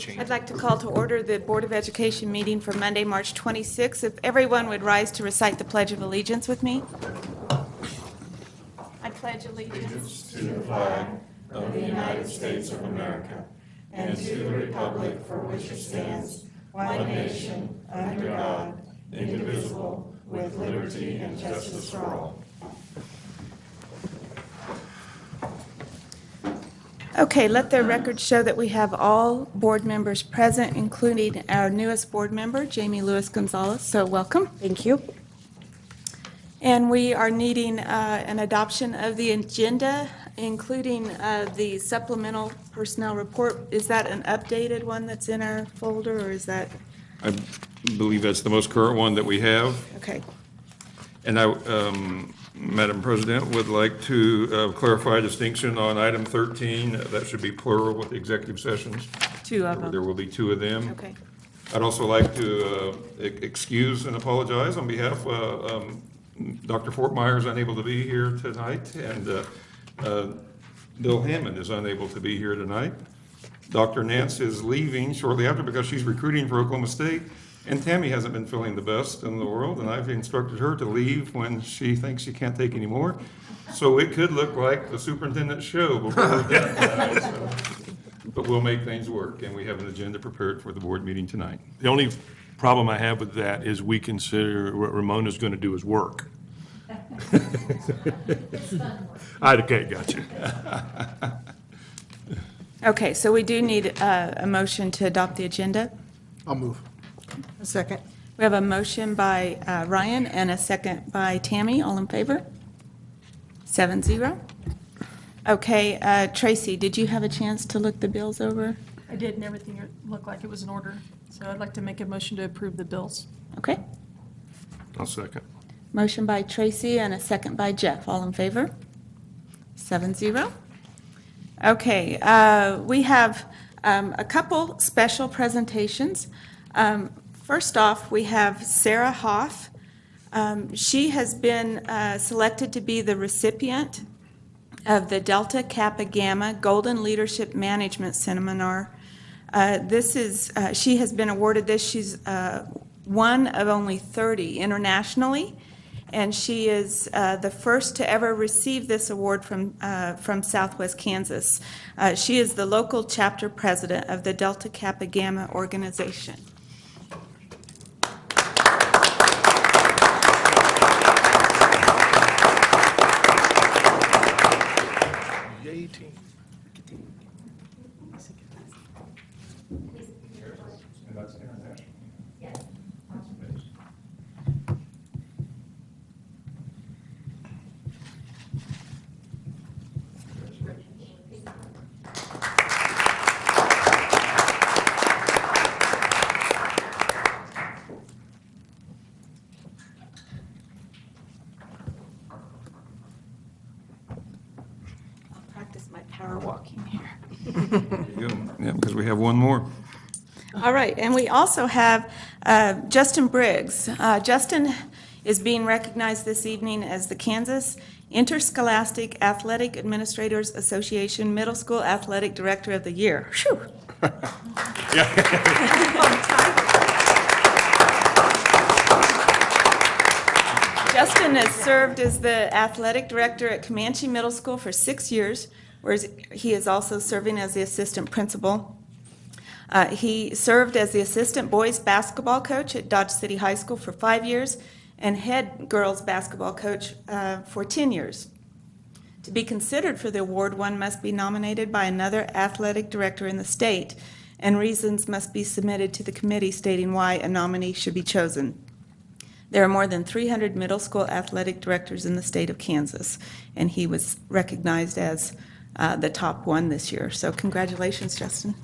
change. I'd like to call to order the Board of Education meeting for Monday, March 26th. If everyone would rise to recite the Pledge of Allegiance with me. I pledge allegiance to the flag of the United States of America and to the republic for which it stands, one nation, under God, indivisible, with liberty and justice for all. Okay, let the record show that we have all board members present, including our newest board member, Jamie Lewis Gonzalez. So welcome. Thank you. And we are needing an adoption of the agenda, including the supplemental personnel report. Is that an updated one that's in our folder, or is that? I believe that's the most current one that we have. Okay. And I, Madam President, would like to clarify a distinction on item 13. That should be plural with the executive sessions. Two of them. There will be two of them. Okay. I'd also like to excuse and apologize on behalf Dr. Fortmeyer is unable to be here tonight, and Bill Hammond is unable to be here tonight. Dr. Nance is leaving shortly after because she's recruiting for Oklahoma State, and Tammy hasn't been feeling the best in the world, and I've instructed her to leave when she thinks she can't take any more. So it could look like the superintendent show before we get tonight. So. But we'll make things work, and we have an agenda prepared for the board meeting tonight. The only problem I have with that is we consider what Ramona's going to do is work. Okay, gotcha. Okay, so we do need a motion to adopt the agenda. I'll move. A second. We have a motion by Ryan and a second by Tammy. All in favor? 7-0. Okay, Tracy, did you have a chance to look the bills over? I did, and everything looked like it was in order. So I'd like to make a motion to approve the bills. Okay. I'll second. Motion by Tracy and a second by Jeff. All in favor? 7-0. Okay, we have a couple special presentations. First off, we have Sarah Hoff. She has been selected to be the recipient of the Delta Kappa Gamma Golden Leadership Management Seminar. She has been awarded this. She's one of only 30 internationally, and she is the first to ever receive this award from Southwest Kansas. She is the local chapter president of the Delta Kappa Gamma organization. Yay, team. I'll practice my power walking here. Yeah, because we have one more. All right, and we also have Justin Briggs. Justin is being recognized this evening as the Kansas Interscholastic Athletic Administrators Association Middle School Athletic Director of the Year. Whew. Justin has served as the athletic director at Comanche Middle School for 6 years, whereas he is also serving as the assistant principal. He served as the assistant boys basketball coach at Dodge City High School for 5 years and head girls basketball coach for 10 years. To be considered for the award, one must be nominated by another athletic director in the state, and reasons must be submitted to the committee stating why a nominee should be chosen. There are more than 300 middle school athletic directors in the state of Kansas, and he was recognized as the top one this year. So congratulations, Justin.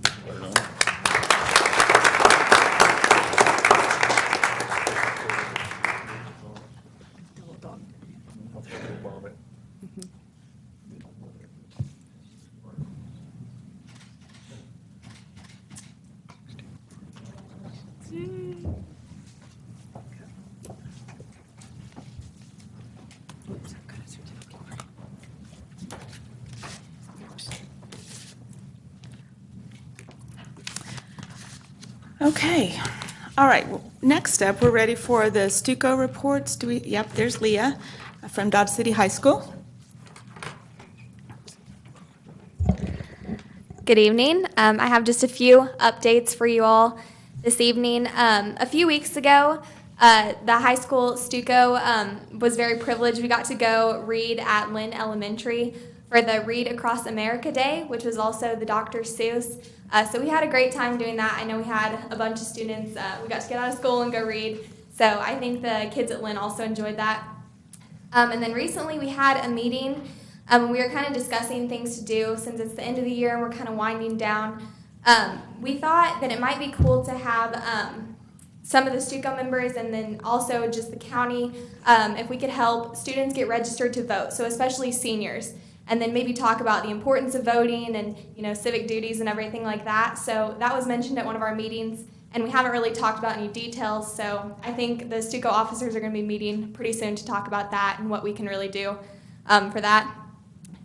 Okay, all right, well, next up, we're ready for the Stuco reports. Yep, there's Leah from Dodge City High School. Good evening. I have just a few updates for you all this evening. A few weeks ago, the high school Stuco was very privileged. We got to go read at Lynn Elementary for the Read Across America Day, which was also the Dr. Seuss. So we had a great time doing that. I know we had a bunch of students. We got to get out of school and go read. So I think the kids at Lynn also enjoyed that. And then recently we had a meeting. We were kind of discussing things to do since it's the end of the year and we're kind of winding down. We thought that it might be cool to have some of the Stuco members and then also just the county, if we could help students get registered to vote, so especially seniors, and then maybe talk about the importance of voting and civic duties and everything like that. So that was mentioned at one of our meetings, and we haven't really talked about any details, so I think the Stuco officers are going to be meeting pretty soon to talk about that and what we can really do for that.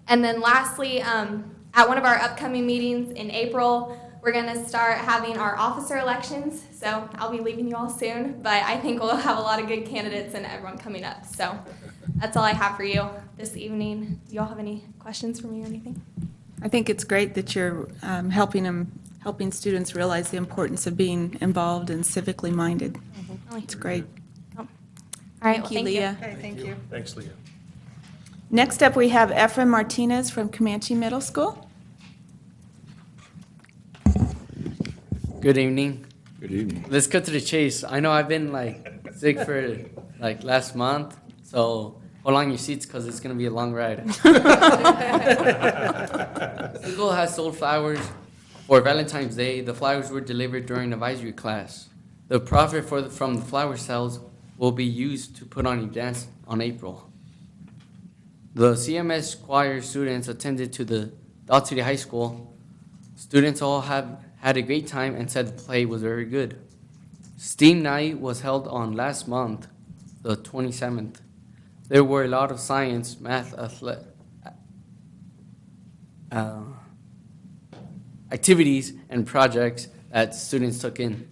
And then lastly, at one of our upcoming meetings in April, we're going to start having our officer elections. So I'll be leaving you all soon, but I think we'll have a lot of good candidates and everyone coming up. So that's all I have for you this evening. Do you all have any questions for me or anything? I think it's great that you're helping students realize the importance of being involved and civically minded. It's great. All right, Thank you, Leah. Okay, thank you. Thanks, Leah. Next up, we have Ephraim Martinez from Comanche Middle School. Good evening. Good evening. Let's cut to the chase. I know I've been sick for last month, so hold on your seats because it's gonna be a long ride. School has sold flowers for Valentine's Day. The flowers were delivered during advisory class. The profit from the flower sales will be used to put on events on April. The CMS choir students attended to the Dodge City High School. Students all had a great time and said the play was very good. STEAM night was held on last month, the 27th. There were a lot of science, math, activities, and projects that students took in.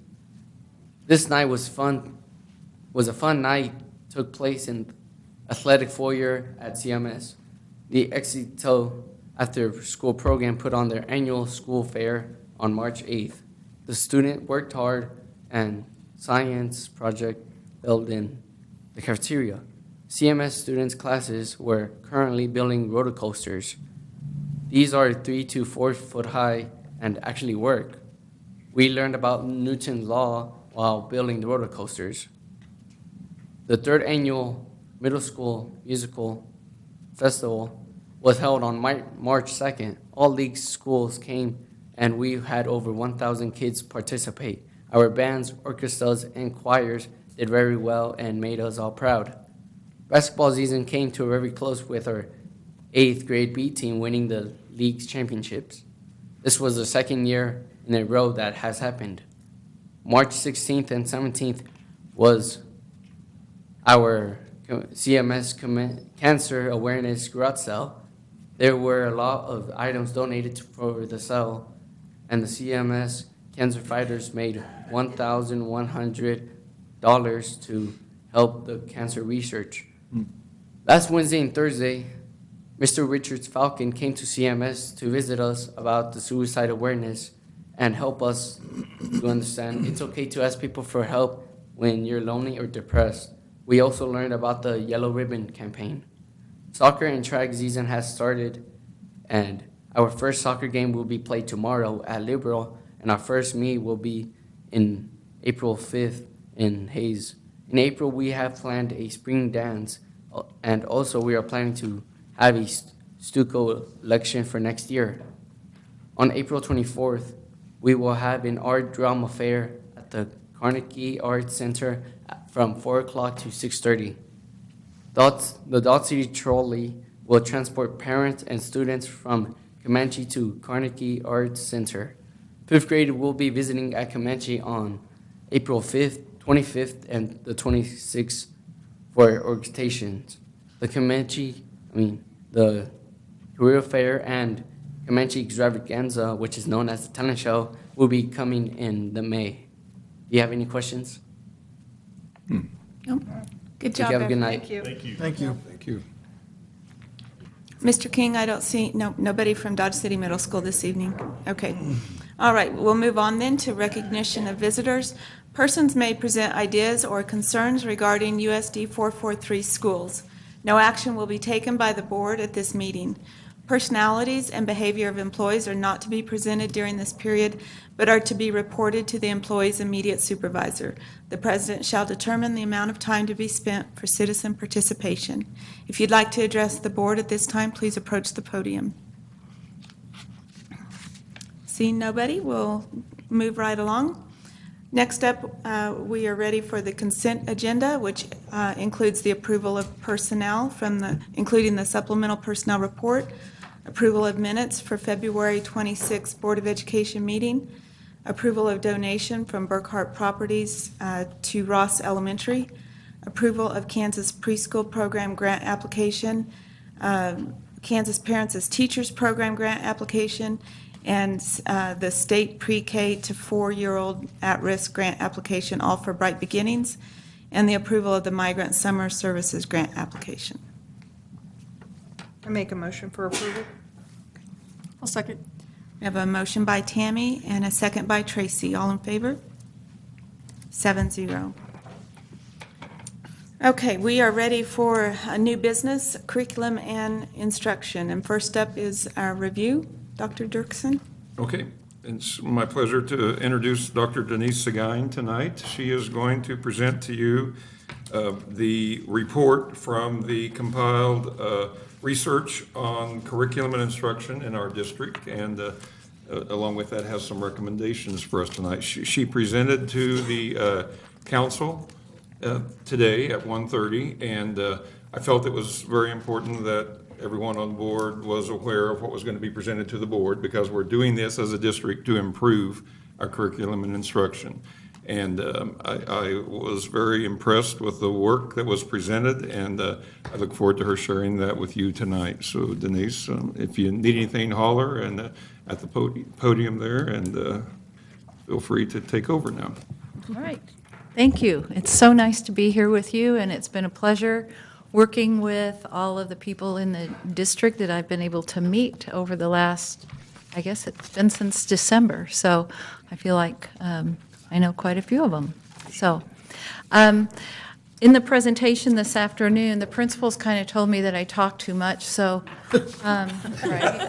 This night was a fun night, took place in athletic foyer at CMS. The Exito after school program put on their annual school fair on March 8th. The student worked hard and science project held in the cafeteria. CMS students' classes were currently building roller coasters. These are 3 to 4 foot high and actually work. We learned about Newton's law while building the roller coasters. The 3rd annual Middle School Musical Festival was held on March 2nd. All league schools came and we had over 1,000 kids participate. Our bands, orchestras, and choirs did very well and made us all proud. Basketball season came to a very close with our 8th grade B team winning the league's championships. This was the 2nd year in a row that has happened. March 16th and 17th was our CMS Cancer Awareness Garage Sale. There were a lot of items donated for the sale, and the CMS cancer fighters made $1,100 to help the cancer research. Last Wednesday and Thursday, Mr. Richards Falcon came to CMS to visit us about the suicide awareness and help us to understand it's okay to ask people for help when you're lonely or depressed. We also learned about the Yellow Ribbon campaign. Soccer and track season has started, and our first soccer game will be played tomorrow at Liberal, and our first meet will be in April 5th in Hayes. In April, we have planned a spring dance, and also we are planning to have a Stuco election for next year. On April 24th, we will have an art drama fair at the Carnegie Arts Center from 4 o'clock to 6:30. The Dodge City Trolley will transport parents and students from Comanche to Carnegie Arts Center. 5th grade will be visiting at Comanche on April 5th, 25th, and the 26th for orientations. The Career Fair and Comanche Extravaganza, which is known as the talent show, will be coming in the May. Do you have any questions? Nope. Good Thank job. you. Have a good Evan. night. Thank you. Thank you. Thank you. Thank you. Mr. King, I don't see, no, nobody from Dodge City Middle School this evening. Okay. All right, we'll move on then to recognition of visitors. Persons may present ideas or concerns regarding USD 443 schools. No action will be taken by the board at this meeting. Personalities and behavior of employees are not to be presented during this period, but are to be reported to the employee's immediate supervisor. The president shall determine the amount of time to be spent for citizen participation. If you'd like to address the board at this time, please approach the podium. Seeing nobody, we'll move right along. Next up, we are ready for the consent agenda, which includes the approval of personnel including the supplemental personnel report, approval of minutes for February 26 Board of Education meeting, approval of donation from Burkhart Properties to Ross Elementary, approval of Kansas Preschool Program grant application, Kansas Parents as Teachers Program grant application, and the state pre-K to 4-year-old at-risk grant application, all for Bright Beginnings, and the approval of the Migrant Summer Services grant application. I make a motion for approval. I'll second. We have a motion by Tammy and a second by Tracy. All in favor? 7-0. Okay, we are ready for a new business, curriculum and instruction. And first up is our review. Dr. Dirksen? Okay, it's my pleasure to introduce Dr. Denise Seguin tonight. She is going to present to you the report from the compiled research on curriculum and instruction in our district, and along with that has some recommendations for us tonight. She presented to the council today at 1:30, and I felt it was very important that everyone on board was aware of what was going to be presented to the board, because we're doing this as a district to improve our curriculum and instruction. And I was very impressed with the work that was presented, and I look forward to her sharing that with you tonight. So Denise, if you need anything, holler and at the podium there, and feel free to take over now. All right. Thank you. It's so nice to be here with you, and it's been a pleasure working with all of the people in the district that I've been able to meet over the last, I guess it's been since December. So I feel like I know quite a few of them. So in the presentation this afternoon, the principals kind of told me that I talk too much. So, right.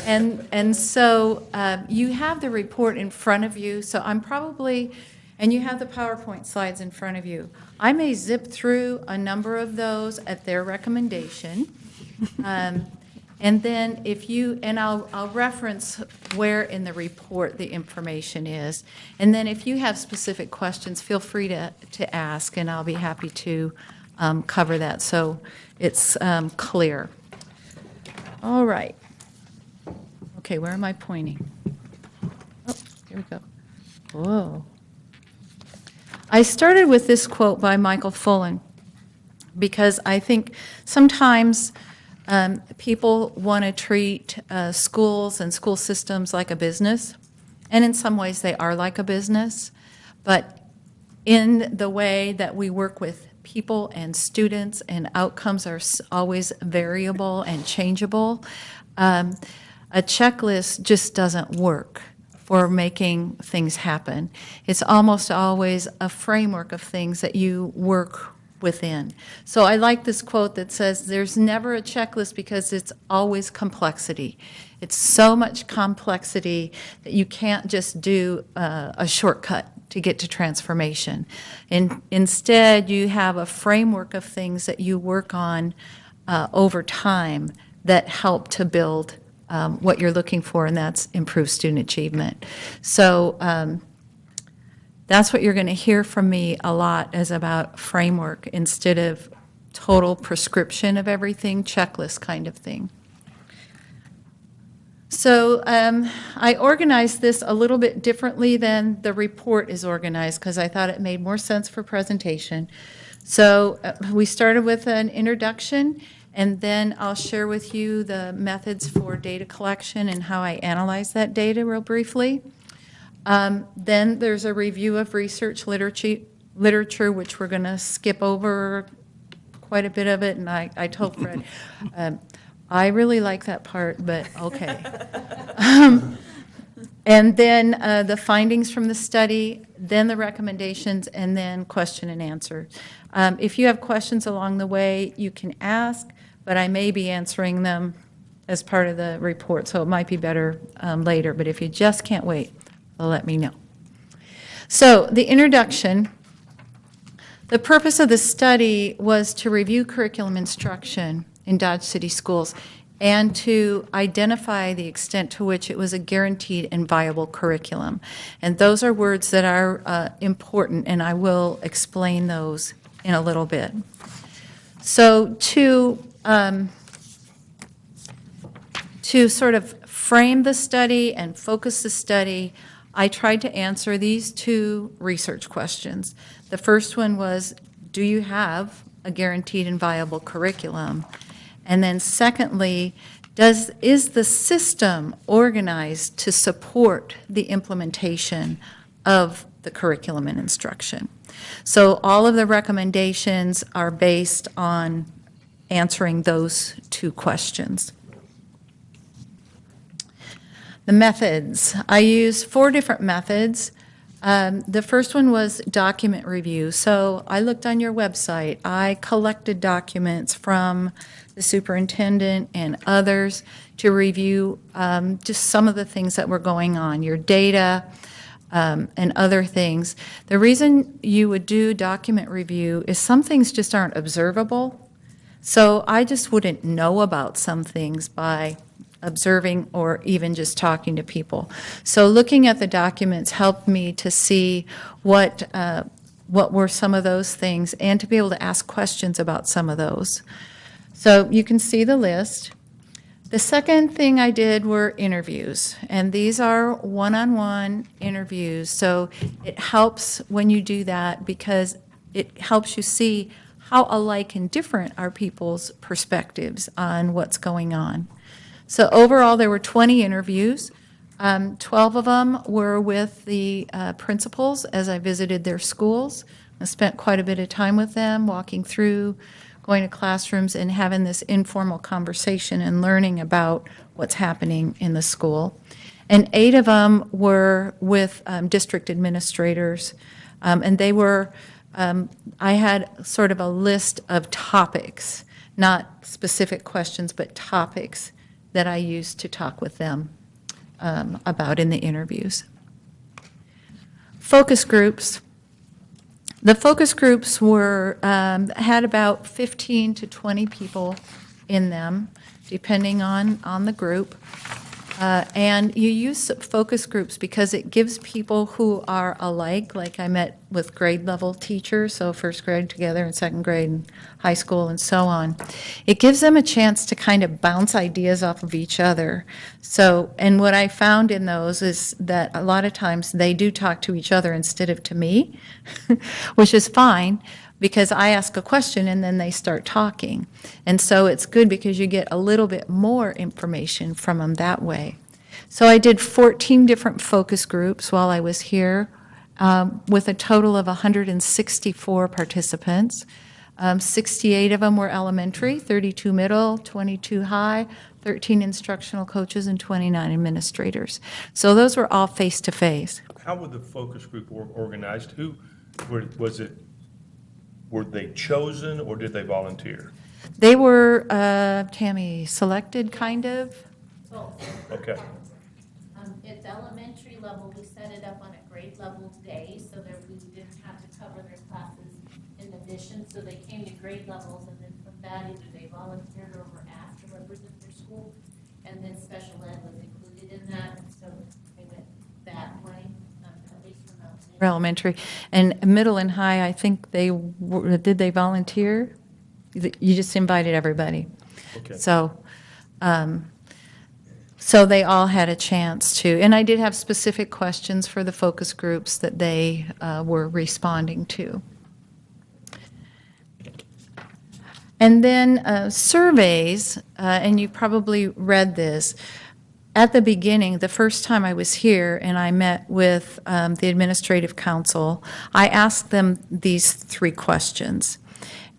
And so you have the report in front of you. So I'm probably, and you have the PowerPoint slides in front of you. I may zip through a number of those at their recommendation. And then if you, and I'll reference where in the report the information is. And then if you have specific questions, feel free to ask, and I'll be happy to cover that so it's clear. All right. Okay, where am I pointing? Oh, here we go. Whoa. I started with this quote by Michael Fullen because I think sometimes people want to treat schools and school systems like a business, and in some ways they are like a business, but in the way that we work with people and students and outcomes are always variable and changeable, a checklist just doesn't work for making things happen. It's almost always a framework of things that you work within. So I like this quote that says, there's never a checklist because it's always complexity. It's so much complexity that you can't just do a shortcut to get to transformation. And instead, you have a framework of things that you work on over time that help to build what you're looking for, and that's improved student achievement. So that's what you're going to hear from me a lot, is about framework instead of total prescription of everything, checklist kind of thing. So I organized this a little bit differently than the report is organized because I thought it made more sense for presentation. So we started with an introduction, and then I'll share with you the methods for data collection and how I analyze that data real briefly. Then there's a review of research literature, which we're going to skip over quite a bit of it, and I told Fred, I really like that part, but okay. And then the findings from the study, then the recommendations, and then question and answer. If you have questions along the way, you can ask, but I may be answering them as part of the report, so it might be better later. But if you just can't wait, let me know. So the introduction, the purpose of the study was to review curriculum instruction in Dodge City schools and to identify the extent to which it was a guaranteed and viable curriculum. And those are words that are important, and I will explain those in a little bit. So to sort of frame the study and focus the study, I tried to answer these two research questions. The first one was, do you have a guaranteed and viable curriculum? And then secondly, is the system organized to support the implementation of the curriculum and instruction? So all of the recommendations are based on answering those two questions. The methods. I use 4 different methods. The first one was document review. So I looked on your website. I collected documents from the superintendent and others to review just some of the things that were going on, your data and other things. The reason you would do document review is some things just aren't observable. So I just wouldn't know about some things by observing or even just talking to people. So looking at the documents helped me to see what were some of those things and to be able to ask questions about some of those. So you can see the list. The second thing I did were interviews, and these are one-on-one interviews. So it helps when you do that because it helps you see how alike and different are people's perspectives on what's going on. So overall, there were 20 interviews. 12 of them were with the principals as I visited their schools. I spent quite a bit of time with them, walking through, going to classrooms, and having this informal conversation and learning about what's happening in the school. And 8 of them were with district administrators, and they were, I had sort of a list of topics, not specific questions, but topics that I used to talk with them about in the interviews. Focus groups. The focus groups were had about 15 to 20 people in them, depending on the group. And you use focus groups because it gives people who are alike, like I met with grade level teachers, so first grade together and second grade and high school and so on. It gives them a chance to kind of bounce ideas off of each other. So, and what I found in those is that a lot of times they do talk to each other instead of to me, which is fine, because I ask a question and then they start talking. And so it's good because you get a little bit more information from them that way. So I did 14 different focus groups while I was here with a total of 164 participants. 68 of them were elementary, 32 middle, 22 high, 13 instructional coaches, and 29 administrators. So those were all face-to-face. How were the focus group organized? Were they chosen or did they volunteer? They were, Tammy, selected kind of? Okay. At the elementary level, we set it up on a grade level day so that we didn't have to cover their classes in addition. So they came to grade levels, and then from that, either they volunteered or were asked to represent their school. And then special ed was included in that, and so they went that way, at least from Elementary. And middle and high, I think they were, did they volunteer? You just invited everybody. Okay. So, so they all had a chance to, and I did have specific questions for the focus groups that they were responding to. And then surveys, and you probably read this. at the beginning, the first time I was here and I met with the administrative council, I asked them these 3 questions.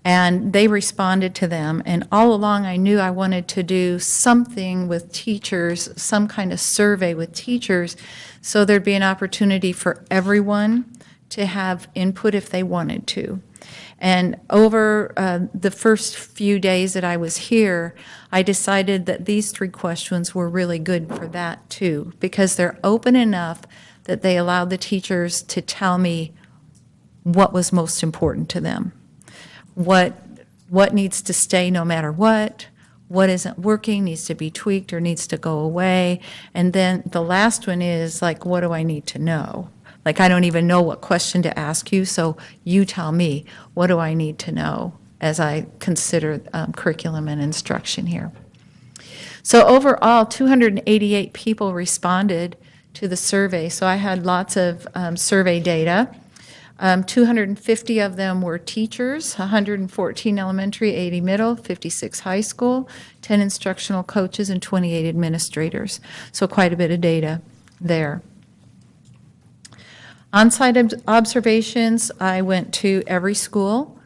And they responded to them. And all along, I knew I wanted to do something with teachers, some kind of survey with teachers, so there'd be an opportunity for everyone to have input if they wanted to. And over the first few days that I was here, I decided that these 3 questions were really good for that too, because they're open enough that they allowed the teachers to tell me what was most important to them. What needs to stay no matter what isn't working, needs to be tweaked or needs to go away. And then the last one is like, what do I need to know? Like, I don't even know what question to ask you, so you tell me, what do I need to know as I consider curriculum and instruction here? So overall, 288 people responded to the survey, so I had lots of survey data. 250 of them were teachers, 114 elementary, 80 middle, 56 high school, 10 instructional coaches, and 28 administrators. So quite a bit of data there. On-site observations, I went to every school,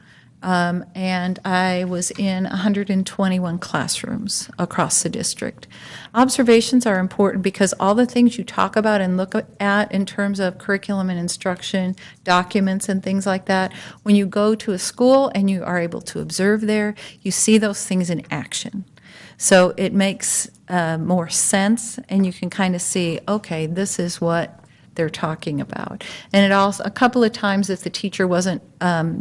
and I was in 121 classrooms across the district. Observations are important because all the things you talk about and look at in terms of curriculum and instruction, documents and things like that, when you go to a school and you are able to observe there, you see those things in action. So it makes more sense, and you can kind of see, okay, this is what they're talking about. And it also, a couple of times, if the teacher wasn't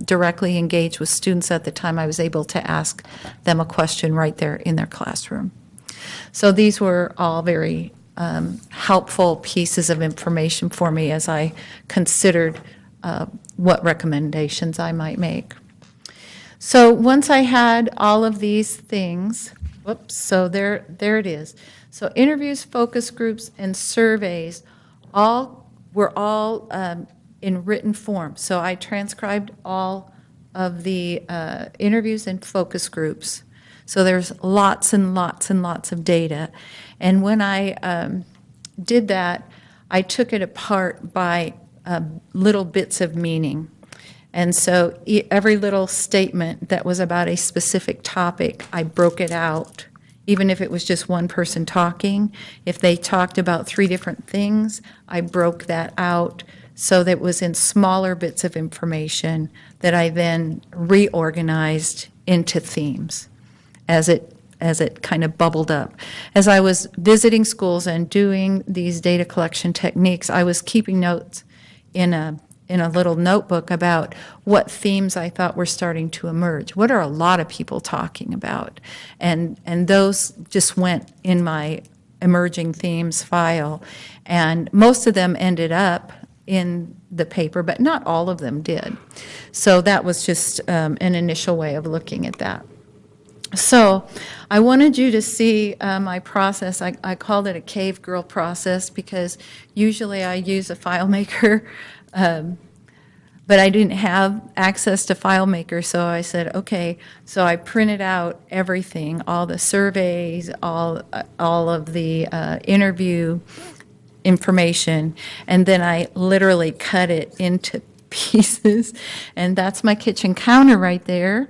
directly engaged with students at the time, I was able to ask them a question right there in their classroom. So these were all very helpful pieces of information for me as I considered what recommendations I might make. So once I had all of these things, whoops, so there it is. So interviews, focus groups, and surveys were all in written form. So I transcribed all of the interviews and focus groups. So there's lots and lots and lots of data. And when I did that, I took it apart by little bits of meaning. And so every little statement that was about a specific topic, I broke it out. Even if it was just one person talking, if they talked about 3 different things, I broke that out so that it was in smaller bits of information that I then reorganized into themes as it kind of bubbled up. As I was visiting schools and doing these data collection techniques, I was keeping notes in a little notebook about what themes I thought were starting to emerge. What are a lot of people talking about? And those just went in my emerging themes file. And most of them ended up in the paper, but not all of them did. So that was just an initial way of looking at that. So I wanted you to see my process. I called it a cave girl process because usually I use a FileMaker, but I didn't have access to FileMaker, so I said, okay. So I printed out everything, all the surveys, all of the interview information, and then I literally cut it into pieces, and that's my kitchen counter right there.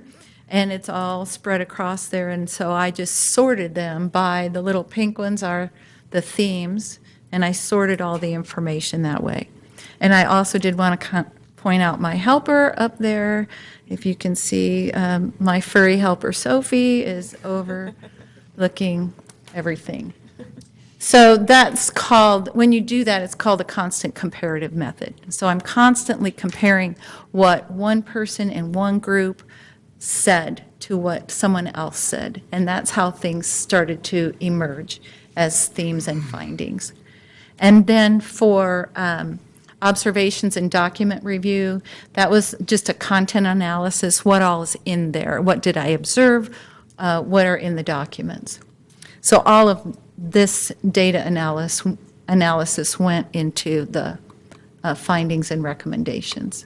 And it's all spread across there, and so I just sorted them by the little pink ones are the themes, and I sorted all the information that way. And I also did want to point out my helper up there. If you can see, my furry helper Sophie is overlooking everything. So that's called, when you do that, it's called a constant comparative method. So I'm constantly comparing what one person in one group said to what someone else said. And that's how things started to emerge as themes and findings. And then for observations and document review, that was just a content analysis. What all is in there? What did I observe? What are in the documents? So all of this data analysis went into the findings and recommendations.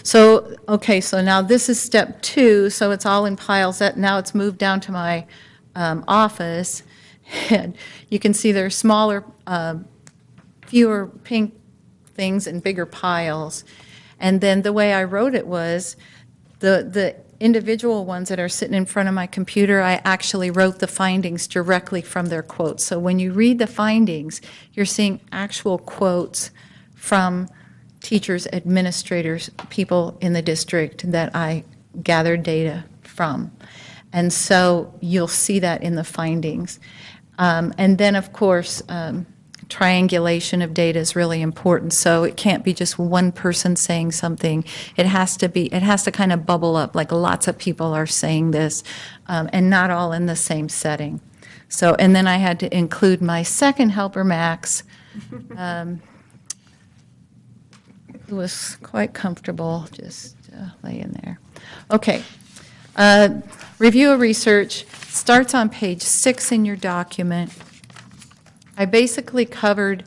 So, okay, so now this is step 2, so it's all in piles. Now it's moved down to my office, And you can see there are smaller, fewer pink things and bigger piles. And then the way I wrote it was the individual ones that are sitting in front of my computer, I actually wrote the findings directly from their quotes. So when you read the findings, you're seeing actual quotes from teachers, administrators, people in the district that I gathered data from. And so you'll see that in the findings. And then, of course, triangulation of data is really important. So it can't be just one person saying something. It has to kind of bubble up, like lots of people are saying this, and not all in the same setting. So, and then I had to include my second helper, Max, who was quite comfortable just laying there. Okay. Review of research starts on page 6 in your document. I basically covered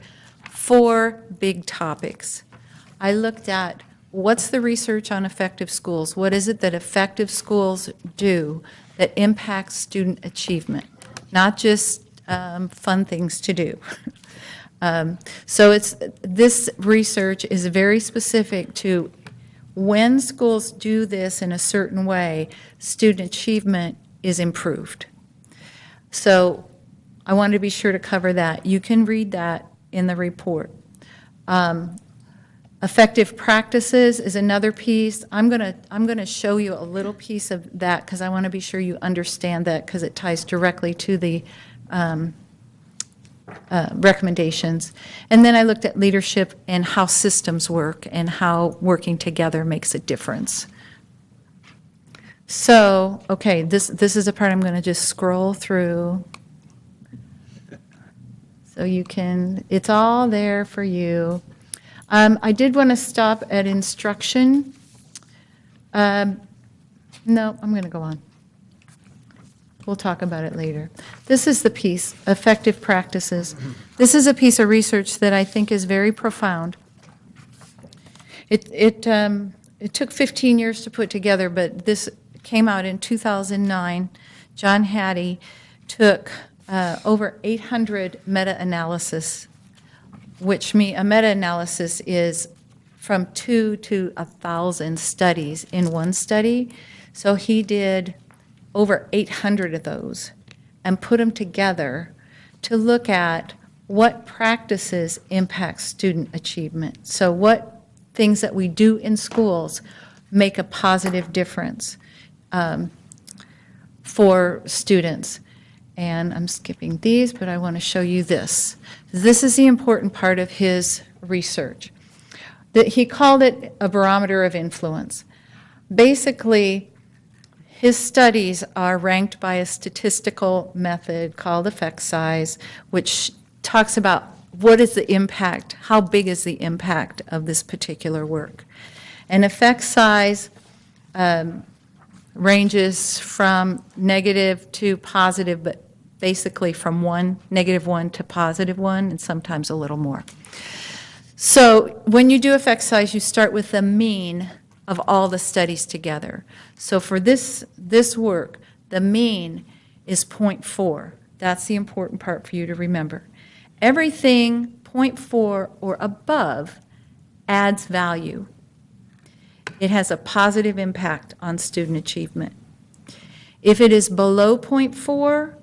4 big topics. I looked at what's the research on effective schools? What is it that effective schools do that impacts student achievement? Not just fun things to do. So this research is very specific to when schools do this in a certain way, student achievement is improved. So I wanted to be sure to cover that. You can read that in the report. Effective practices is another piece. I'm gonna show you a little piece of that because I want to be sure you understand that because it ties directly to the recommendations. And then I looked at leadership and how systems work and how working together makes a difference. So, okay, this is a part I'm going to just scroll through. So you can, it's all there for you. I did want to stop at instruction. No, I'm going to go on. We'll talk about it later. This is the piece, effective practices. This is a piece of research that I think is very profound. It took 15 years to put together, but this came out in 2009. John Hattie took over 800 meta-analysis, which means a meta-analysis is from 2 to 1,000 studies in one study. So he did over 800 of those and put them together to look at what practices impact student achievement. So what things that we do in schools make a positive difference for students. And I'm skipping these, but I want to show you this. This is the important part of his research. He called it a barometer of influence. Basically, his studies are ranked by a statistical method called effect size, which talks about what is the impact, how big is the impact of this particular work. And effect size ranges from negative to positive, but basically from -1 to +1, and sometimes a little more. So when you do effect size, you start with the mean of all the studies together. So for this work, the mean is 0.4. That's the important part for you to remember. Everything 0.4 or above adds value. It has a positive impact on student achievement. If it is below 0.4,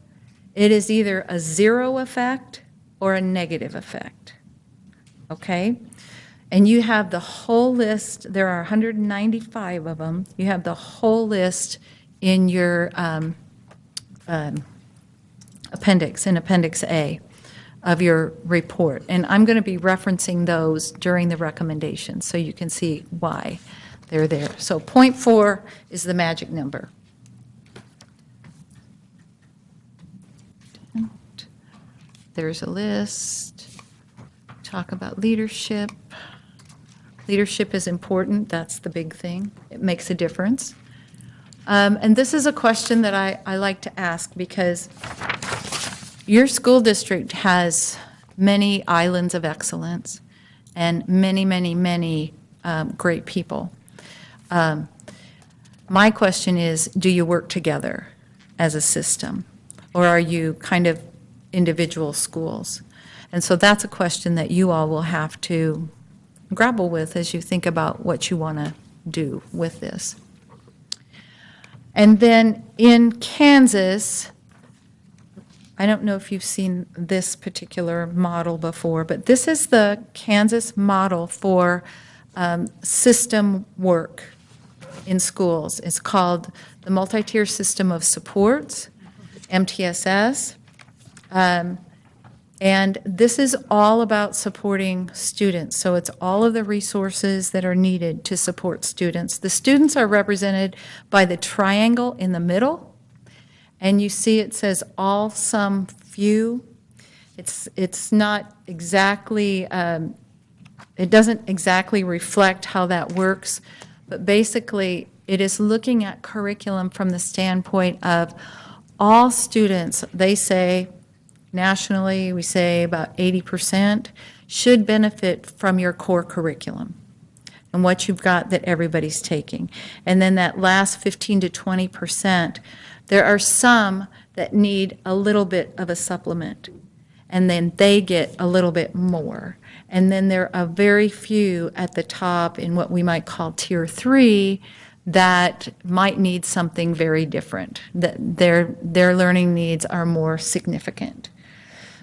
it is either a 0 effect or a negative effect. Okay? And you have the whole list. There are 195 of them. You have the whole list in your appendix, in Appendix A of your report. And I'm going to be referencing those during the recommendations so you can see why they're there. So 0.4 is the magic number. There's a list. Talk about leadership. Leadership is important. That's the big thing. It makes a difference. And this is a question that I like to ask because your school district has many islands of excellence and many, many, many great people. My question is, do you work together as a system? Or are you kind of individual schools. And so that's a question that you all will have to grapple with as you think about what you want to do with this. And then in Kansas, I don't know if you've seen this particular model before, but this is the Kansas model for system work in schools. It's called the Multi-Tier System of Supports, MTSS. And this is all about supporting students. So it's all of the resources that are needed to support students. The students are represented by the triangle in the middle. And you see it says all, some, few. It's not exactly, it doesn't exactly reflect how that works. But basically, it is looking at curriculum from the standpoint of all students. They say, nationally, we say about 80% should benefit from your core curriculum and what you've got that everybody's taking. And then that last 15 to 20%, there are some that need a little bit of a supplement, and then they get a little bit more. And then there are very few at the top in what we might call Tier 3 that might need something very different, that their learning needs are more significant.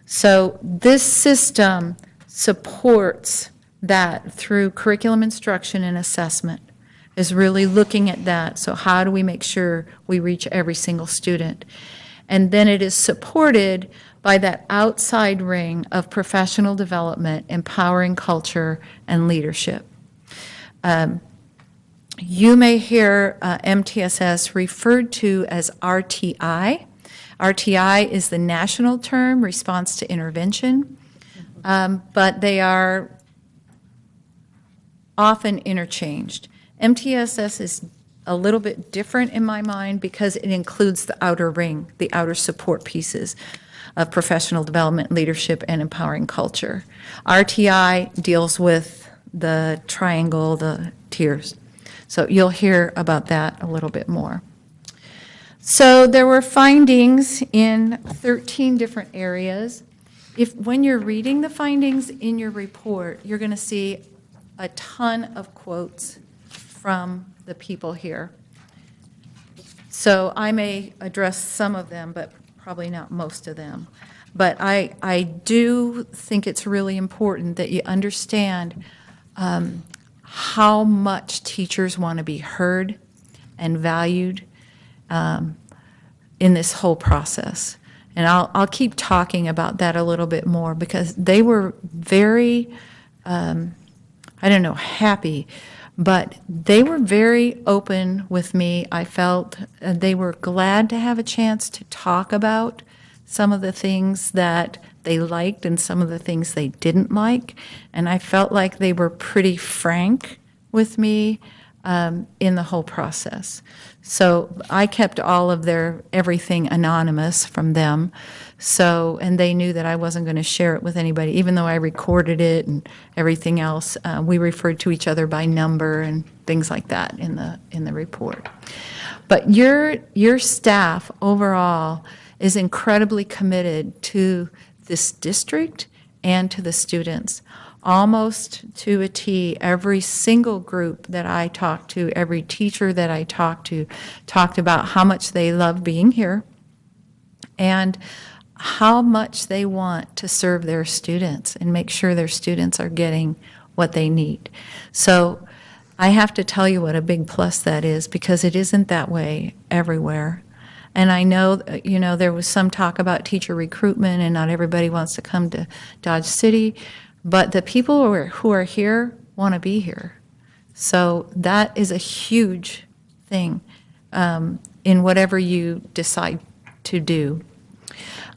So this system supports that through curriculum instruction and assessment, is really looking at that. So how do we make sure we reach every single student? And then it is supported by that outside ring of professional development, empowering culture, and leadership. You may hear MTSS referred to as RTI. RTI is the national term, response to intervention, but they are often interchanged. MTSS is a little bit different in my mind because it includes the outer ring, the outer support pieces of professional development, leadership, and empowering culture. RTI deals with the triangle, the tiers. So you'll hear about that a little bit more. So there were findings in 13 different areas. When you're reading the findings in your report, you're going to see a ton of quotes from the people here. So I may address some of them, but probably not most of them. But I do think it's really important that you understand how much teachers want to be heard and valued in this whole process. And I'll keep talking about that a little bit more because they were very, happy, but they were very open with me. I felt they were glad to have a chance to talk about some of the things that they liked and some of the things they didn't like. And I felt like they were pretty frank with me in the whole process. So I kept all of their everything anonymous from them. So, and they knew that I wasn't going to share it with anybody, even though I recorded it and everything else. We referred to each other by number and things like that in the report. But your staff overall is incredibly committed to this district and to the students. Almost to a T, every single group that I talked to, every teacher that I talked to, talked about how much they love being here and how much they want to serve their students and make sure their students are getting what they need. So I have to tell you what a big plus that is because it isn't that way everywhere. And I know, there was some talk about teacher recruitment and not everybody wants to come to Dodge City. But the people who are here want to be here. So that is a huge thing in whatever you decide to do.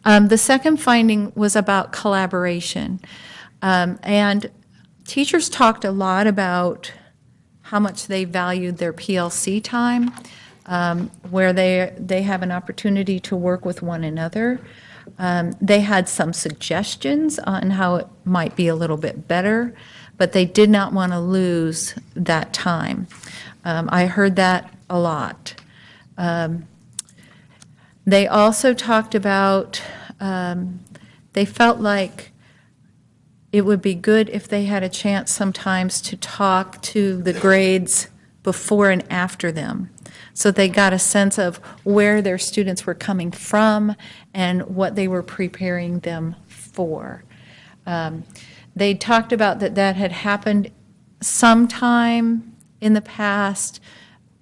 The second finding was about collaboration. And teachers talked a lot about how much they valued their PLC time, where they have an opportunity to work with one another. They had some suggestions on how it might be a little bit better, but they did not want to lose that time. I heard that a lot. They also talked about they felt like it would be good if they had a chance sometimes to talk to the grades before and after them, so they got a sense of where their students were coming from and what they were preparing them for. They talked about that had happened sometime in the past,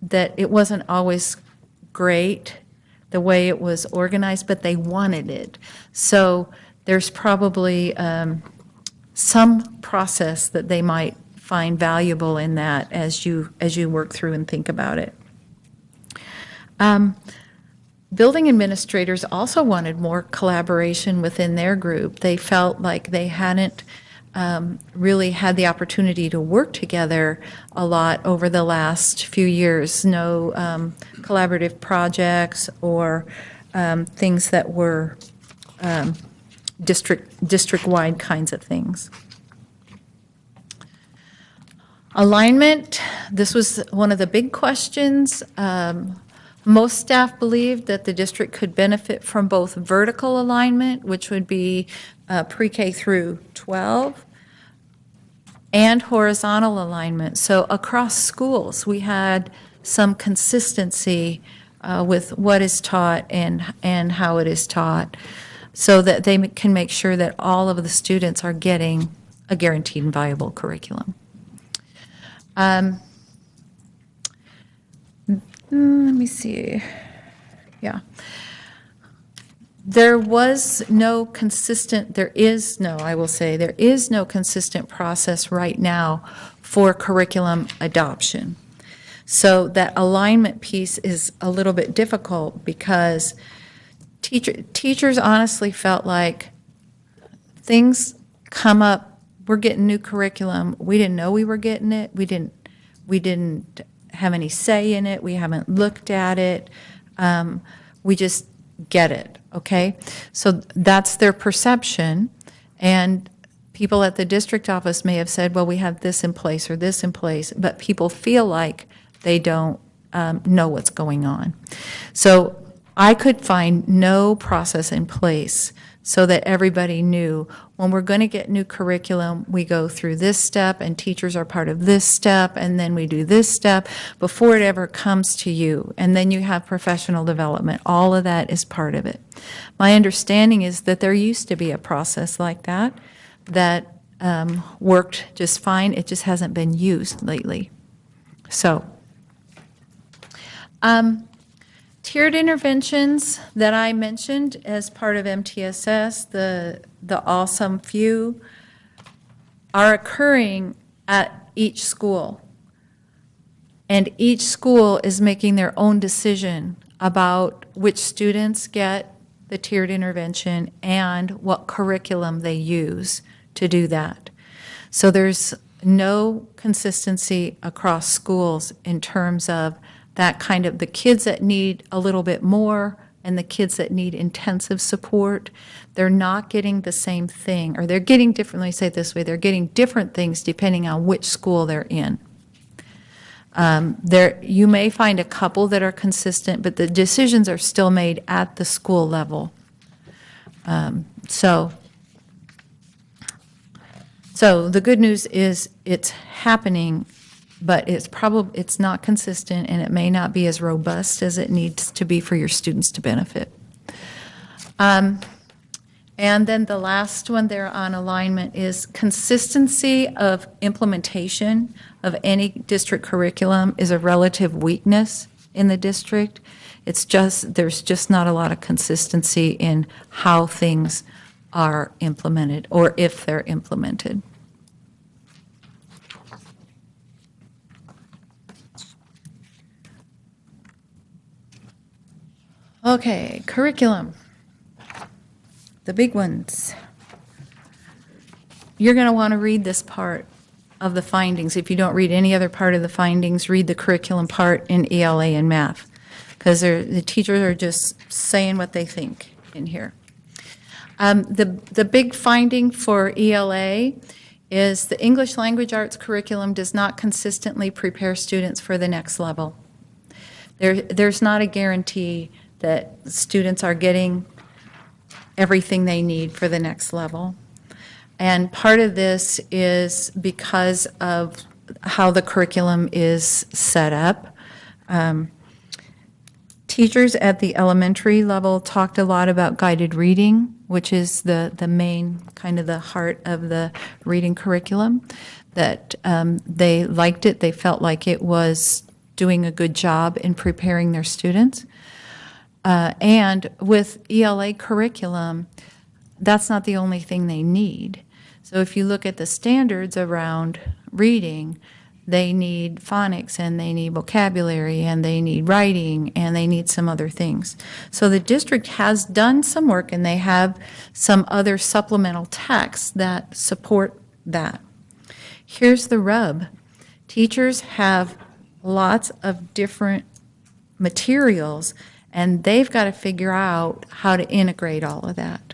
that it wasn't always great the way it was organized, but they wanted it. So there's probably some process that they might find valuable in that as you work through and think about it. Building administrators also wanted more collaboration within their group. They felt like they hadn't really had the opportunity to work together a lot over the last few years. No collaborative projects or things that were district-wide kinds of things. Alignment, this was one of the big questions. Most staff believed that the district could benefit from both vertical alignment, which would be pre-K through 12, and horizontal alignment. So across schools, we had some consistency with what is taught and how it is taught, so that they can make sure that all of the students are getting a guaranteed and viable curriculum. Let me see. Yeah. There is no consistent process right now for curriculum adoption. So that alignment piece is a little bit difficult because teachers honestly felt like things come up, we're getting new curriculum, we didn't know we were getting it, we didn't have any say in it, we haven't looked at it, we just get it, okay? So that's their perception, and people at the district office may have said, well, we have this in place or this in place, but people feel like they don't know what's going on. So I could find no process in place so that everybody knew when we're going to get new curriculum, we go through this step and teachers are part of this step, and then we do this step before it ever comes to you. And then you have professional development. All of that is part of it. My understanding is that there used to be a process like that worked just fine. It just hasn't been used lately. So, tiered interventions that I mentioned as part of MTSS, the awesome few, are occurring at each school. And each school is making their own decision about which students get the tiered intervention and what curriculum they use to do that. So there's no consistency across schools in terms of that kind of the kids that need a little bit more and the kids that need intensive support. They're not getting the same thing, or they're getting different, let me say it this way, they're getting different things depending on which school they're in. You may find a couple that are consistent, but the decisions are still made at the school level. So the good news is it's happening, but it's not consistent, and it may not be as robust as it needs to be for your students to benefit. And then the last one there on alignment is consistency of implementation of any district curriculum is a relative weakness in the district. There's just not a lot of consistency in how things are implemented or if they're implemented. Okay, curriculum. The big ones. You're going to want to read this part of the findings. If you don't read any other part of the findings, read the curriculum part in ELA and math, because the teachers are just saying what they think in here. The big finding for ELA is the English language arts curriculum does not consistently prepare students for the next level. There's not a guarantee that students are getting everything they need for the next level. And part of this is because of how the curriculum is set up. Teachers at the elementary level talked a lot about guided reading, which is the main, kind of the heart of the reading curriculum, that they liked it. They felt like it was doing a good job in preparing their students. And with ELA curriculum, that's not the only thing they need. So if you look at the standards around reading, they need phonics and they need vocabulary and they need writing and they need some other things. So the district has done some work and they have some other supplemental texts that support that. Here's the rub. Teachers have lots of different materials and they've got to figure out how to integrate all of that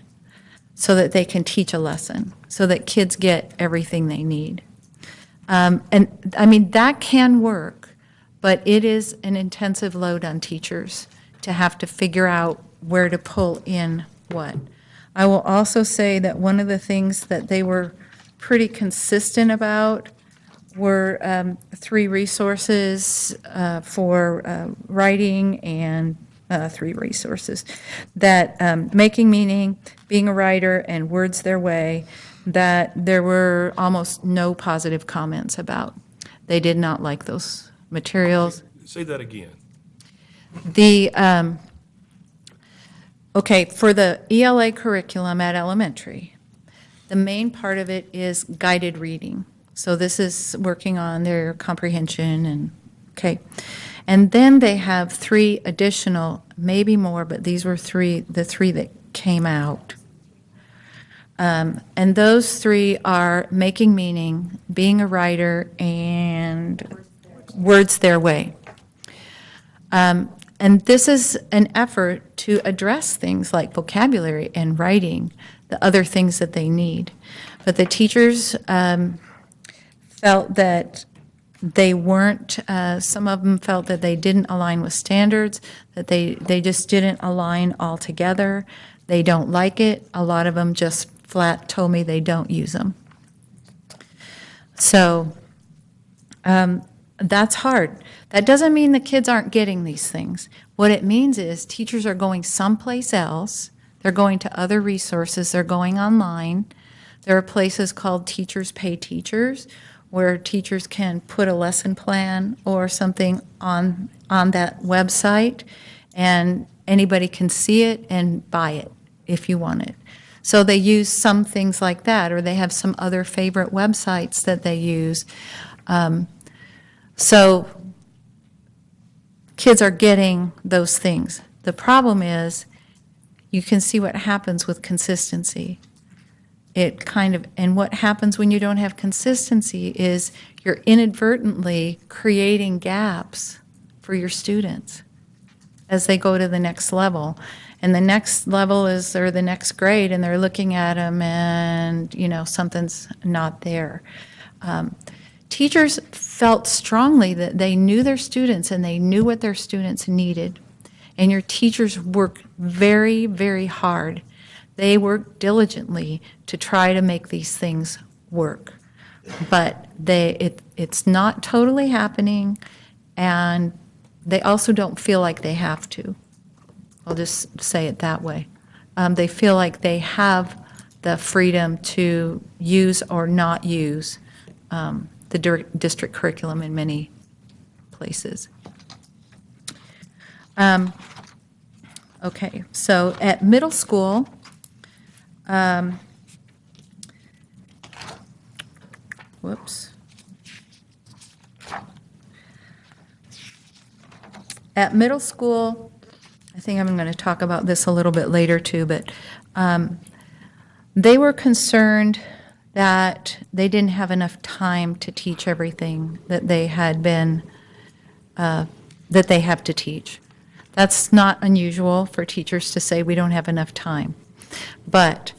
so that they can teach a lesson, so that kids get everything they need. And I mean, that can work, but it is an intensive load on teachers to have to figure out where to pull in what. I will also say that one of the things that they were pretty consistent about were 3 resources for writing and 3 resources that making meaning, being a writer, and words their way, that there were almost no positive comments about. They did not like those materials. Say that again. The okay, for the ELA curriculum at elementary, the main part of it is guided reading. So this is working on their comprehension and okay. And then they have 3 additional, maybe more, but these were the 3 that came out. And those 3 are making meaning, being a writer, and words their way. And this is an effort to address things like vocabulary and writing, the other things that they need. But the teachers felt that they weren't, some of them felt that they didn't align with standards, that they just didn't align altogether. They don't like it. A lot of them just flat told me they don't use them. So that's hard. That doesn't mean the kids aren't getting these things. What it means is teachers are going someplace else. They're going to other resources. They're going online. There are places called Teachers Pay Teachers, where teachers can put a lesson plan or something on that website, and anybody can see it and buy it if you want it. So they use some things like that, or they have some other favorite websites that they use. So kids are getting those things. The problem is you can see what happens with consistency. And what happens when you don't have consistency is you're inadvertently creating gaps for your students as they go to the next level. And the next level is, they're the next grade, and they're looking at them and, something's not there. Teachers felt strongly that they knew their students and they knew what their students needed. And your teachers work very, very hard. They work diligently to try to make these things work. But it's not totally happening, and they also don't feel like they have to. I'll just say it that way. They feel like they have the freedom to use or not use the district curriculum in many places. Okay, so at middle school, whoops. At middle school, I think I'm going to talk about this a little bit later too, but they were concerned that they didn't have enough time to teach everything that they had been, that they have to teach. That's not unusual for teachers to say we don't have enough time. But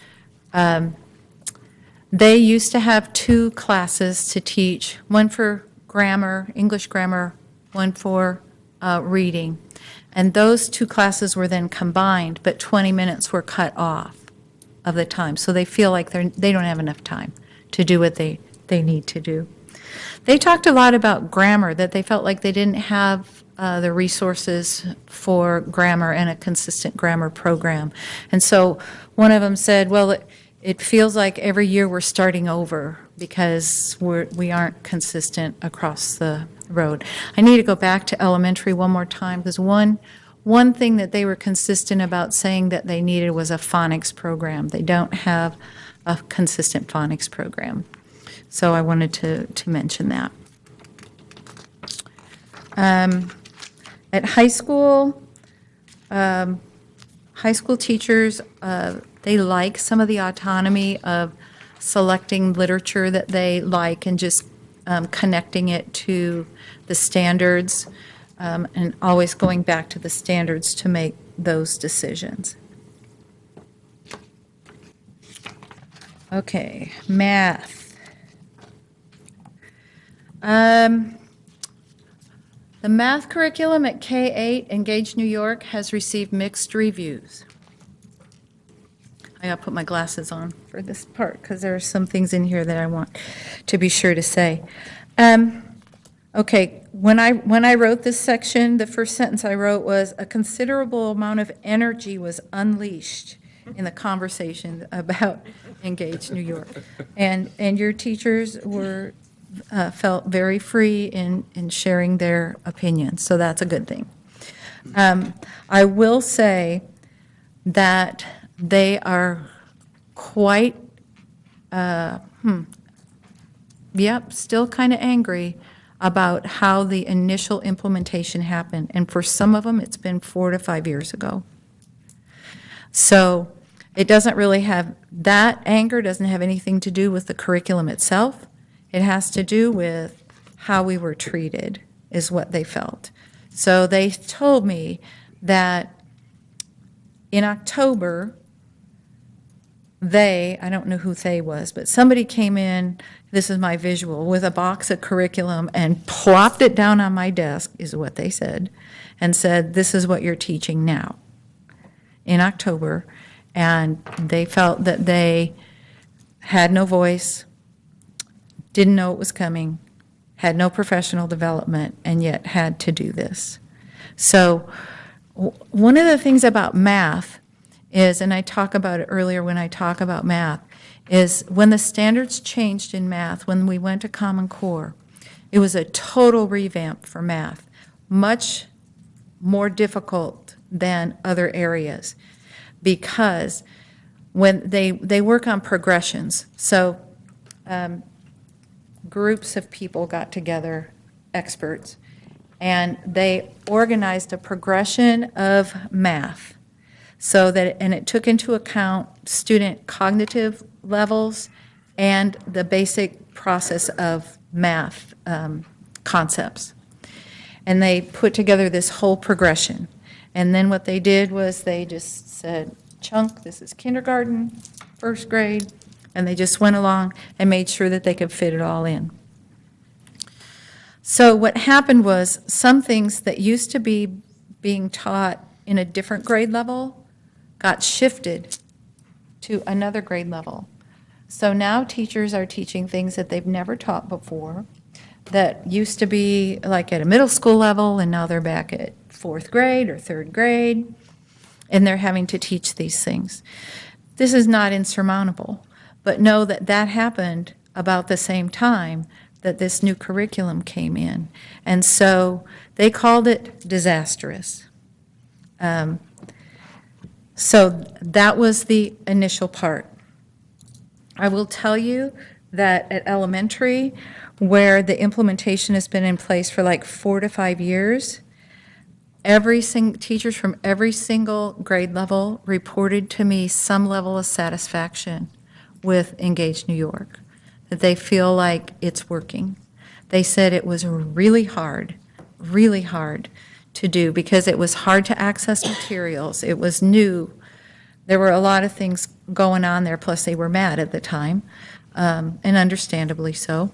they used to have 2 classes to teach, one for grammar, English grammar, one for reading. And those 2 classes were then combined, but 20 minutes were cut off. of the time. So they feel like they don't have enough time to do what they need to do. They talked a lot about grammar, that they felt like they didn't have the resources for grammar and a consistent grammar program. And so one of them said, well, it feels like every year we're starting over because we aren't consistent across the road. I need to go back to elementary one more time, because one thing that they were consistent about saying that they needed was a phonics program. They don't have a consistent phonics program. So I wanted to mention that. At high school teachers, they like some of the autonomy of selecting literature that they like and just connecting it to the standards, and always going back to the standards to make those decisions. Okay, math. The math curriculum at K-8, Engage New York, has received mixed reviews. I gotta put my glasses on for this part because there are some things in here that I want to be sure to say. Okay, when I wrote this section, the first sentence I wrote was, a considerable amount of energy was unleashed in the conversation about Engage New York. And your teachers were felt very free in sharing their opinions, so that's a good thing. I will say that they are quite, still kind of angry about how the initial implementation happened. And for some of them, it's been 4 to 5 years ago. So it doesn't really have, that anger doesn't have anything to do with the curriculum itself. It has to do with how we were treated, is what they felt. So they told me that in October, I don't know who they was, but somebody came in, this is my visual, with a box of curriculum and plopped it down on my desk, is what they said, and said, this is what you're teaching now, in October. And they felt that they had no voice, didn't know it was coming, had no professional development, and yet had to do this. So one of the things about math is, and I talk about it earlier when I talk about math, is when the standards changed in math, when we went to Common Core, it was a total revamp for math, much more difficult than other areas, because when they work on progressions. So groups of people got together, experts, and they organized a progression of math, so that, and it took into account student cognitive levels and the basic process of math concepts. And they put together this whole progression. And then what they did was they just said, chunk, this is kindergarten, first grade, and they just went along and made sure that they could fit it all in. So what happened was, some things that used to be being taught in a different grade level got shifted to another grade level. So now teachers are teaching things that they've never taught before, that used to be like at a middle school level, and now they're back at 4th grade or 3rd grade, and they're having to teach these things. This is not insurmountable, but know that that happened about the same time that this new curriculum came in. And so they called it disastrous. So that was the initial part. I will tell you that at elementary, where the implementation has been in place for like 4 to 5 years, teachers from every single grade level reported to me some level of satisfaction with Engage New York, that they feel like it's working. They said it was really hard to do, because it was hard to access materials. It was new. There were a lot of things going on there, plus they were mad at the time, and understandably so.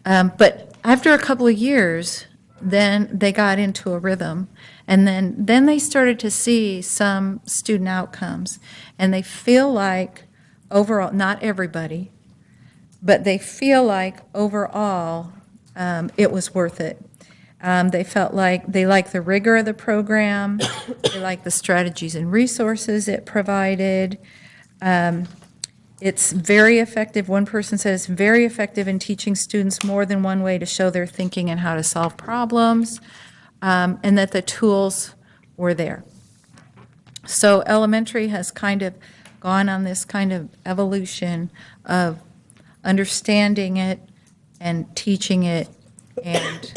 But after a couple of years, then they got into a rhythm, and then they started to see some student outcomes, and they feel like overall, not everybody, but they feel like overall it was worth it. They felt like they liked the rigor of the program, they liked the strategies and resources it provided. It's very effective. One person said it's very effective in teaching students more than one way to show their thinking and how to solve problems, and that the tools were there. So elementary has kind of gone on this kind of evolution of understanding it and teaching it and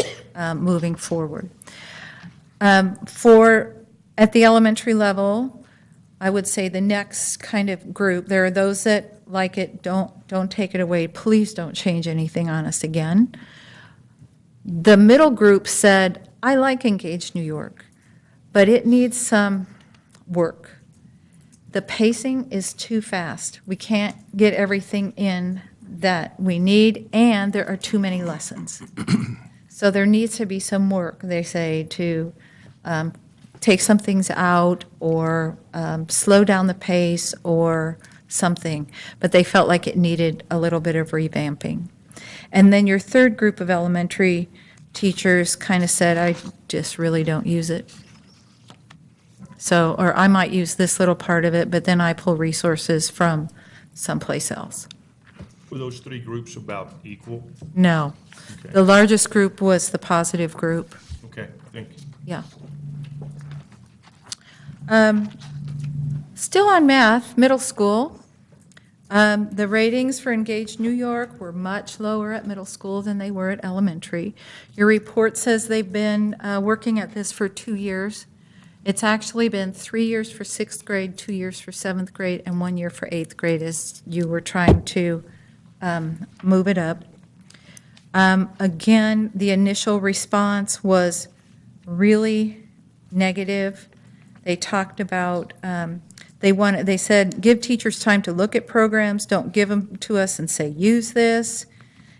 moving forward. At the elementary level, I would say the next kind of group, there are those that like it, don't take it away, please don't change anything on us again. The middle group said, I like Engage New York, but it needs some work. The pacing is too fast. We can't get everything in that we need, and there are too many lessons. So there needs to be some work, they say, to take some things out or slow down the pace or something. But they felt like it needed a little bit of revamping. And then your third group of elementary teachers kind of said, I just really don't use it. So, or I might use this little part of it, but then I pull resources from someplace else. Were those three groups about equal? No. Okay. The largest group was the positive group. Okay, thank you. Yeah. Still on math, middle school. The ratings for Engage New York were much lower at middle school than they were at elementary. Your report says they've been working at this for 2 years. It's actually been 3 years for 6th grade, 2 years for 7th grade, and 1 year for 8th grade as you were trying to move it up. Again, the initial response was really negative. They talked about, they said, give teachers time to look at programs, don't give them to us and say, use this.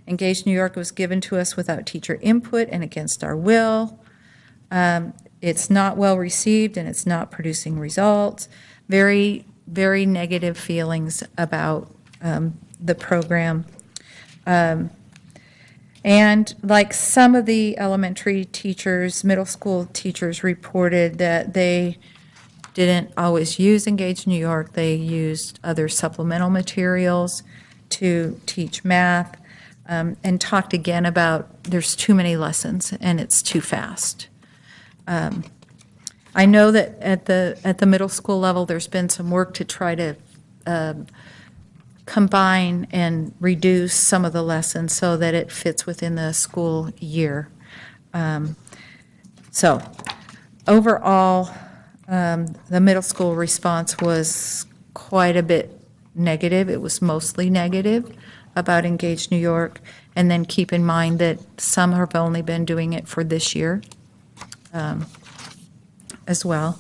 Engage New York was given to us without teacher input and against our will. It's not well received and it's not producing results. Very, very negative feelings about the program. And like some of the elementary teachers, middle school teachers reported that they didn't always use Engage New York. They used other supplemental materials to teach math, and talked again about there's too many lessons and it's too fast. I know that at the middle school level, there's been some work to try to combine and reduce some of the lessons so that it fits within the school year. So overall, the middle school response was quite a bit negative. It was mostly negative about Engage New York. And then keep in mind that some have only been doing it for this year as well.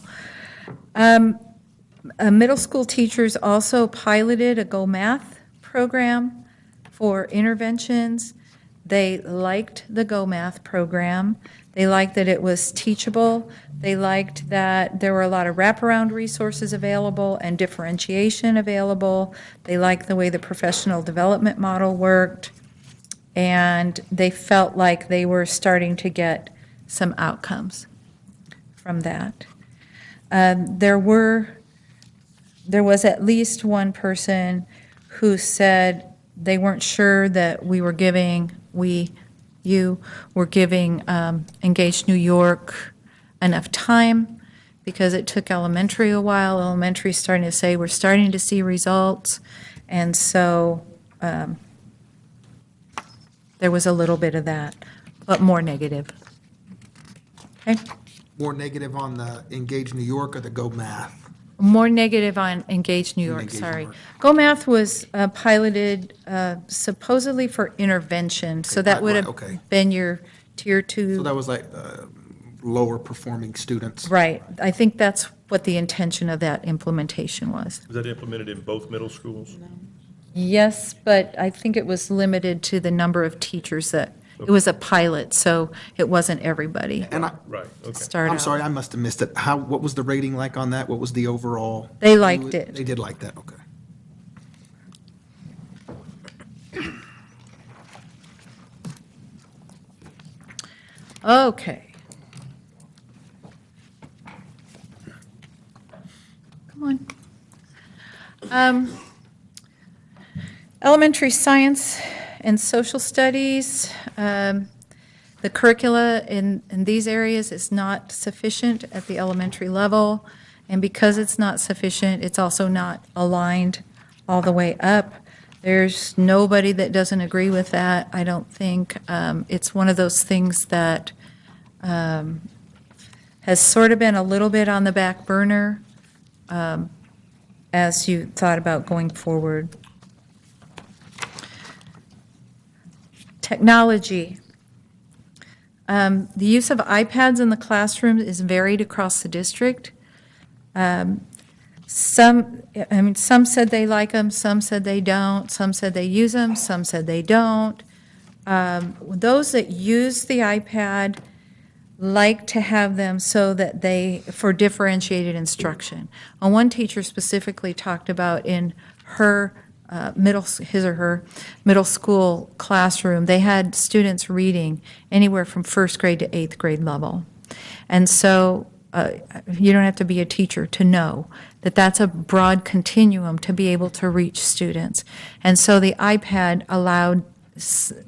Middle school teachers also piloted a Go Math program for interventions. They liked the Go Math program. They liked that it was teachable. They liked that there were a lot of wraparound resources available and differentiation available. They liked the way the professional development model worked. And they felt like they were starting to get some outcomes from that. There was at least one person who said they weren't sure that you were giving Engage New York enough time because it took elementary a while. Elementary starting to say we're starting to see results, and so there was a little bit of that, but more negative. Okay. More negative on the Engage New York or the Go Math? More negative on Engage New York, Engage New sorry. York. Go Math was piloted supposedly for intervention, so that would right, have okay. been your tier two. So that was like lower performing students? Right. I think that's what the intention of that implementation was. Was that implemented in both middle schools? Yes, but I think it was limited to the number of teachers that, it was a pilot, so it wasn't everybody. And Right, okay. Start I'm out. sorry, I must have missed it. What was the rating like on that? What was the overall? They liked it. They did like that, okay. Okay. Come on. Elementary science and social studies, the curricula in these areas is not sufficient at the elementary level, and because it's not sufficient, it's also not aligned all the way up. There's nobody that doesn't agree with that. I don't think it's one of those things that has sort of been a little bit on the back burner as you thought about going forward. Technology. The use of iPads in the classroom is varied across the district. Some said they like them, some said they don't, some said they use them, some said they don't. Those that use the iPad like to have them so that for differentiated instruction. And one teacher specifically talked about in her his or her middle school classroom, they had students reading anywhere from first grade to eighth grade level. And so you don't have to be a teacher to know that that's a broad continuum to be able to reach students. And so the iPad allowed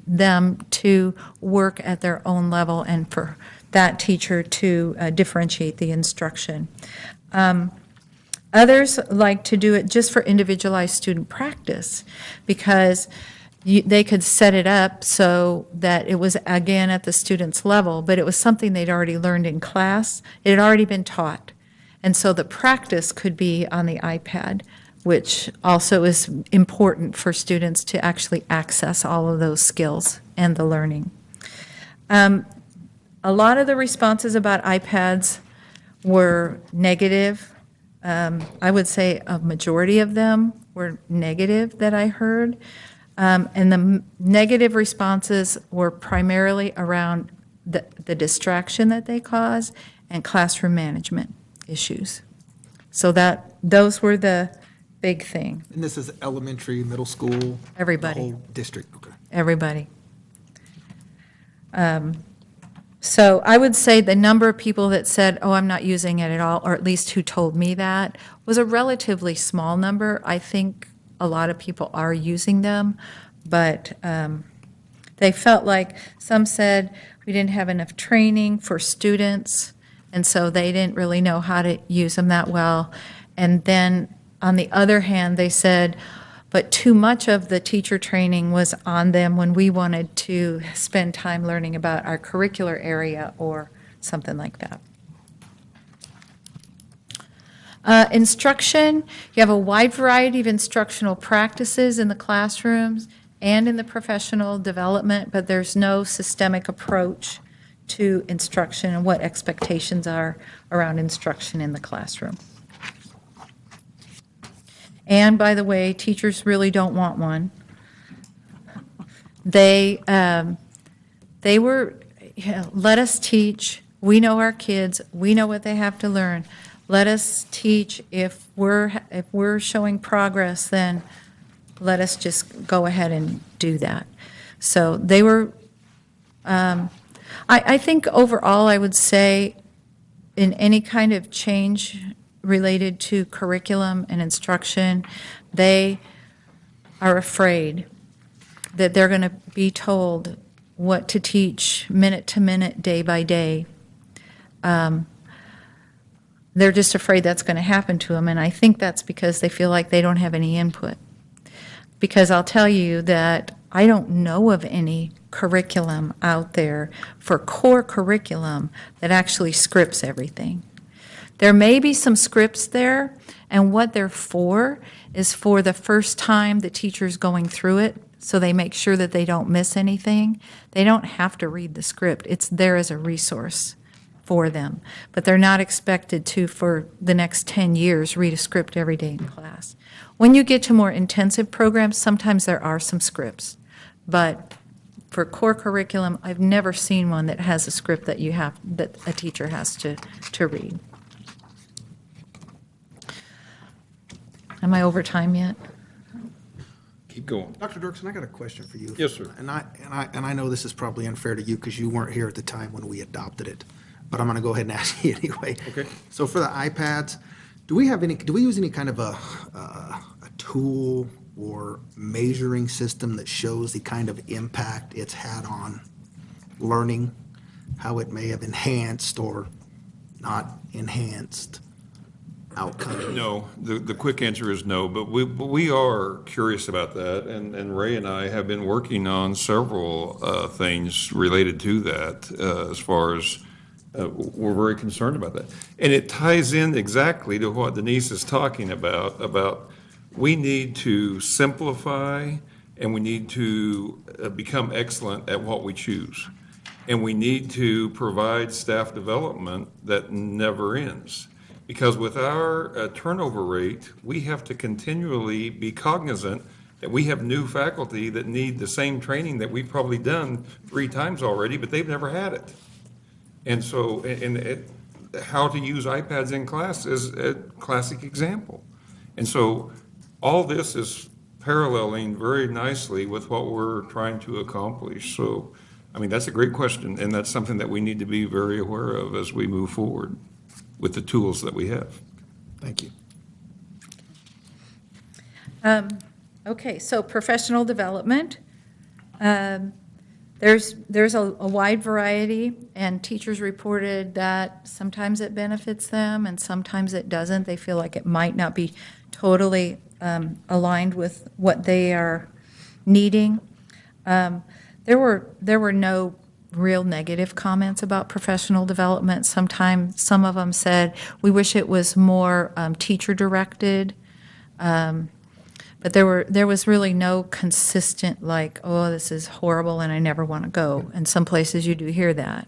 them to work at their own level and for that teacher to differentiate the instruction. Others like to do it just for individualized student practice because they could set it up so that it was, again, at the student's level, but it was something they'd already learned in class. It had already been taught. And so the practice could be on the iPad, which also is important for students to actually access all of those skills and the learning. A lot of the responses about iPads were negative. I would say a majority of them were negative that I heard. And the negative responses were primarily around the distraction that they cause and classroom management issues. So those were the big thing. And this is elementary, middle school? Everybody. The whole district, okay. Everybody. So I would say the number of people that said, oh, I'm not using it at all, or at least who told me that, was a relatively small number. I think a lot of people are using them, but they felt like some said we didn't have enough training for students, and so they didn't really know how to use them that well. And then on the other hand, they said, but too much of the teacher training was on them when we wanted to spend time learning about our curricular area or something like that. Instruction, you have a wide variety of instructional practices in the classrooms and in the professional development, but there's no systemic approach to instruction and what expectations are around instruction in the classroom. And by the way, teachers really don't want one. They were, let us teach. We know our kids. We know what they have to learn. Let us teach. If we're showing progress, then let us just go ahead and do that. So they were, I think overall I would say in any kind of change related to curriculum and instruction, they are afraid that they're going to be told what to teach minute to minute, day by day. They're just afraid that's going to happen to them, and I think that's because they feel like they don't have any input. Because I'll tell you that I don't know of any curriculum out there for core curriculum that actually scripts everything. There may be some scripts there, and what they're for is for the first time the teacher's going through it, so they make sure that they don't miss anything. They don't have to read the script. It's there as a resource for them. But they're not expected to, for the next 10 years, read a script every day in class. When you get to more intensive programs, sometimes there are some scripts. But for core curriculum, I've never seen one that has a script that a teacher has to read. Am I over time yet? Keep going. Dr. Dirksen, I got a question for you. Yes, sir. And I know this is probably unfair to you because you weren't here at the time when we adopted it, but I'm going to go ahead and ask you anyway. Okay. So for the iPads, do we use any kind of a tool or measuring system that shows the kind of impact it's had on learning, how it may have enhanced or not enhanced outcomes? No, the quick answer is no, but we are curious about that, and Ray and I have been working on several things related to that, as far as we're very concerned about that. And it ties in exactly to what Denise is talking about we need to simplify and we need to become excellent at what we choose. And we need to provide staff development that never ends. Because with our turnover rate, we have to continually be cognizant that we have new faculty that need the same training that we've probably done 3 times already, but they've never had it. And so, how to use iPads in class is a classic example. And so, all this is paralleling very nicely with what we're trying to accomplish. So, I mean, that's a great question, and that's something that we need to be very aware of as we move forward with the tools that we have. Thank you. Okay, so professional development. There's a wide variety, and teachers reported that sometimes it benefits them and sometimes it doesn't. They feel like it might not be totally aligned with what they are needing. There were no real negative comments about professional development. Sometimes some of them said, we wish it was more teacher-directed. But there was really no consistent, like, oh, this is horrible and I never want to go. And some places you do hear that.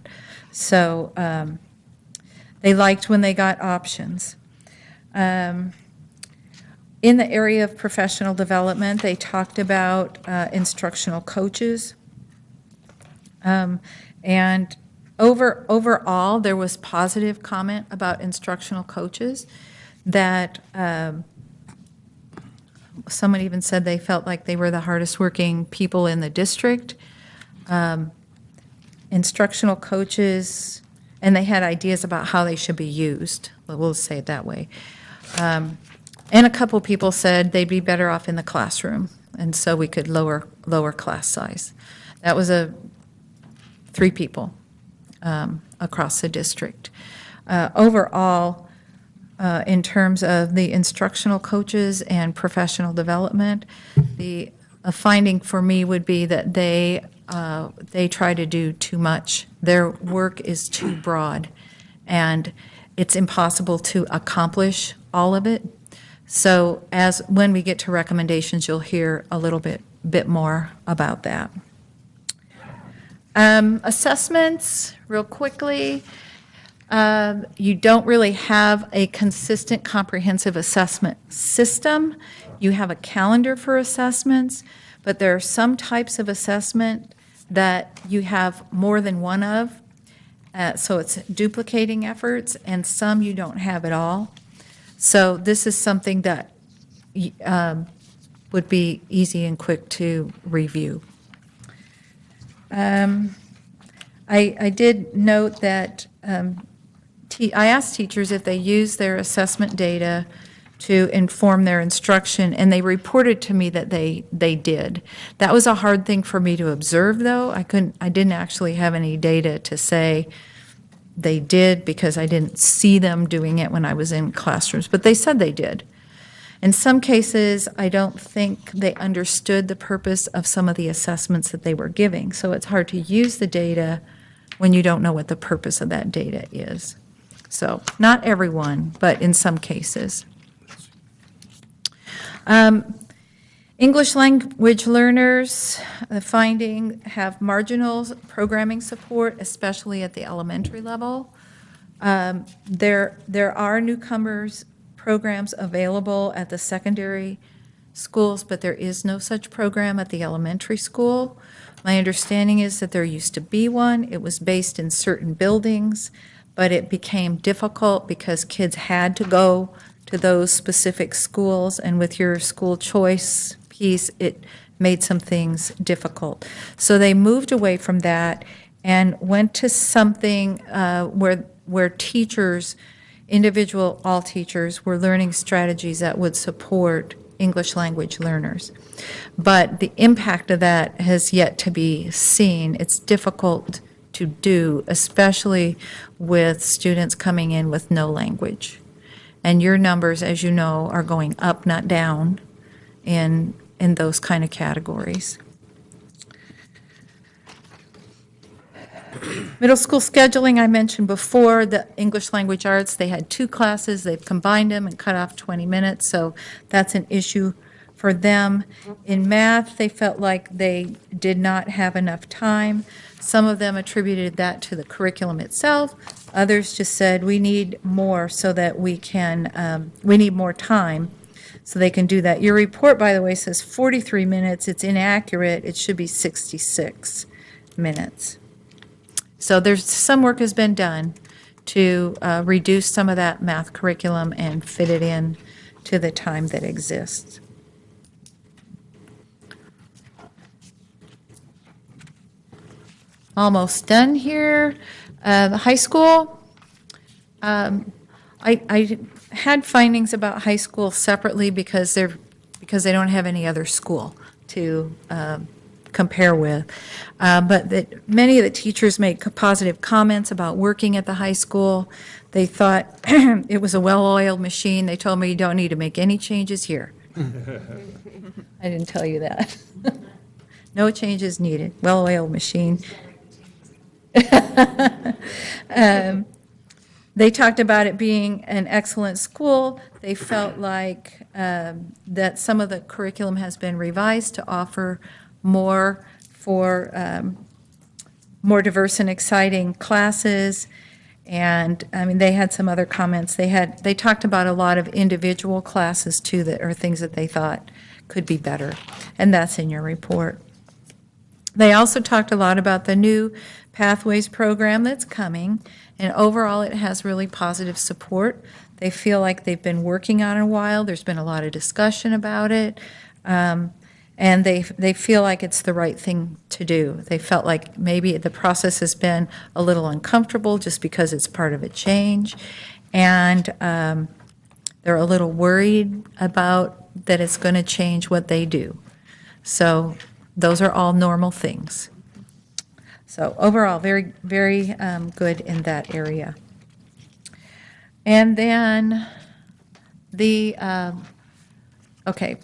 So they liked when they got options. In the area of professional development, they talked about instructional coaches. And overall, there was positive comment about instructional coaches that someone even said they felt like they were the hardest working people in the district. Instructional coaches, and they had ideas about how they should be used. We'll say it that way. And a couple people said they'd be better off in the classroom, and so we could lower class size. That was 3 people across the district. Overall, in terms of the instructional coaches and professional development, a finding for me would be that they try to do too much. Their work is too broad, and it's impossible to accomplish all of it. So when we get to recommendations, you'll hear a little bit more about that. Assessments, real quickly. You don't really have a consistent comprehensive assessment system. You have a calendar for assessments, but there are some types of assessment that you have more than one of, so it's duplicating efforts, and some you don't have at all. So this is something that would be easy and quick to review. I did note that I asked teachers if they use their assessment data to inform their instruction, and they reported to me that they did. That was a hard thing for me to observe, though. I didn't actually have any data to say they did because I didn't see them doing it when I was in classrooms, but they said they did. In some cases, I don't think they understood the purpose of some of the assessments that they were giving, so it's hard to use the data when you don't know what the purpose of that data is. So not everyone, but in some cases. English language learners, the finding, have marginal programming support, especially at the elementary level. There are newcomers programs available at the secondary schools, but there is no such program at the elementary school. My understanding is that there used to be one. It was based in certain buildings, but it became difficult because kids had to go to those specific schools, and with your school choice, piece, it made some things difficult. So they moved away from that and went to something where teachers, all teachers, were learning strategies that would support English language learners. But the impact of that has yet to be seen. It's difficult to do, especially with students coming in with no language. And your numbers, as you know, are going up, not down, in those kind of categories. Middle school scheduling, I mentioned before, the English language arts, they had 2 classes, they've combined them and cut off 20 minutes, so that's an issue for them. In math, they felt like they did not have enough time. Some of them attributed that to the curriculum itself. Others just said, we need more so that we need more time so they can do that. Your report, by the way, says 43 minutes. It's inaccurate. It should be 66 minutes. So there's some work has been done to reduce some of that math curriculum and fit it in to the time that exists. Almost done here. The high school, I had findings about high school separately because they don't have any other school to compare with. But that many of the teachers made positive comments about working at the high school. They thought it was a well-oiled machine. They told me you don't need to make any changes here. I didn't tell you that. No changes needed. Well-oiled machine. They talked about it being an excellent school. They felt like that some of the curriculum has been revised to offer more for more diverse and exciting classes. And I mean, they had some other comments. They talked about a lot of individual classes too that are things that they thought could be better, and that's in your report. They also talked a lot about the new Pathways program that's coming, and overall it has really positive support. They feel like they've been working on it a while. There's been a lot of discussion about it, and they feel like it's the right thing to do. They felt like maybe the process has been a little uncomfortable just because it's part of a change, and they're a little worried about that it's going to change what they do. So those are all normal things. So overall, very, very good in that area. And then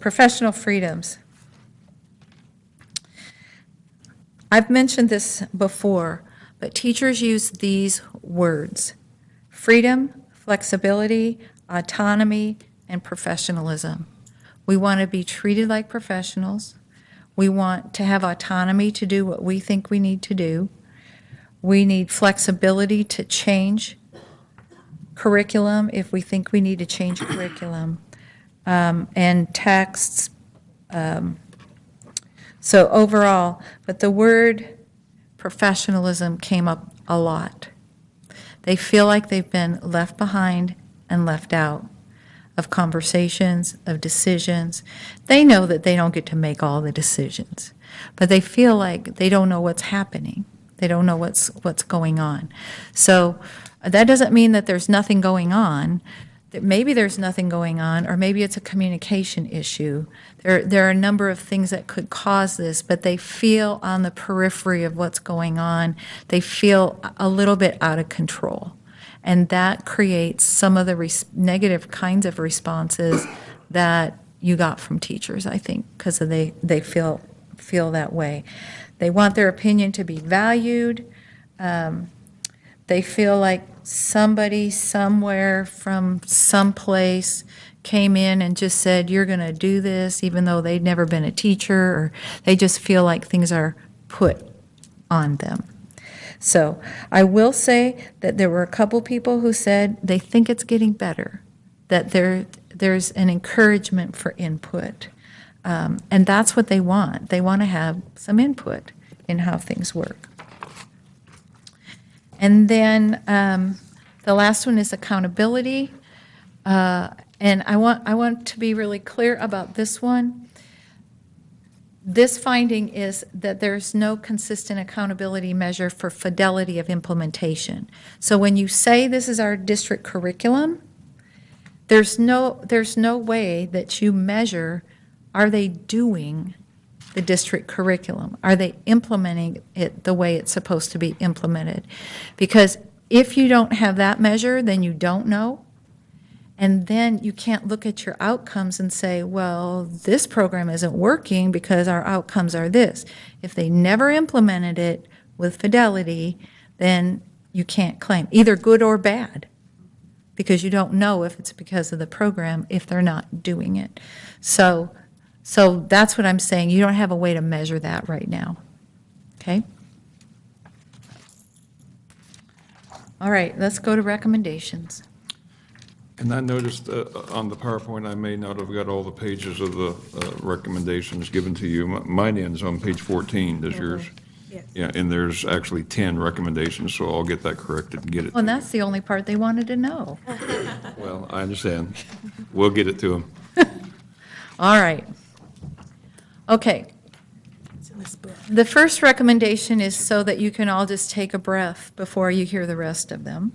professional freedoms. I've mentioned this before, but teachers use these words: freedom, flexibility, autonomy, and professionalism. We want to be treated like professionals. We want to have autonomy to do what we think we need to do. We need flexibility to change curriculum if we think we need to change curriculum, and texts. So overall, but the word professionalism came up a lot. They feel like they've been left behind and left out of conversations, of decisions. They know that they don't get to make all the decisions, but they feel like they don't know what's happening. They don't know what's going on. So that doesn't mean that there's nothing going on. That maybe there's nothing going on, or maybe it's a communication issue. There are a number of things that could cause this, but they feel on the periphery of what's going on. They feel a little bit out of control. And that creates some of the negative kinds of responses that you got from teachers, I think, because they feel that way. They want their opinion to be valued. They feel like somebody somewhere from someplace came in and just said, you're going to do this, even though they'd never been a teacher, or they just feel like things are put on them. So I will say that there were a couple people who said they think it's getting better, that there's an encouragement for input. And that's what they want. They want to have some input in how things work. And then the last one is accountability. And I want to be really clear about this one. this finding is that there's no consistent accountability measure for fidelity of implementation. So when you say this is our district curriculum, there's no way that you measure, are they doing the district curriculum? Are they implementing it the way it's supposed to be implemented? Because if you don't have that measure, then you don't know. And then you can't look at your outcomes and say, well, this program isn't working because our outcomes are this. If they never implemented it with fidelity, then you can't claim, either good or bad, because you don't know if it's because of the program if they're not doing it. So that's what I'm saying. You don't have a way to measure that right now. Okay? All right, let's go to recommendations. And I noticed on the PowerPoint, I may not have got all the pages of the recommendations given to you. Mine ends on page 14, does yours? Yes. Yeah, and there's actually 10 recommendations, so I'll get that corrected and get it. Well, and that's the only part they wanted to know. Well, I understand. We'll get it to them. All right. Okay. The first recommendation is so that you can all just take a breath before you hear the rest of them.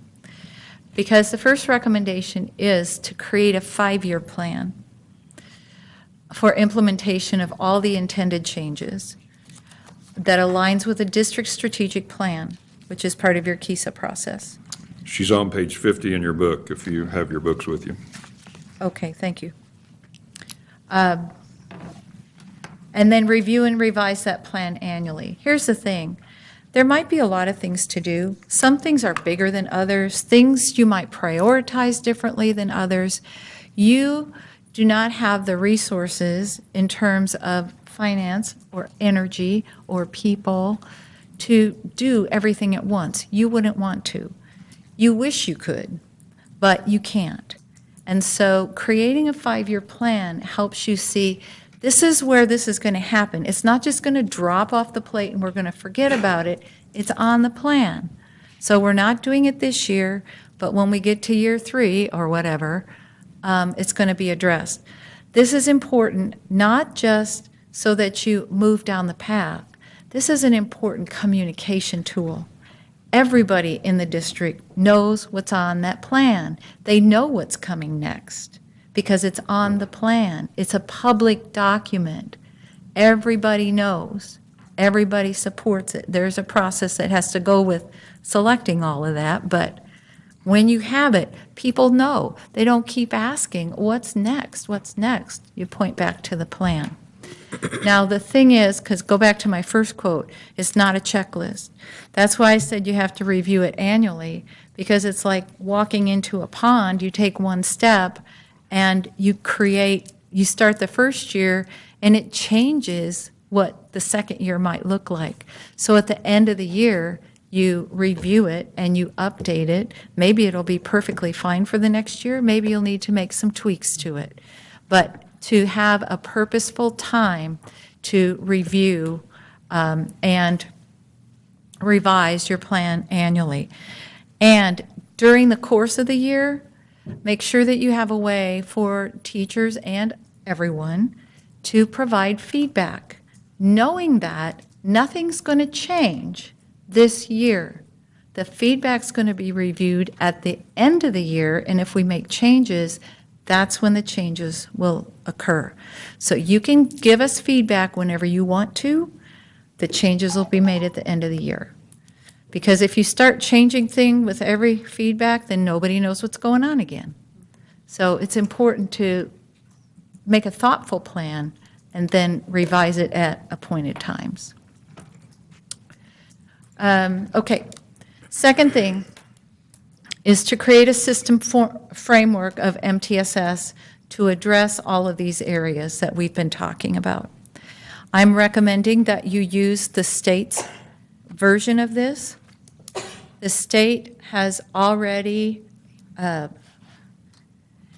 Because the first recommendation is to create a 5-year plan for implementation of all the intended changes that aligns with the district strategic plan, which is part of your KISA process. She's on page 50 in your book, if you have your books with you. Okay, thank you. And then review and revise that plan annually. Here's the thing. There might be a lot of things to do. Some things are bigger than others. Things you might prioritize differently than others. You do not have the resources in terms of finance or energy or people to do everything at once. You wouldn't want to. You wish you could, but you can't. And so creating a 5-year plan helps you see this is where this is going to happen. It's not just going to drop off the plate and we're going to forget about it. It's on the plan. So we're not doing it this year, but when we get to year 3 or whatever, it's going to be addressed. This is important not just so that you move down the path. This is an important communication tool. Everybody in the district knows what's on that plan. They know what's coming next because it's on the plan. It's a public document. Everybody knows. Everybody supports it. There's a process that has to go with selecting all of that, but when you have it, people know. They don't keep asking, what's next? What's next? You point back to the plan. Now, the thing is, because go back to my first quote, it's not a checklist. That's why I said you have to review it annually, because it's like walking into a pond. You take one step, and you start the first year, and it changes what the second year might look like. So at the end of the year, you review it and you update it. Maybe it'll be perfectly fine for the next year. Maybe you'll need to make some tweaks to it. But to have a purposeful time to review and revise your plan annually. And during the course of the year, make sure that you have a way for teachers and everyone to provide feedback, knowing that nothing's going to change this year. The feedback's going to be reviewed at the end of the year, and if we make changes, that's when the changes will occur. So you can give us feedback whenever you want to. The changes will be made at the end of the year. Because if you start changing things with every feedback, then nobody knows what's going on again. So it's important to make a thoughtful plan and then revise it at appointed times. Okay. Second thing is to create a system framework of MTSS to address all of these areas that we've been talking about. I'm recommending that you use the state's version of this. The state has already, it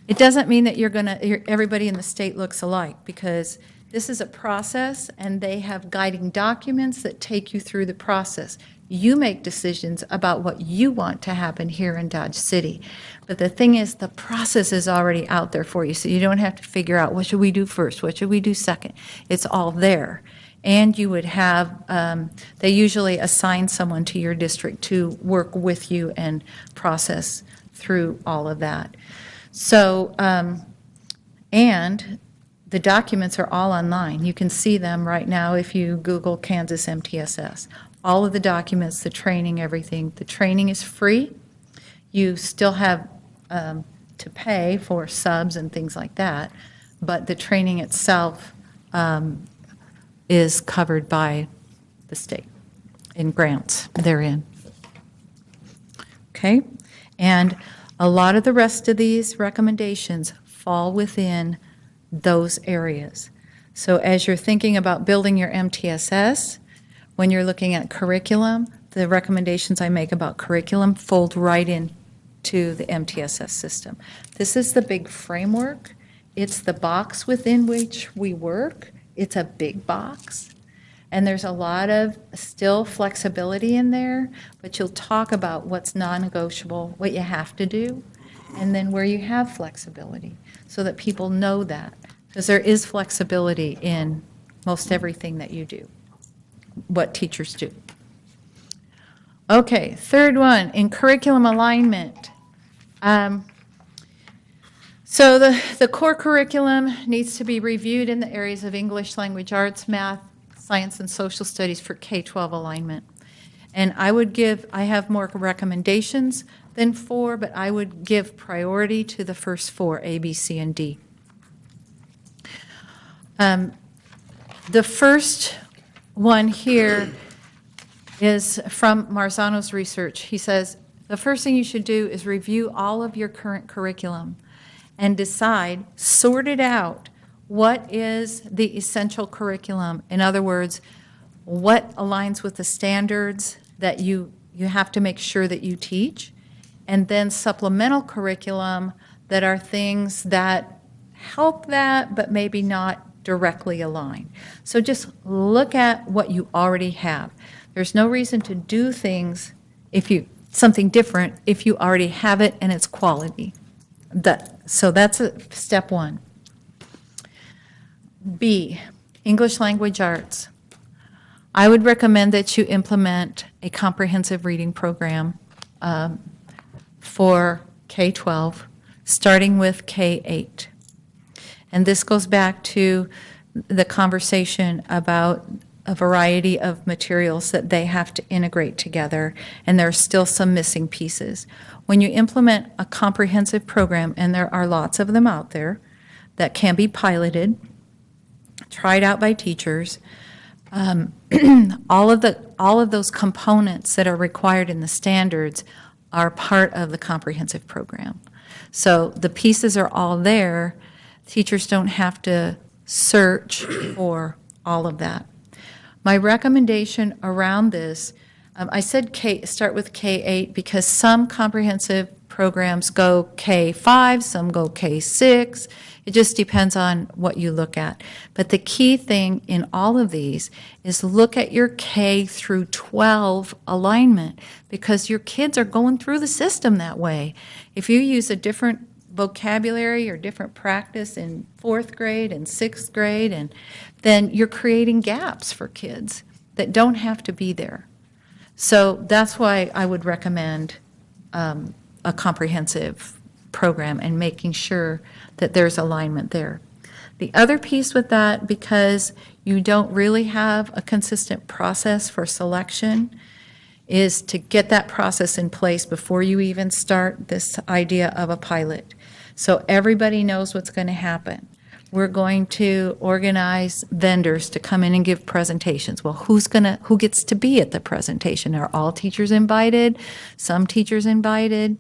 doesn't mean that everybody in the state looks alike, because This is a process, and they have guiding documents that take you through the process. You make decisions about what you want to happen here in Dodge City. But the thing is, the process is already out there for you, so you don't have to figure out what should we do first, what should we do second. It's all there. And you would have, they usually assign someone to your district to work with you and process through all of that. So, and the documents are all online. You can see them right now if you Google Kansas MTSS. All of the documents, the training, everything. The training is free. You still have to pay for subs and things like that, but the training itself is covered by the state in grants therein. Okay? And a lot of the rest of these recommendations fall within those areas. So as you're thinking about building your MTSS, when you're looking at curriculum, the recommendations I make about curriculum fold right into the MTSS system. This is the big framework. It's the box within which we work. It's a big box. And there's a lot of still flexibility in there, but you'll talk about what's non-negotiable, what you have to do, and then where you have flexibility, so that people know that. Because there is flexibility in most everything that you do, what teachers do. Okay, third one, in curriculum alignment. So the core curriculum needs to be reviewed in the areas of English, language arts, math, science, and social studies for K-12 alignment. And I have more recommendations than 4, but I would give priority to the first 4, A, B, C, and D. The first one here is from Marzano's research. He says, the first thing you should do is review all of your current curriculum and decide, sort it out, what is the essential curriculum? In other words, what aligns with the standards that you have to make sure that you teach, and then supplemental curriculum that are things that help that, but maybe not directly align. So just look at what you already have. There's no reason to do things something different if you already have it and it's quality. So that's step 1. B, English language arts. I would recommend that you implement a comprehensive reading program for K-12, starting with K-8. And this goes back to the conversation about a variety of materials that they have to integrate together, and there are still some missing pieces. When you implement a comprehensive program, and there are lots of them out there that can be piloted, tried out by teachers, all of those components that are required in the standards are part of the comprehensive program. So the pieces are all there. Teachers don't have to search for all of that. My recommendation around this, I said start with K-8 because some comprehensive programs go K-5, some go K-6. It just depends on what you look at. But the key thing in all of these is look at your K through 12 alignment, because your kids are going through the system that way. If you use a different vocabulary or different practice in 4th grade and 6th grade, and then you're creating gaps for kids that don't have to be there. So that's why I would recommend a comprehensive program and making sure that there's alignment there. The other piece with that, because you don't really have a consistent process for selection, is to get that process in place before you even start this idea of a pilot. So everybody knows what's going to happen. We're going to organize vendors to come in and give presentations. Well, who gets to be at the presentation? Are all teachers invited? Some teachers invited?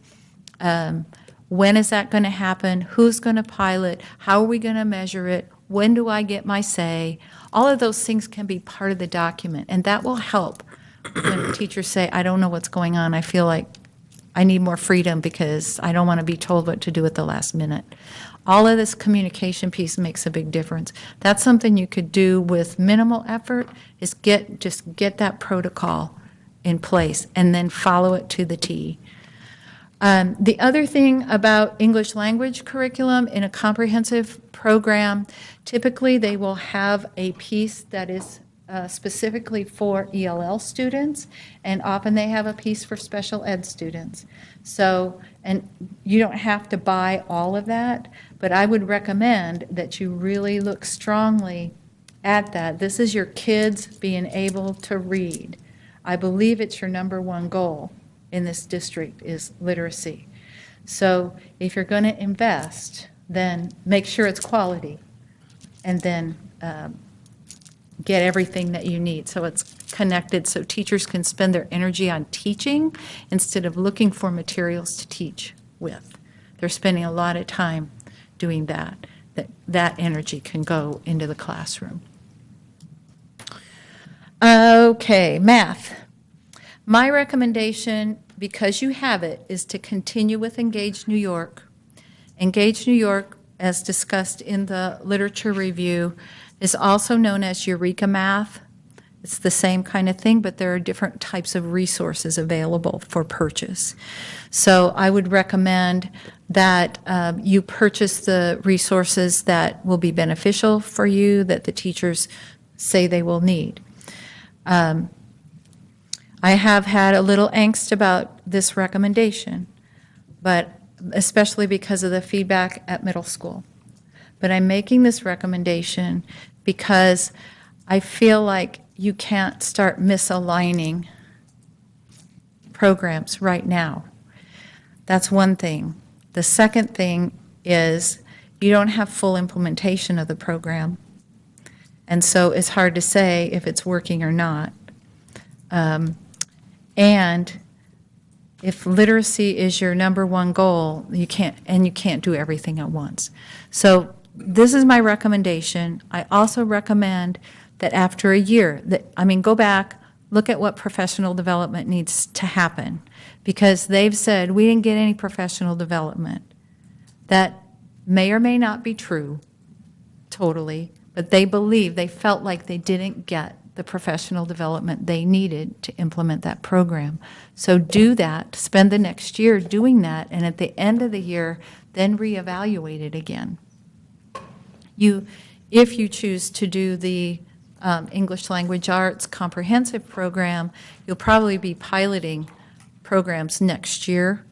When is that going to happen? Who's going to pilot? How are we going to measure it? When do I get my say? All of those things can be part of the document, and that will help when teachers say, I don't know what's going on. I feel like I need more freedom because I don't want to be told what to do at the last minute. All of this communication piece makes a big difference. That's something you could do with minimal effort, is just get that protocol in place and then follow it to the T. The other thing about English language curriculum in a comprehensive program, typically they will have a piece that is specifically for ELL students, and often they have a piece for special ed students. So, and you don't have to buy all of that, but I would recommend that you really look strongly at that. This is your kids being able to read. I believe it's your number one goal in this district is literacy. So if you're going to invest, then make sure it's quality, and then get everything that you need so it's connected, so teachers can spend their energy on teaching instead of looking for materials to teach with. They're spending a lot of time doing that. That energy can go into the classroom. Okay, math. My recommendation, because you have it, is to continue with Engage New York. Engage New York, as discussed in the literature review, is also known as Eureka Math. It's the same kind of thing, but there are different types of resources available for purchase. So I would recommend that you purchase the resources that will be beneficial for you, that the teachers say they will need. I have had a little angst about this recommendation, but especially because of the feedback at middle school. But I'm making this recommendation because I feel like you can't start misaligning programs right now. That's one thing. The second thing is you don't have full implementation of the program. And so it's hard to say if it's working or not. And if literacy is your number one goal, you can't do everything at once. So this is my recommendation. I also recommend that after a year, go back, look at what professional development needs to happen, because they've said we didn't get any professional development. That may or may not be true totally, but they felt like they didn't get the professional development they needed to implement that program. So do that, spend the next year doing that, and at the end of the year, then reevaluate it again. If you choose to do the English Language Arts comprehensive program, you'll probably be piloting programs next year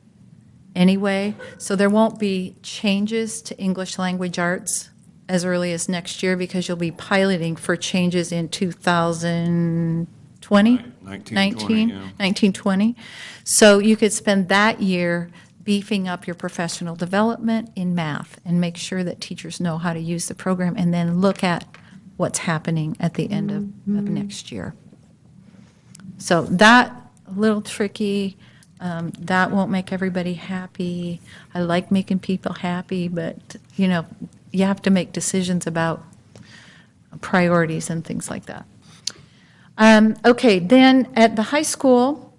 anyway, so there won't be changes to English Language Arts as early as next year, because you'll be piloting for changes in 2020? 1920. So you could spend that year beefing up your professional development in math and make sure that teachers know how to use the program, and then look at what's happening at the end of next year. So that, a little tricky. That won't make everybody happy. I like making people happy, but, you have to make decisions about priorities and things like that. Okay, then at the high school,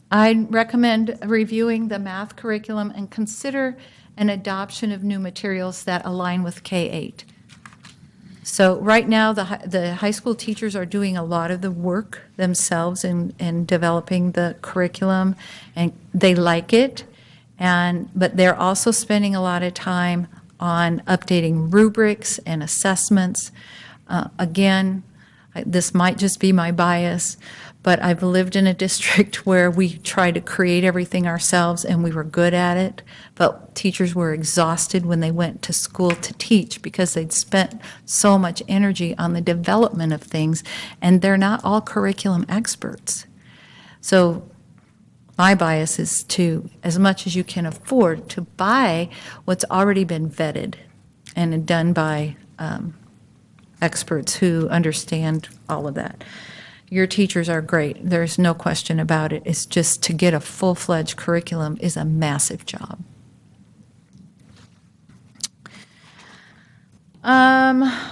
I recommend reviewing the math curriculum and consider an adoption of new materials that align with K-8. So right now, the high school teachers are doing a lot of the work themselves in developing the curriculum, and they like it, but they're also spending a lot of time on updating rubrics and assessments. Again, this might just be my bias, but I've lived in a district where we tried to create everything ourselves and we were good at it, but teachers were exhausted when they went to school to teach because they'd spent so much energy on the development of things, and they're not all curriculum experts. So my bias is to, as much as you can afford, to buy what's already been vetted and done by experts who understand all of that. Your teachers are great. There's no question about it. It's just to get a full-fledged curriculum is a massive job.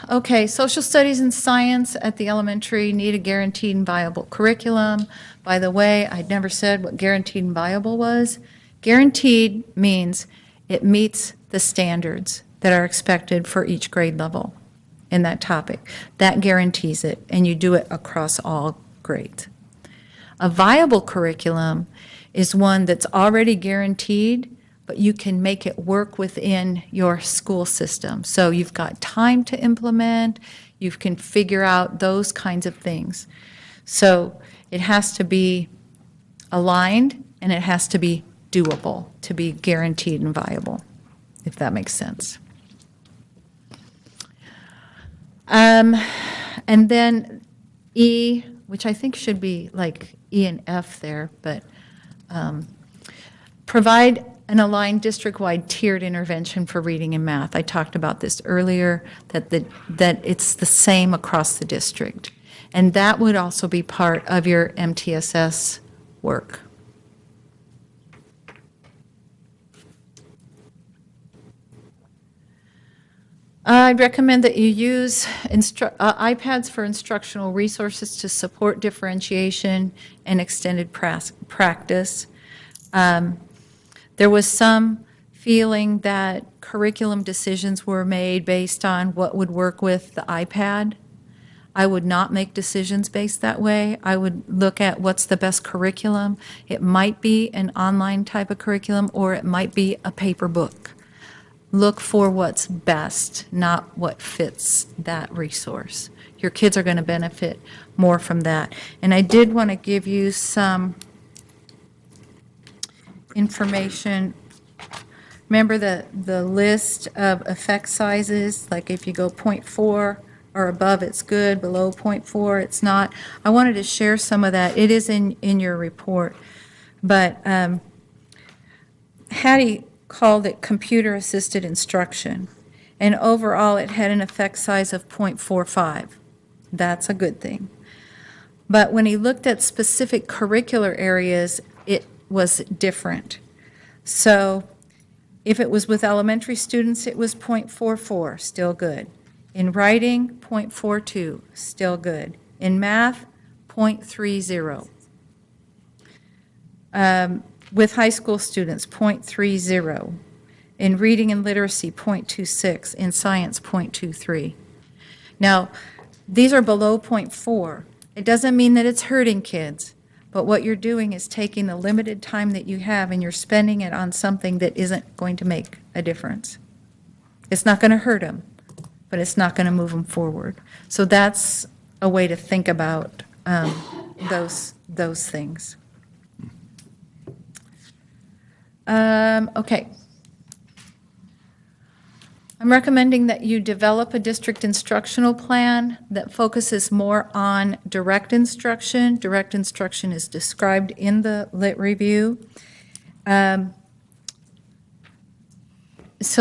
Okay, social studies and science at the elementary need a guaranteed and viable curriculum. By the way, I'd never said what guaranteed and viable was. Guaranteed means it meets the standards that are expected for each grade level in that topic. That guarantees it, and you do it across all grades. A viable curriculum is one that's already guaranteed, but you can make it work within your school system. So you've got time to implement, you can figure out those kinds of things. So it has to be aligned, and it has to be doable to be guaranteed and viable, if that makes sense. And then E, which I think should be like E and F there, but provide an aligned district-wide tiered intervention for reading and math. I talked about this earlier, that it's the same across the district. And that would also be part of your MTSS work. I'd recommend that you use iPads for instructional resources to support differentiation and extended practice. There was some feeling that curriculum decisions were made based on what would work with the iPad. I would not make decisions based that way. I would look at what's the best curriculum. It might be an online type of curriculum, or it might be a paper book. Look for what's best, not what fits that resource. Your kids are going to benefit more from that. And I did want to give you some information. Remember the list of effect sizes, like if you go 0.4 or above, it's good, below 0.4, it's not. I wanted to share some of that. It is in your report. But Hattie called it computer-assisted instruction. And overall, it had an effect size of 0.45. That's a good thing. But when he looked at specific curricular areas, it was different. So if it was with elementary students, it was 0.44, still good. In writing, 0.42, still good. In math, 0.30. With high school students, 0.30. In reading and literacy, 0.26. In science, 0.23. Now, these are below 0.4. It doesn't mean that it's hurting kids, but what you're doing is taking the limited time that you have and you're spending it on something that isn't going to make a difference. It's not going to hurt them, but it's not going to move them forward. So that's a way to think about those things. Okay. I'm recommending that you develop a district instructional plan that focuses more on direct instruction. Direct instruction is described in the lit review, so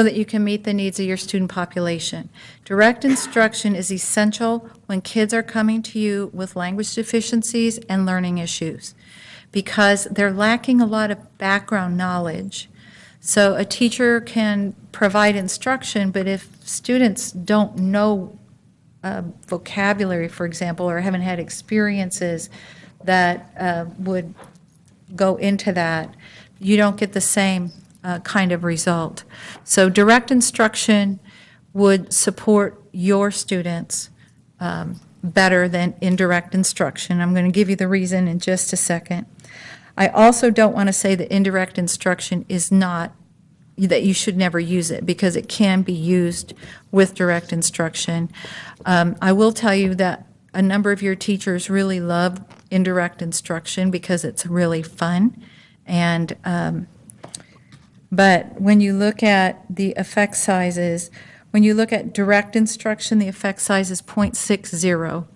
that you can meet the needs of your student population. Direct instruction is essential when kids are coming to you with language deficiencies and learning issues, because they're lacking a lot of background knowledge. So a teacher can provide instruction, but if students don't know vocabulary, for example, or haven't had experiences that would go into that, you don't get the same kind of result. So direct instruction would support your students better than indirect instruction. I'm going to give you the reason in just a second. I also don't want to say that indirect instruction is not, that you should never use it, because it can be used with direct instruction. I will tell you that a number of your teachers really love indirect instruction because it's really fun. And but when you look at the effect sizes, when you look at direct instruction, the effect size is 0.60.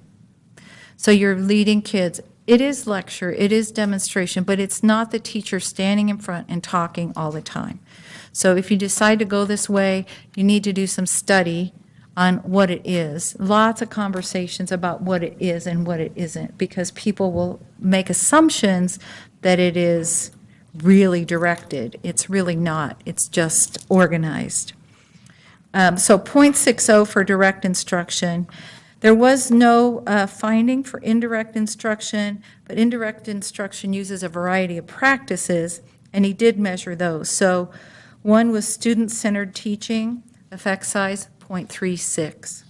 So you're leading kids. It is lecture, it is demonstration, but it's not the teacher standing in front and talking all the time. So if you decide to go this way, you need to do some study on what it is. Lots of conversations about what it is and what it isn't, because people will make assumptions that it is really directed. It's really not. It's just organized. So 0.60 for direct instruction. There was no finding for indirect instruction, but indirect instruction uses a variety of practices, and he did measure those. So One was student-centered teaching, effect size 0.36.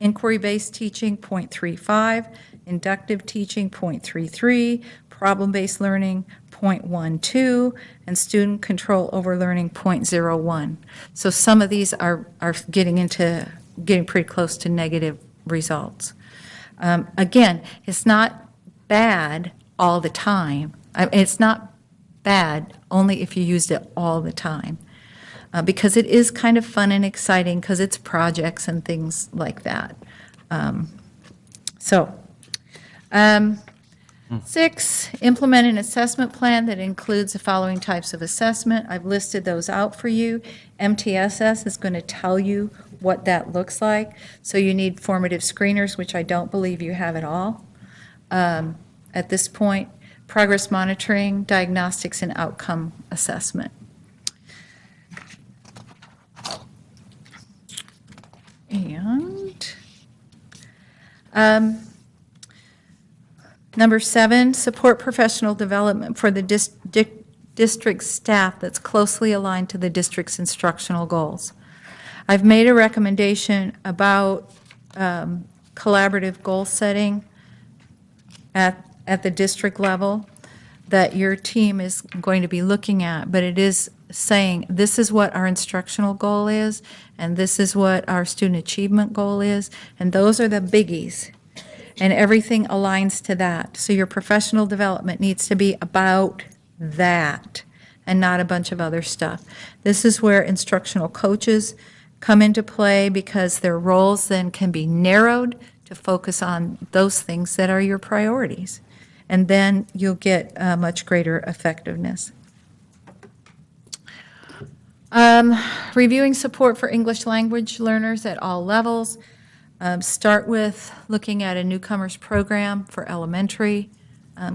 Inquiry-based teaching 0.35, inductive teaching 0.33, problem-based learning 0.12, and student control over learning 0.01. So some of these are getting pretty close to negative results. Again, it's not bad all the time. It's not bad only if you used it all the time. Because it is kind of fun and exciting because it's projects and things like that. 6, implement an assessment plan that includes the following types of assessment. I've listed those out for you. MTSS is going to tell you what that looks like. So you need formative screeners, which I don't believe you have at all at this point. Progress monitoring, diagnostics, and outcome assessment. And number 7, support professional development for the district staff that's closely aligned to the district's instructional goals. I've made a recommendation about collaborative goal setting at the district level that your team is going to be looking at, but it is saying this is what our instructional goal is, and this is what our student achievement goal is, and those are the biggies, and everything aligns to that. So your professional development needs to be about that and not a bunch of other stuff. This is where instructional coaches come into play because their roles then can be narrowed to focus on those things that are your priorities. And then you'll get much greater effectiveness. Reviewing support for English language learners at all levels. Start with looking at a newcomers program for elementary,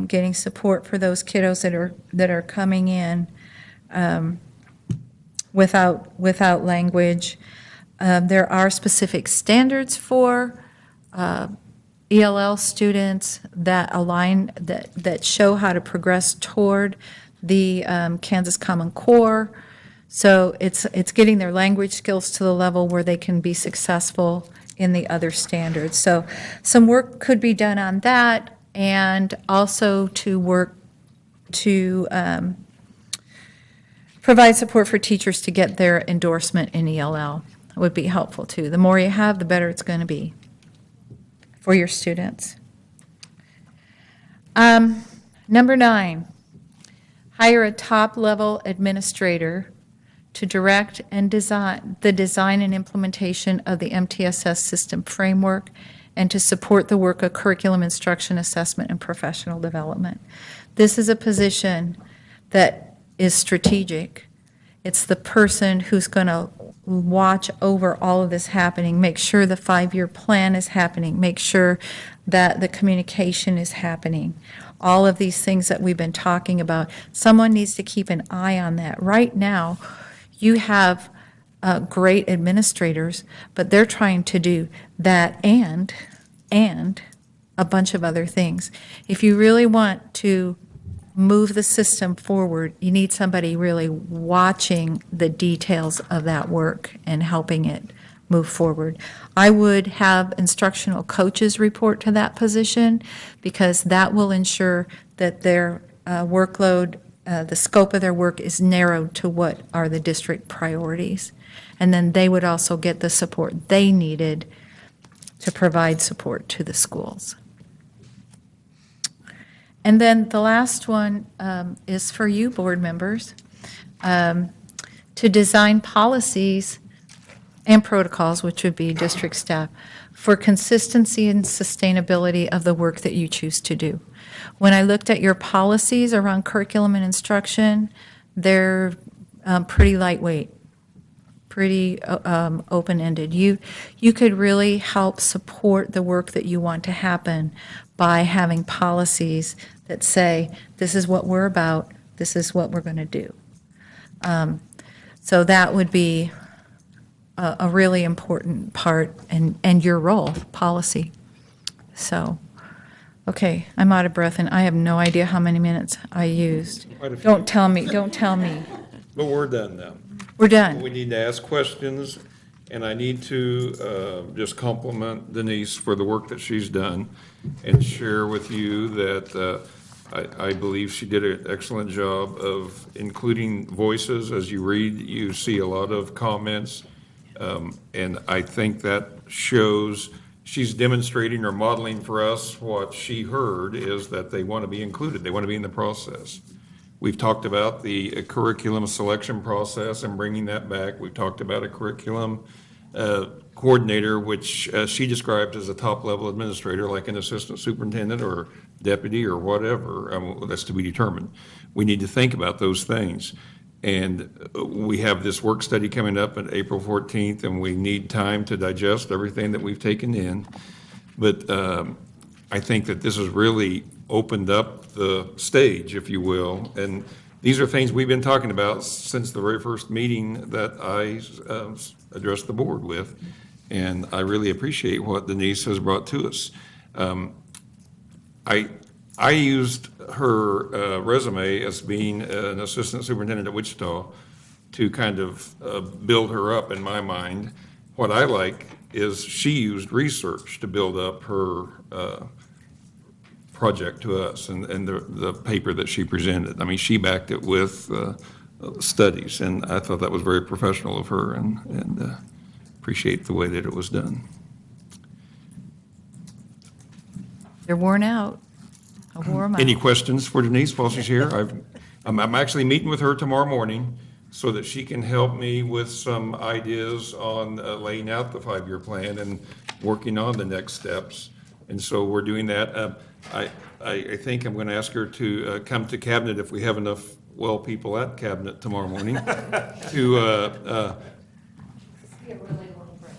getting support for those kiddos that are coming in without language. There are specific standards for ELL students that align, that show how to progress toward the Kansas Common Core. So it's getting their language skills to the level where they can be successful in the other standards. So some work could be done on that, and also to work to provide support for teachers to get their endorsement in ELL would be helpful too. The more you have, the better it's going to be for your students. Number 9, hire a top-level administrator to direct and design and implementation of the MTSS system framework and to support the work of curriculum instruction, assessment, and professional development. This is a position that is strategic. It's the person who's going to watch over all of this happening, make sure the 5-year plan is happening, make sure that the communication is happening. All of these things that we've been talking about, someone needs to keep an eye on that. Right now, you have great administrators, but they're trying to do that and a bunch of other things. If you really want to move the system forward, you need somebody really watching the details of that work and helping it move forward. I would have instructional coaches report to that position because that will ensure that their workload, the scope of their work is narrowed to what are the district priorities. And then they would also get the support they needed to provide support to the schools. And then the last one is for you, board members, to design policies and protocols, which would be district staff, for consistency and sustainability of the work that you choose to do. When I looked at your policies around curriculum and instruction, they're pretty lightweight, pretty open-ended. You could really help support the work that you want to happen by having policies that say, this is what we're about, this is what we're going to do. So that would be a really important part and your role, policy. So, okay, I'm out of breath and I have no idea how many minutes I used. Quite a few. Don't tell me. But we're done now. We're done. We need to ask questions, and I need to just compliment Denise for the work that she's done and share with you that I believe she did an excellent job of including voices. As you read, you see a lot of comments, and I think that shows she's demonstrating or modeling for us what she heard is that they want to be included. They want to be in the process. We've talked about the curriculum selection process and bringing that back. We've talked about a curriculum coordinator, which she described as a top-level administrator, like an assistant superintendent or deputy or whatever. That's to be determined. We need to think about those things. And we have this work study coming up on April 14th, and we need time to digest everything that we've taken in. But I think that this has really opened up the stage, if you will. And these are things we've been talking about since the very first meeting that I addressed the board with. And I really appreciate what Denise has brought to us. I used her resume as being an assistant superintendent at Wichita to kind of build her up in my mind. What I like is she used research to build up her project to us and the paper that she presented. I mean, she backed it with studies, and I thought that was very professional of her and appreciate the way that it was done. They're worn out. I wore them out. Any questions for Denise while she's here? I'm actually meeting with her tomorrow morning so that she can help me with some ideas on laying out the 5-year plan and working on the next steps. And so we're doing that. I think I'm going to ask her to come to cabinet if we have enough well people at cabinet tomorrow morning to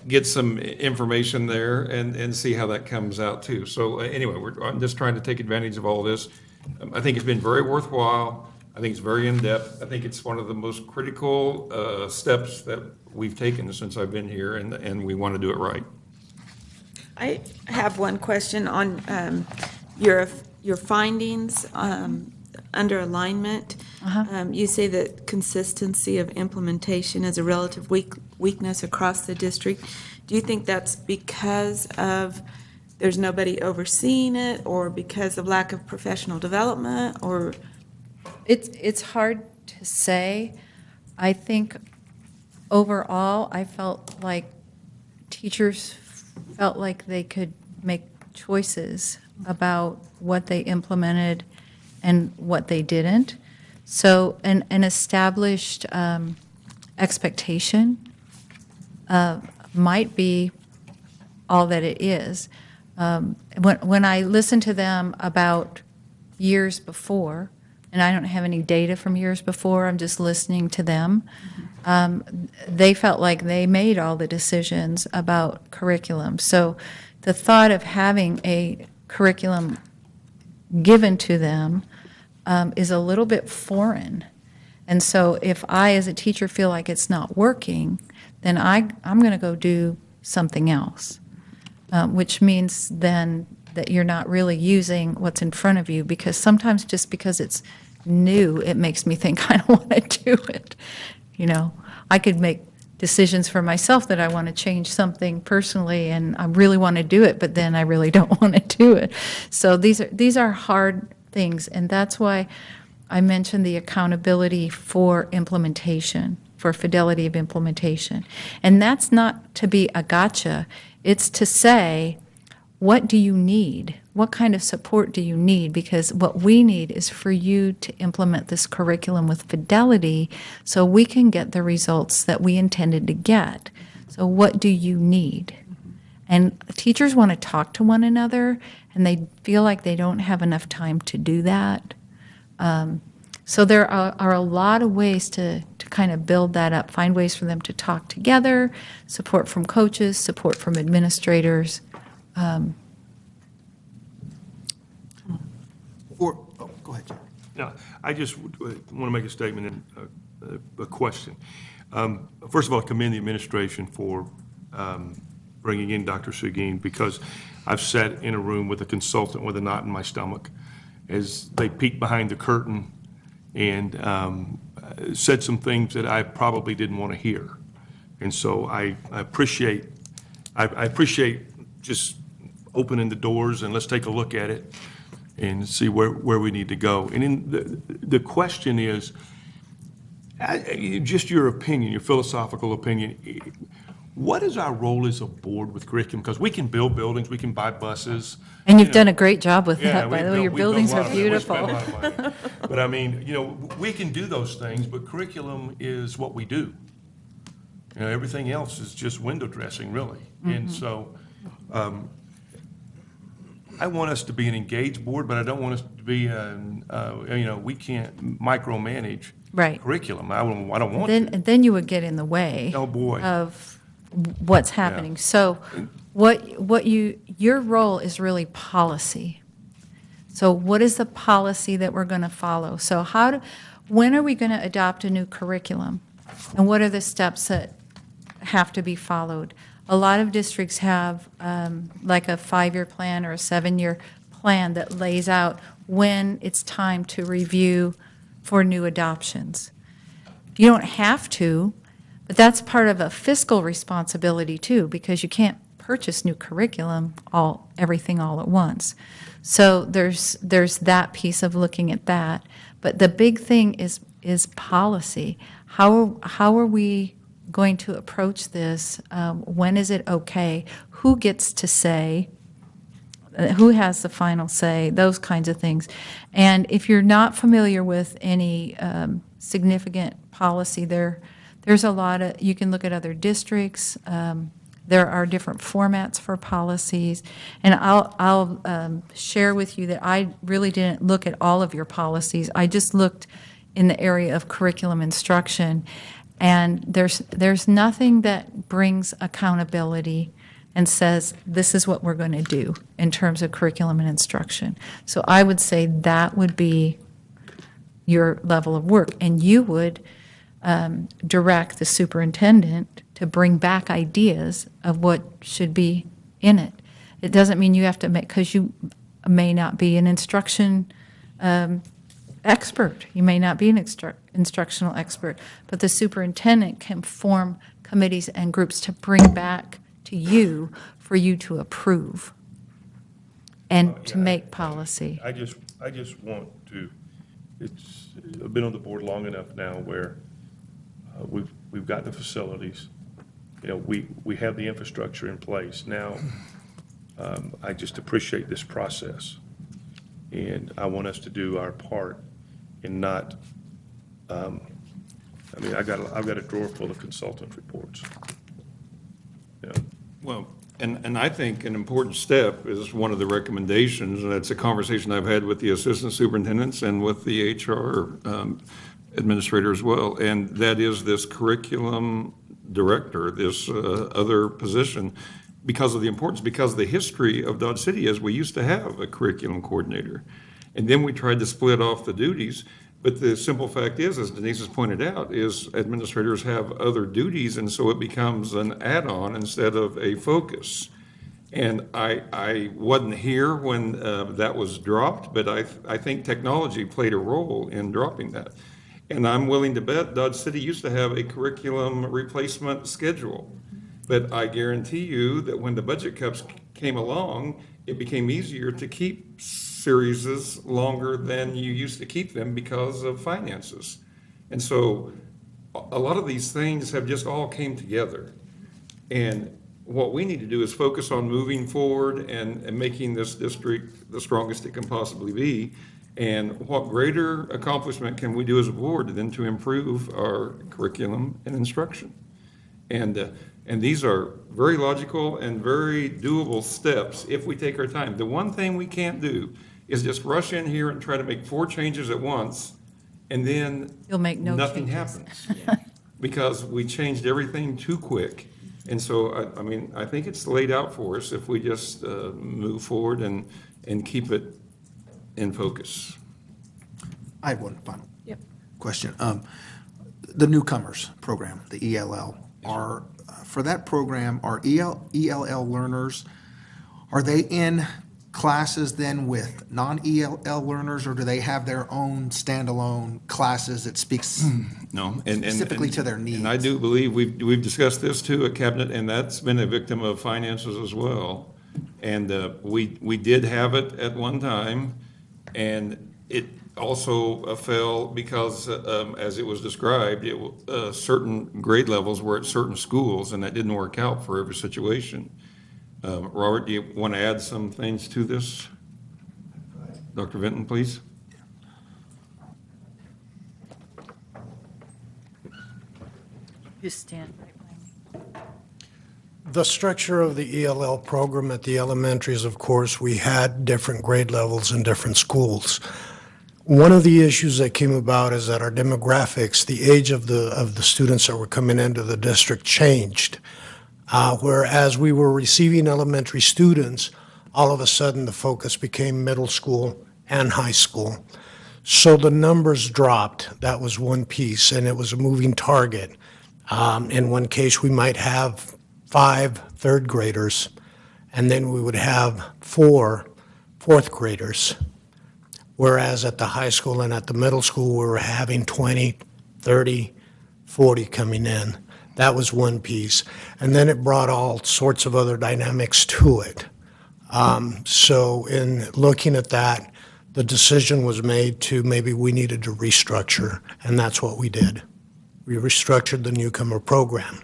get some information there and see how that comes out too. So anyway, I'm just trying to take advantage of all this. I think it's been very worthwhile. I think it's very in-depth. I think it's one of the most critical steps that we've taken since I've been here, and we want to do it right. I have one question on your findings under alignment. You say that consistency of implementation is a relative weakness across the district. Do you think that's because of there's nobody overseeing it, or because of lack of professional development, or? It's hard to say. I think overall, I felt like teachers felt like they could make choices about what they implemented and what they didn't. So an established expectation might be all that it is. When I listen to them about years before, and I don't have any data from years before, I'm just listening to them, they felt like they made all the decisions about curriculum. So the thought of having a curriculum given to them is a little bit foreign. And so if I, as a teacher, feel like it's not working, then I'm going to go do something else, which means then that you're not really using what's in front of you, because sometimes just because it's new, it makes me think I don't want to do it. You know, I could make decisions for myself that I want to change something personally, and I really want to do it, but then I really don't want to do it. So these are hard things, and that's why I mentioned the accountability for implementation, for fidelity of implementation. And that's not to be a gotcha. It's to say, what do you need? What kind of support do you need? Because what we need is for you to implement this curriculum with fidelity so we can get the results that we intended to get. So what do you need? And teachers want to talk to one another, and they feel like they don't have enough time to do that. So there are a lot of ways to kind of build that up, find ways for them to talk together, support from coaches, support from administrators. Go ahead, Jack. No, I just want to make a statement and a question. First of all, I commend the administration for bringing in Dr. Seguin, because I've sat in a room with a consultant with a knot in my stomach as they peek behind the curtain and said some things that I probably didn't want to hear. And so I appreciate just opening the doors and let's take a look at it and see where we need to go. And then the question is, just your opinion, your philosophical opinion, what is our role as a board with curriculum? Because we can build buildings, we can buy buses. And you've done a great job with that, by we the way. Your built- we built buildings a lot are of it. We beautiful. spend a lot of money. But I mean, we can do those things, but curriculum is what we do. Everything else is just window dressing, really. And so I want us to be an engaged board, but I don't want us to be, we can't micromanage Right. curriculum. I don't want to. Then you would get in the way. Oh, boy. Of what's happening. So your role is really policy. So what is the policy that we're going to follow? So when are we going to adopt a new curriculum? And what are the steps that have to be followed? A lot of districts have like a 5-year plan or a 7-year plan that lays out when it's time to review for new adoptions. You don't have to, but that's part of a fiscal responsibility too, because you can't purchase new curriculum everything all at once. So there's that piece of looking at that. But the big thing is policy. How are we going to approach this? When is it okay? Who gets to say? Who has the final say? Those kinds of things. And if you're not familiar with any significant policy, there's a lot of, you can look at other districts. There are different formats for policies. And I'll share with you that I really didn't look at all of your policies. I just looked in the area of curriculum instruction. And there's nothing that brings accountability and says, this is what we're going to do in terms of curriculum and instruction. So I would say that would be your level of work. And you would direct the superintendent to bring back ideas of what should be in it. It doesn't mean you have to make, because you may not be an instruction expert. You may not be an instructional expert, but the superintendent can form committees and groups to bring back to you for you to approve and to make policy. I just want to, I've been on the board long enough now where we've got the facilities, we have the infrastructure in place. Now, I just appreciate this process. And I want us to do our part and not, I've got a drawer full of consultant reports. Well, and I think an important step is one of the recommendations, and that's a conversation I've had with the assistant superintendents and with the HR administrator as well, and that is this curriculum director, this other position, because of the importance, because of the history of Dodge City is we used to have a curriculum coordinator. And then we tried to split off the duties. But the simple fact is, as Denise has pointed out, is administrators have other duties, and so it becomes an add-on instead of a focus. And I wasn't here when that was dropped, but I think technology played a role in dropping that. And I'm willing to bet Dodge City used to have a curriculum replacement schedule. But I guarantee you that when the budget cuts came along, it became easier to keep series longer than you used to keep them because of finances. And so a lot of these things have just all came together. And what we need to do is focus on moving forward and making this district the strongest it can possibly be. And what greater accomplishment can we do as a board than to improve our curriculum and instruction? And these are very logical and very doable steps if we take our time. The one thing we can't do is just rush in here and try to make 4 changes at once, and then You'll make no nothing changes. happens. Because we changed everything too quick. And so, I think it's laid out for us if we just move forward and keep it in focus. I have one final question. The newcomers program, the ELL, for that program, are ELL learners, are they in classes then with non-ELL learners, or do they have their own standalone classes that speaks No. specifically to their needs? And I do believe we've discussed this too at Cabinet, and that's been a victim of finances as well. And we did have it at one time, and it also fell because, as it was described, certain grade levels were at certain schools, and that didn't work out for every situation. Robert, do you want to add some things to this? Dr. Vinton, please. Just stand right by me. The structure of the ELL program at the elementaries, of course, we had different grade levels in different schools. One of the issues that came about is that our demographics, the age of the students that were coming into the district changed. Whereas we were receiving elementary students, all of a sudden the focus became middle school and high school. So the numbers dropped. That was one piece, and it was a moving target. In one case, we might have 5 third graders, and then we would have 4 fourth graders. Whereas at the high school and at the middle school, we were having 20, 30, 40 coming in. That was one piece. And then it brought all sorts of other dynamics to it. So in looking at that, the decision was made to maybe we needed to restructure, and that's what we did. We restructured the newcomer program.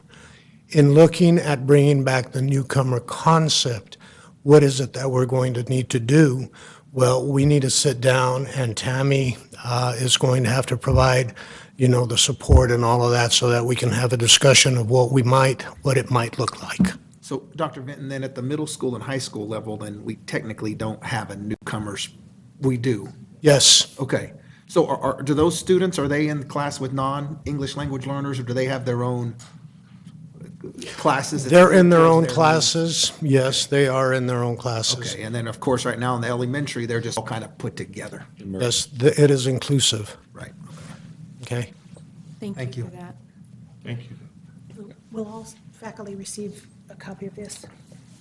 In looking at bringing back the newcomer concept, what is it that we're going to need to do? Well, we need to sit down, and Tammy is going to have to provide, the support and all of that so that we can have a discussion of what it might look like. So, Dr. Vinton, then at the middle school and high school level, then we technically don't have a newcomers. We do. Yes, Okay. So do those students, are they in class with non-English language learners, or do they have their own classes? they're in their own classes. Yes, they are in their own classes. Okay, and then, of course, right now in the elementary, they're just all kind of put together. Yes, it is inclusive, Right. okay? Thank you. for that. Thank you. Will all faculty receive a copy of this?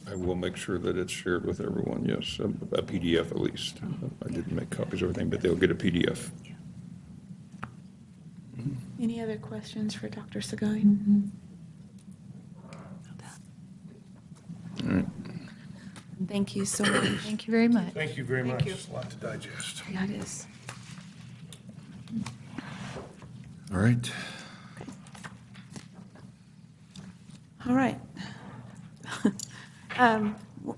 I will make sure that it's shared with everyone, yes, a PDF at least. I didn't make copies of everything, but they'll get a PDF. Any other questions for Dr. Segai? All right. Thank you so much. Thank you very much. Thank you very much. It's a lot to digest. Yeah, it is. All right. All right.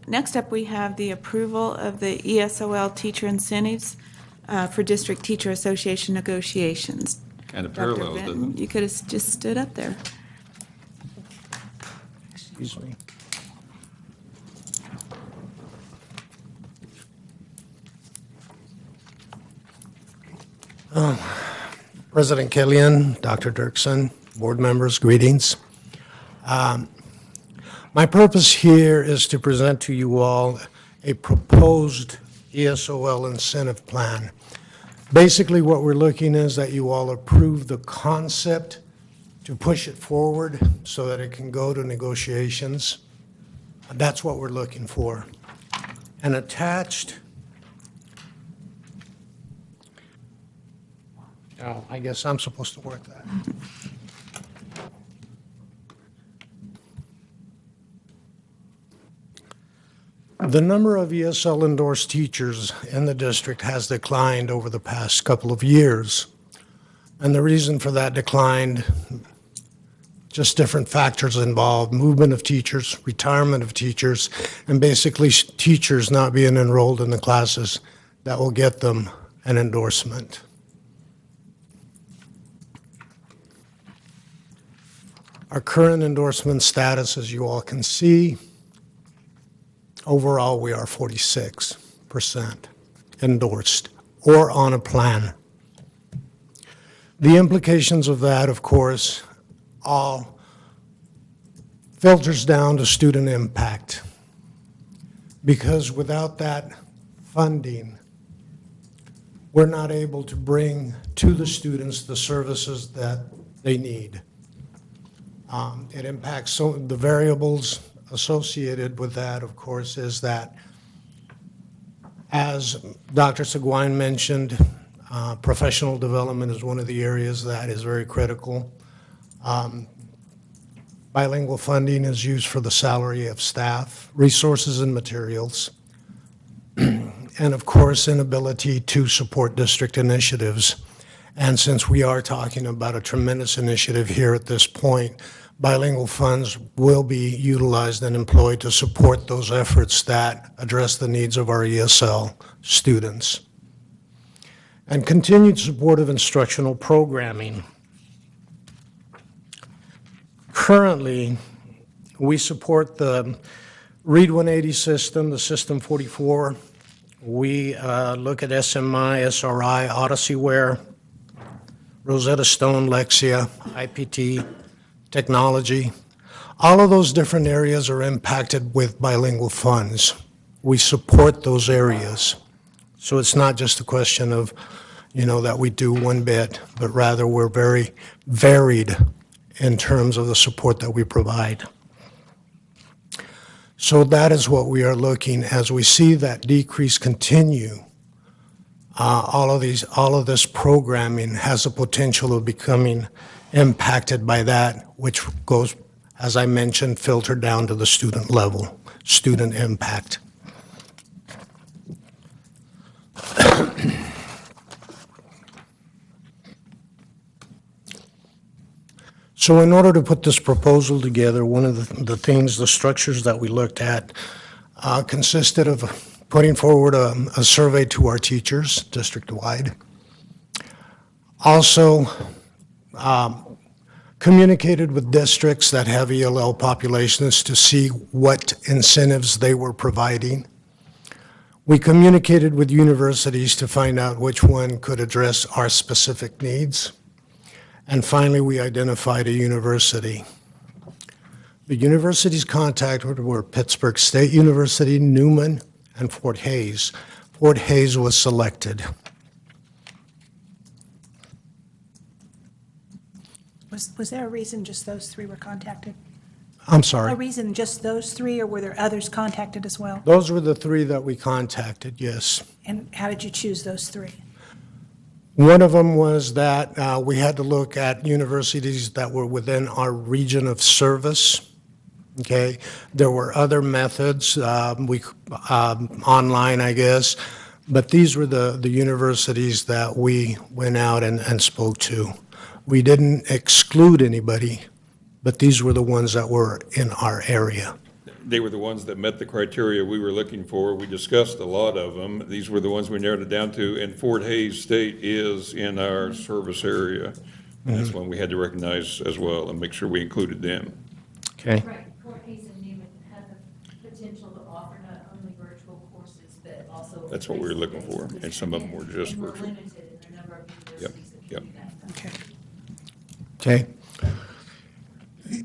Next up, we have the approval of the ESOL teacher incentives for District Teacher Association negotiations. Kind of Dr. parallels, Benton, doesn't it? you could have just stood up there. Excuse me. President Killian, Dr. Dirksen, board members, greetings. My purpose here is to present to you all a proposed ESOL incentive plan. Basically, what we're looking is that you all approve the concept to push it forward so that it can go to negotiations. That's what we're looking for. And attached, oh, I guess I'm supposed to work that. The number of ESL endorsed teachers in the district has declined over the past couple of years. And the reason for that decline, just different factors involved: movement of teachers, retirement of teachers, and basically teachers not being enrolled in the classes that will get them an endorsement. Our current endorsement status, as you all can see, overall, we are 46% endorsed or on a plan. The implications of that, of course, all filters down to student impact, because without that funding, we're not able to bring to the students the services that they need. It impacts the variables associated with that, of course, is that As Dr. Seguin mentioned, professional development is one of the areas that is very critical. Bilingual funding is used for the salary of staff, resources and materials, and of course, inability to support district initiatives. And since we are talking about a tremendous initiative here at this point, bilingual funds will be utilized and employed to support those efforts that address the needs of our ESL students. And continued support of instructional programming. Currently, we support the Read 180 system, the System 44. We look at SMI, SRI, OdysseyWare, Rosetta Stone, Lexia, IPT, technology. All of those different areas are impacted with bilingual funds. We support those areas. So it's not just a question of, that we do one bit, but rather we're very varied in terms of the support that we provide. So that is what we are looking as we see that decrease continue. All of this programming has a potential of becoming impacted by that, which goes, as I mentioned, filtered down to the student level, student impact. So in order to put this proposal together, one of the things, the structures that we looked at consisted of putting forward a survey to our teachers district-wide. Also, communicated with districts that have ELL populations to see what incentives they were providing. We communicated with universities to find out which one could address our specific needs. And finally, we identified a university. The universities contacted were Pittsburgh State University, Newman, and Fort Hays. Fort Hays was selected. Was there a reason just those three were contacted? I'm sorry. A reason just those three, or were there others contacted as well? Those were the three that we contacted, yes. And how did you choose those three? One of them was that we had to look at universities that were within our region of service. Okay, there were other methods, online, I guess, but these were the universities that we went out and spoke to. We didn't exclude anybody, but these were the ones that were in our area. They were the ones that met the criteria we were looking for. We discussed a lot of them. These were the ones we narrowed it down to, and Fort Hays State is in our service area. And that's one we had to recognize as well and make sure we included them. Okay. Right, Fort Hays and Newman have the potential to offer not only virtual courses, but also. That's what we were looking for, and some of them were just And we're virtual. limited in the number of universities that Yep, can do that. Okay. Okay.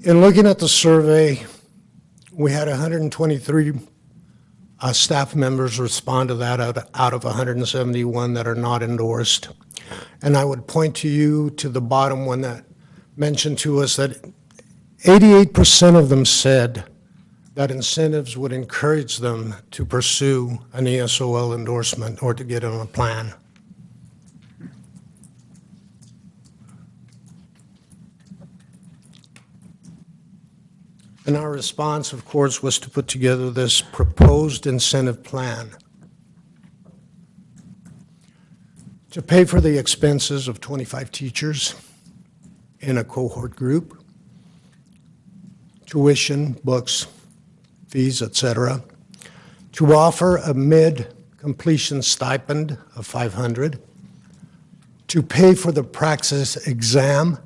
In looking at the survey, we had 123 staff members respond to that out of 171 that are not endorsed. And I would point to you to the bottom one that mentioned to us that 88% of them said that incentives would encourage them to pursue an ESOL endorsement or to get on a plan. And our response, of course, was to put together this proposed incentive plan to pay for the expenses of 25 teachers in a cohort group, tuition, books, fees, etc., to offer a mid-completion stipend of $500, to pay for the praxis exam,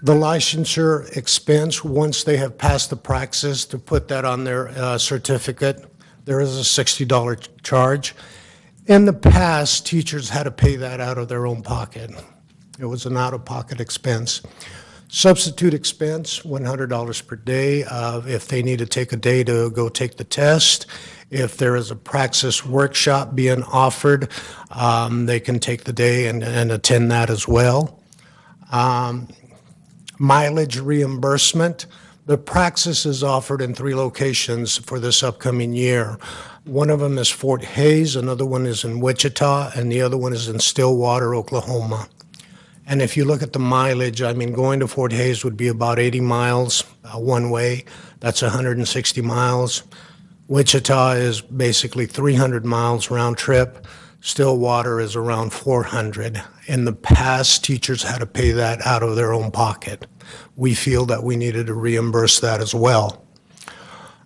the licensure expense, once they have passed the praxis, to put that on their certificate. There is a $60 charge. In the past, teachers had to pay that out of their own pocket. It was an out-of-pocket expense. Substitute expense, $100 per day. If they need to take a day to go take the test, if there is a praxis workshop being offered, they can take the day and attend that as well. Mileage reimbursement. The praxis is offered in 3 locations for this upcoming year. One of them is Fort Hays, another one is in Wichita, and the other one is in Stillwater, Oklahoma. And if you look at the mileage, I mean, going to Fort Hays would be about 80 miles one way. That's 160 miles. Wichita is basically 300 miles round trip. Stillwater is around 400. In the past, teachers had to pay that out of their own pocket. We feel that we needed to reimburse that as well.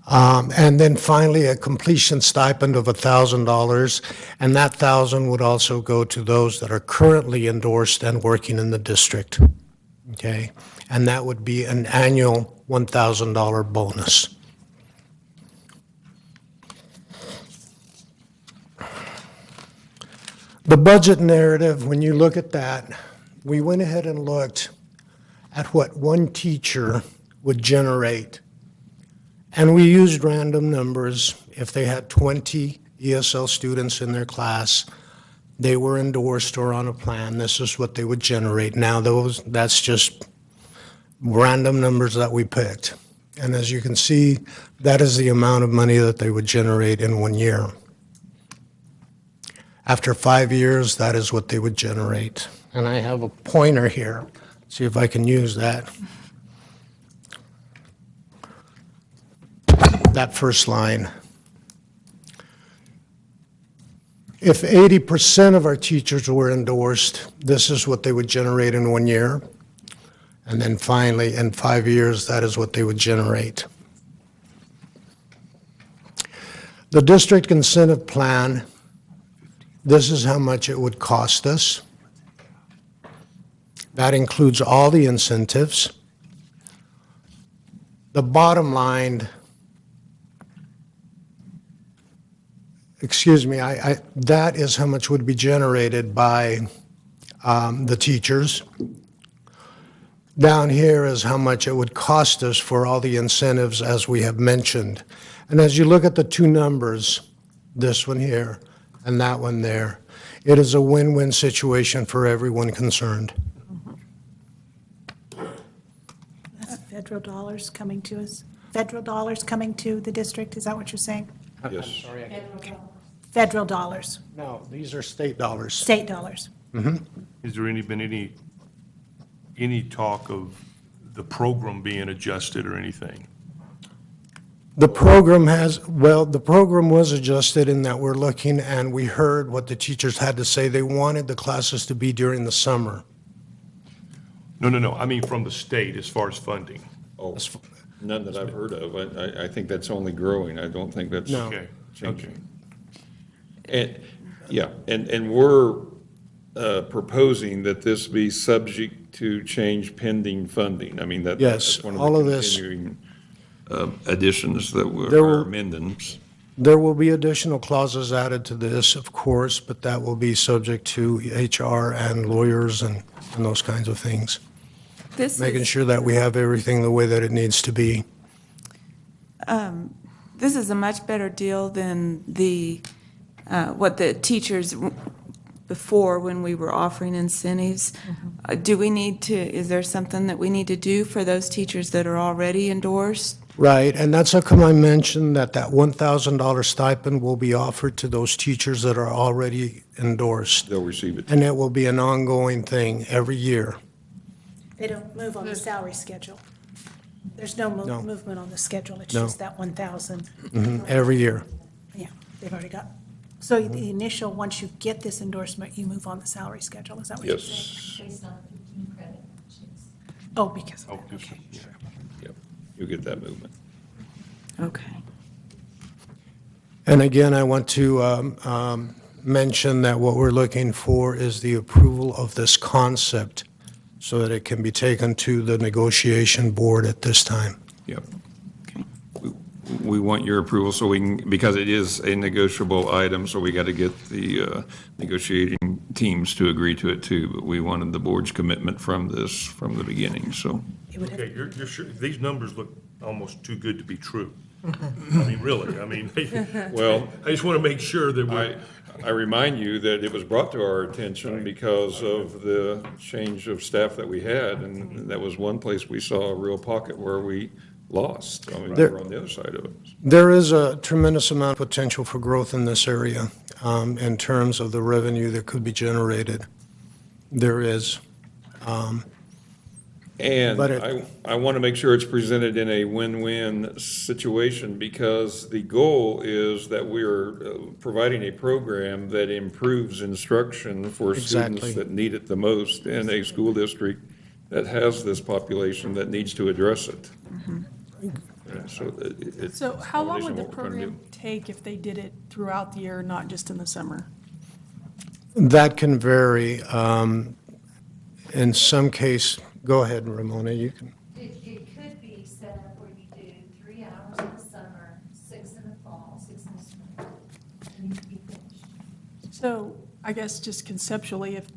And then finally, a completion stipend of $1,000, and that $1,000 would also go to those that are currently endorsed and working in the district. Okay? And that would be an annual $1,000 bonus. The budget narrative, when you look at that, we went ahead and looked at what one teacher would generate. And we used random numbers. If they had 20 ESL students in their class, they were endorsed or on a plan, this is what they would generate. Now, that's just random numbers that we picked. And as you can see, that is the amount of money that they would generate in 1 year. After 5 years, that is what they would generate. And I have a pointer here. See if I can use that. That first line. If 80% of our teachers were endorsed, this is what they would generate in 1 year. And then finally, in 5 years, that is what they would generate. The district incentive plan, this is how much it would cost us. That includes all the incentives. The bottom line, that is how much would be generated by the teachers. Down here is how much it would cost us for all the incentives as we have mentioned. And as you look at the two numbers, this one here and that one there, it is a win-win situation for everyone concerned. That's federal dollars coming to us. Federal dollars coming to the district, is that what you're saying? Yes. Federal dollars, No, these are state dollars. state dollars. Has there been any talk of the program being adjusted or anything? The program the program was adjusted in that we're looking and we heard what the teachers had to say. They wanted the classes to be during the summer. No. I mean from the state as far as funding. Oh, none that I've heard of. I think that's only growing. I don't think that's No. Okay. changing. And, yeah, and we're proposing that this be subject to change pending funding. I mean, Yes, that's one all of of the this. continuing additions that There were will- amendments. There will be additional clauses added to this, of course, but that will be subject to HR and lawyers and those kinds of things. Making sure that we have everything the way that it needs to be. This is a much better deal than what the teachers before, when we were offering incentives. Do we need to, is there something that we need to do for those teachers that are already endorsed? Right, and that's how come I mentioned that $1,000 stipend will be offered to those teachers that are already endorsed. They'll receive it. And it will be an ongoing thing every year. They don't move on the salary schedule. There's no No. movement on the schedule, it's No. just that 1,000. Every year. Yeah, they've already got. So the initial, once you get this endorsement, you move on the salary schedule, is that what you're saying? Yes, Based on 15 credit, which is. Oh, because, Oh, yes, okay. yeah. yep, you'll get that movement. Okay. And again, I want to mention that what we're looking for is the approval of this concept so that it can be taken to the negotiation board at this time. Yep. We want your approval so we can, because it is a negotiable item, so we got to get the negotiating teams to agree to it too. But we wanted the board's commitment from this from the beginning, so. It would have, Okay, you're sure, these numbers look almost too good to be true. I mean, really, Well, I just want to make sure that we're. I remind you that it was brought to our attention because of the change of staff that we had, and that was one place we saw a real pocket where we lost. I mean, There- we're on the other side of it. There is a tremendous amount of potential for growth in this area in terms of the revenue that could be generated. There is. And But it- I want to make sure it's presented in a win-win situation, because the goal is that we're providing a program that improves instruction for Exactly. students that need it the most in a school district that has this population that needs to address it. Yeah, so it's So how long would the what we're trying to program take if they did it throughout the year, not just in the summer? That can vary. In some case, go ahead, Ramona, you can. It could be set up where you do 3 hours in the summer, 6 in the fall, 6 in the spring, and you can be finished. So I guess just conceptually, if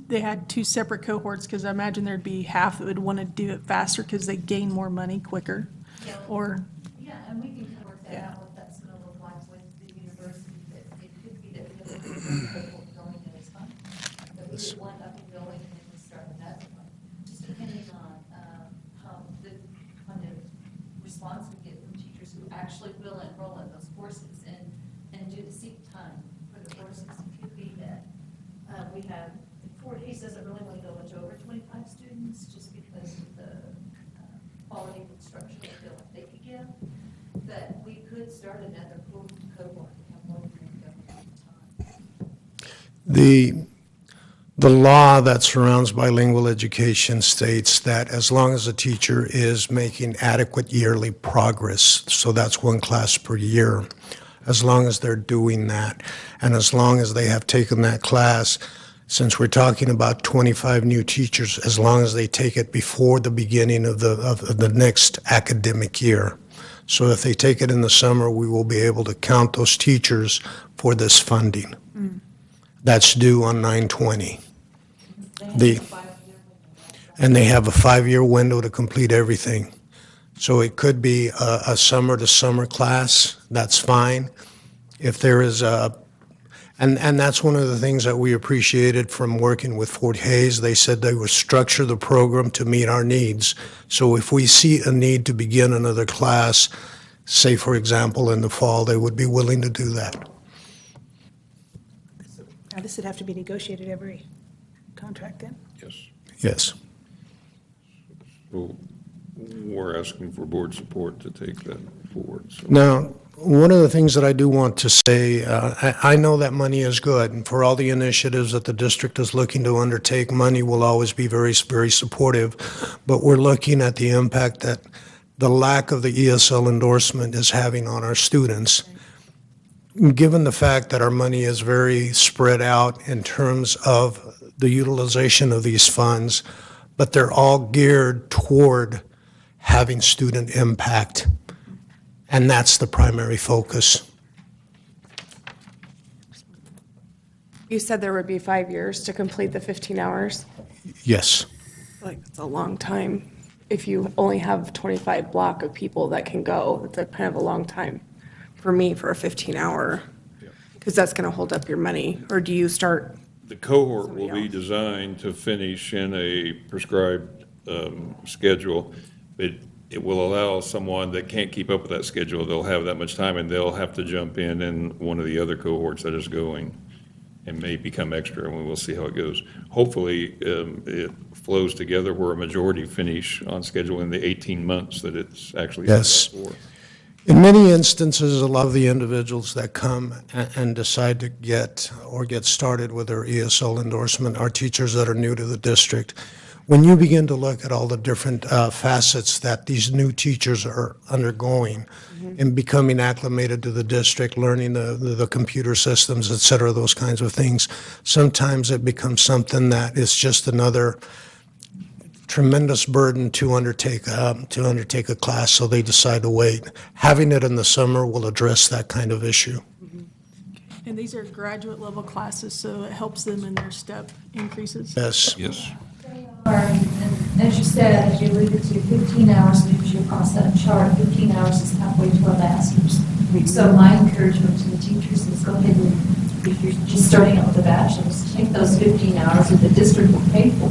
they had 2 separate cohorts, because I imagine there'd be half that would want to do it faster because they gain more money quicker, or, Yeah, and we can work that Yeah. out, what that's gonna look like with the university, that it could be that we have a going and it's fine. That we get one up and going and then we start another one, just depending on, how the kind of response we get from teachers who actually will enroll in those courses and do the seat time for the courses. It could be that, we have, Fort Hays doesn't really want to go much over 25 students, just because of the quality of instruction they feel like they could give. But we could start another cohort and have one group going at a time. The law that surrounds bilingual education states that as long as a teacher is making adequate yearly progress, so that's 1 class per year, as long as they're doing that, and as long as they have taken that class, since we're talking about 25 new teachers, as long as they take it before the beginning of the next academic year. So if they take it in the summer, we will be able to count those teachers for this funding. That's due on 9/20. And they have a 5-year window to complete everything. So it could be a summer-to-summer class, that's fine. If there is and that's one of the things that we appreciated from working with Fort Hays. They said they would structure the program to meet our needs. So if we see a need to begin another class, say, for example, in the fall, they would be willing to do that. Now, this would have to be negotiated every contract then? Yes. Yes. So we're asking for board support to take that forward. So Now, one of the things that I do want to say, I know that money is good, and for all the initiatives that the district is looking to undertake, money will always be very, very supportive, but we're looking at the impact that the lack of the ESL endorsement is having on our students. Given the fact that our money is very spread out in terms of the utilization of these funds, but they're all geared toward having student impact. And that's the primary focus. You said there would be 5 years to complete the 15 hours. Yes. Like, that's a long time. If you only have 25 block of people that can go, it's a kind of a long time for me for a 15-hour. Because that's going to hold up your money. Or do you start? the cohort will Somebody be else. designed to finish in a prescribed schedule. It will allow someone that can't keep up with that schedule, they'll have that much time, and they'll have to jump in one of the other cohorts that is going, and may become extra, and we'll see how it goes. Hopefully, it flows together where a majority finish on schedule in the 18 months that it's actually set Yes. for. In many instances, a lot of the individuals that come and decide to get started with their ESL endorsement are teachers that are new to the district. When you begin to look at all the different facets that these new teachers are undergoing and becoming acclimated to the district, learning the computer systems, et cetera, those kinds of things, sometimes it becomes something that is just another tremendous burden to undertake a class, so they decide to wait. Having it in the summer will address that kind of issue. And these are graduate level classes, so it helps them in their step increases. Yes. Yes. They are, and as you said, as you alluded to, 15 hours moves you across that chart. 15 hours is halfway to a master's. So my encouragement to the teachers is go ahead and, you're just starting out with a bachelor's, take those 15 hours that the district will pay for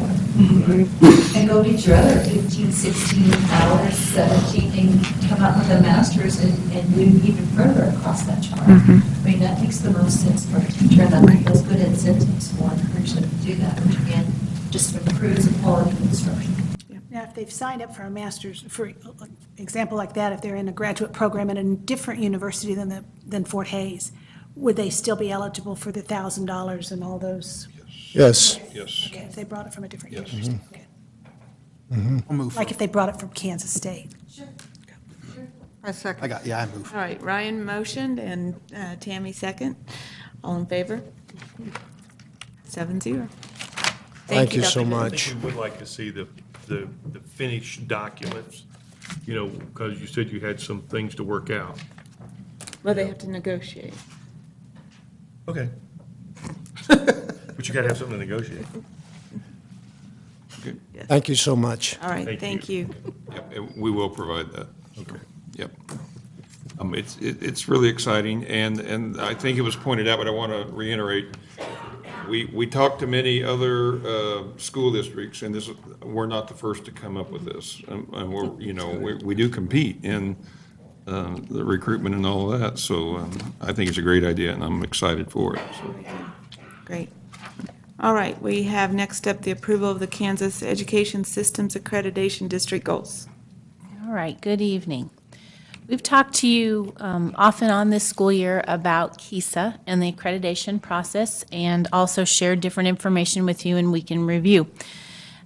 and go get your other 15, 16 hours, 17, and come up with a master's and move even further across that chart. I mean, that makes the most sense for a teacher, and that those good incentives will encourage them to do that, which again, just improves the quality of instruction. Now, if they've signed up for a master's, for example like that, if they're in a graduate program at a different university than Fort Hayes, would they still be eligible for the $1,000 and all those? Yes. Yes. Okay, if they brought it from a different Yes. university. Okay. I'll move. Like if they brought it from Kansas State. I move. All right, Ryan motioned and Tammy second. All in favor? 7-0. Thank you Dr. so Goodwin. I much. think we would like to see the finished documents, you know, because you said you had some things to work out. Well, they have to negotiate. Okay. But you gotta have something to negotiate. Thank you so much. All right, Thank thank you. Yep, and we will provide that. Okay. Yep. It's really exciting, and I think it was pointed out, but I want to reiterate, we talked to many other school districts, and we're not the first to come up with this. And we do compete in the recruitment and all of that, so I think it's a great idea, and I'm excited for it. So. Great. All right, we have next up the approval of the Kansas Education Systems Accreditation District Goals. All right, good evening. We've talked to you off and on this school year about KISA and the accreditation process, and also shared different information with you and we can review.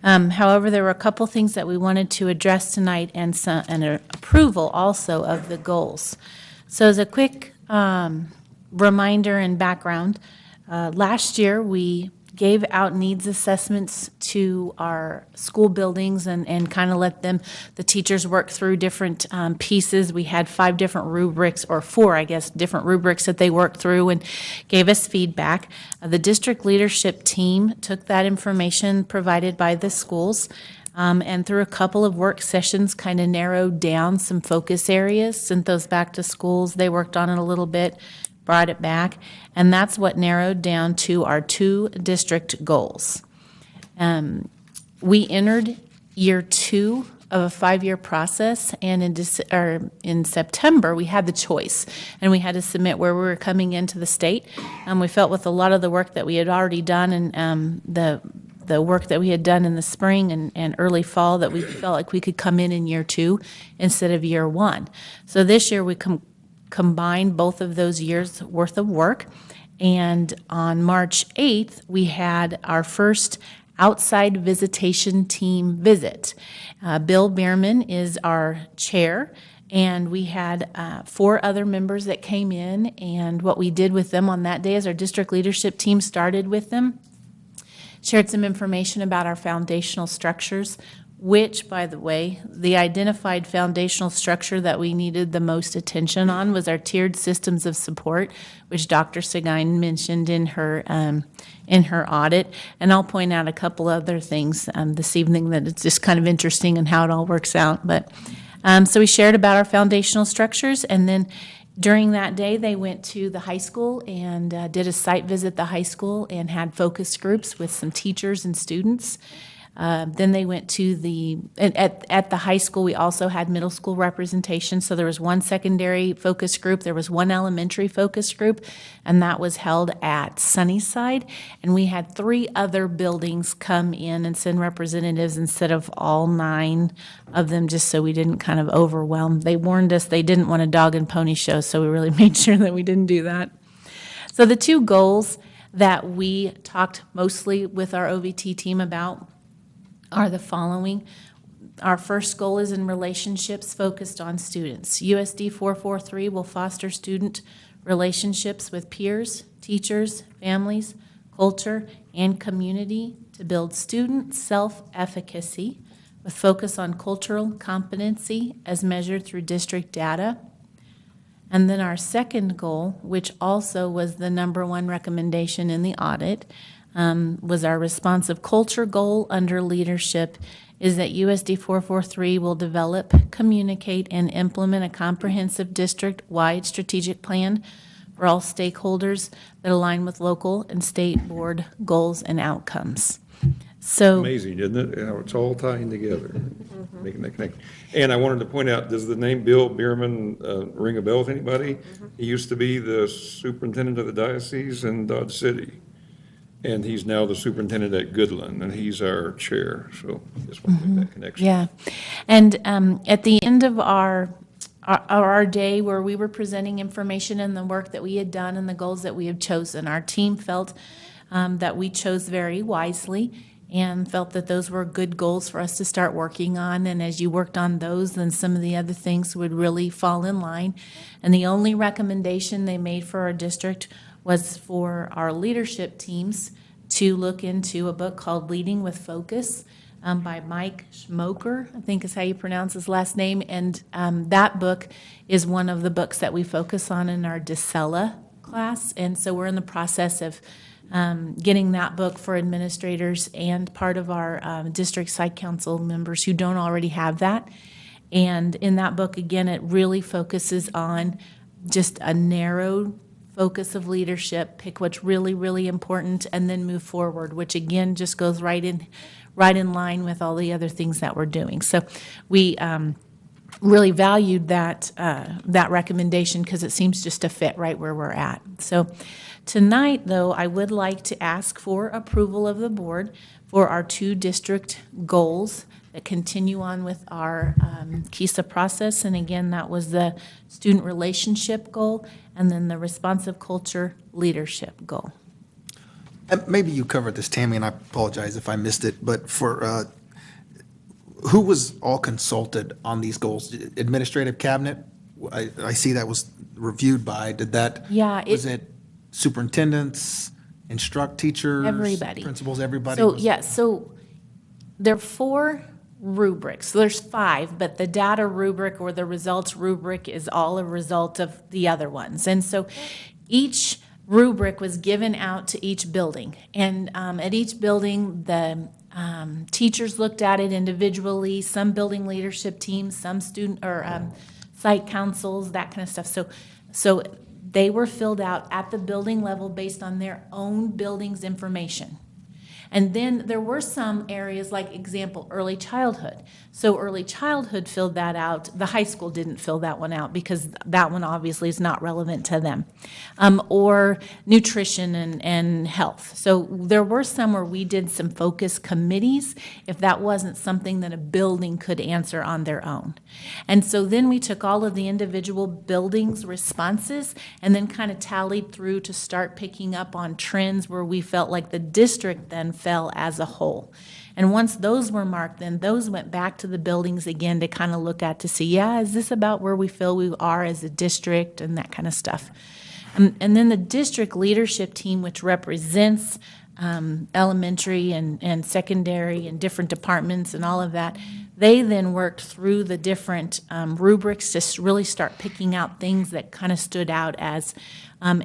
However, there were a couple things that we wanted to address tonight, and an approval also of the goals. So as a quick reminder and background, last year we gave out needs assessments to our school buildings and kind of let the teachers work through different pieces. We had 5 different rubrics, or 4, I guess, different rubrics that they worked through and gave us feedback. The district leadership team took that information provided by the schools and through a couple of work sessions kind of narrowed down some focus areas, sent those back to schools. They worked on it a little bit, brought it back, and that's what narrowed down to our 2 district goals. We entered year 2 of a 5-year process, and in September, we had the choice, and we had to submit where we were coming into the state. We felt with a lot of the work that we had already done and the work that we had done in the spring and early fall, that we felt like we could come in year 2 instead of year 1. So this year, we combined both of those years' worth of work, and on March 8th, we had our first outside visitation team visit. Bill Bierman is our chair, and we had 4 other members that came in, and what we did with them on that day is our district leadership team started with them, shared some information about our foundational structures, which, by the way, the identified foundational structure that we needed the most attention on was our tiered systems of support, which Dr. Seguin mentioned in her audit. And I'll point out a couple other things this evening that it's just kind of interesting and how it all works out. But so we shared about our foundational structures, and then during that day, they went to the high school and did a site visit at the high school and had focus groups with some teachers and students. Then they went to at the high school, we also had middle school representation. So there was 1 secondary focus group, there was 1 elementary focus group, and that was held at Sunnyside. And we had 3 other buildings come in and send representatives instead of all 9 of them, just so we didn't kind of overwhelm. They warned us they didn't want a dog and pony show, so we really made sure that we didn't do that. So the 2 goals that we talked mostly with our OVT team about are the following. Our first goal is in relationships focused on students. USD 443 will foster student relationships with peers, teachers, families, culture, and community to build student self-efficacy with focus on cultural competency as measured through district data. And then our second goal, which also was the #1 recommendation in the audit, was our responsive culture goal under leadership, is that USD 443 will develop, communicate, and implement a comprehensive district-wide strategic plan for all stakeholders that align with local and state board goals and outcomes. So, Amazing, isn't it? How it's all tying together, making that connection. And I wanted to point out, does the name Bill Bierman ring a bell with anybody? He used to be the superintendent of the diocese in Dodge City. And he's now the superintendent at Goodland, and he's our chair, so just want to make that connection. yeah. And at the end of our day where we were presenting information and the work that we had done and the goals that we had chosen, our team felt that we chose very wisely and felt that those were good goals for us to start working on. And as you worked on those, then some of the other things would really fall in line. And the only recommendation they made for our district was for our leadership teams to look into a book called Leading with Focus by Mike Schmoker, I think is how you pronounce his last name. And that book is one of the books that we focus on in our DeSella class. And so we're in the process of getting that book for administrators and part of our district site council members who don't already have that. And in that book, again, it really focuses on just a narrow focus of leadership, pick what's really, really important, and then move forward, which again just goes right in line with all the other things that we're doing. So we really valued that recommendation because it seems just to fit right where we're at. So tonight, though, I would like to ask for approval of the board for our 2 district goals that continue on with our KISA process. And again, that was the student relationship goal and then the responsive culture leadership goal. And maybe you covered this, Tammy, and I apologize if I missed it, but for who was all consulted on these goals? Administrative cabinet? I see that was reviewed by, was it superintendents, instruct teachers? Everybody. Principals, everybody? So there are 4 rubrics. So there's 5, but the data rubric or the results rubric is all a result of the other ones. And so each rubric was given out to each building. And at each building, the teachers looked at it individually, some building leadership teams, some student or site councils, that kind of stuff. So they were filled out at the building level based on their own building's information. And then there were some areas like, example, early childhood. So early childhood filled that out. The high school didn't fill that one out because that one obviously is not relevant to them. Or nutrition and health. So there were some where we did some focus committees if that wasn't something that a building could answer on their own. And so then we took all of the individual buildings' responses and then kind of tallied through to start picking up on trends where we felt like the district then fell as a whole. And once those were marked, then those went back to the buildings again to kind of look at to see, is this about where we feel we are as a district and that kind of stuff. And then the district leadership team, which represents elementary and secondary and different departments and all of that, they then worked through the different rubrics to really start picking out things that kind of stood out as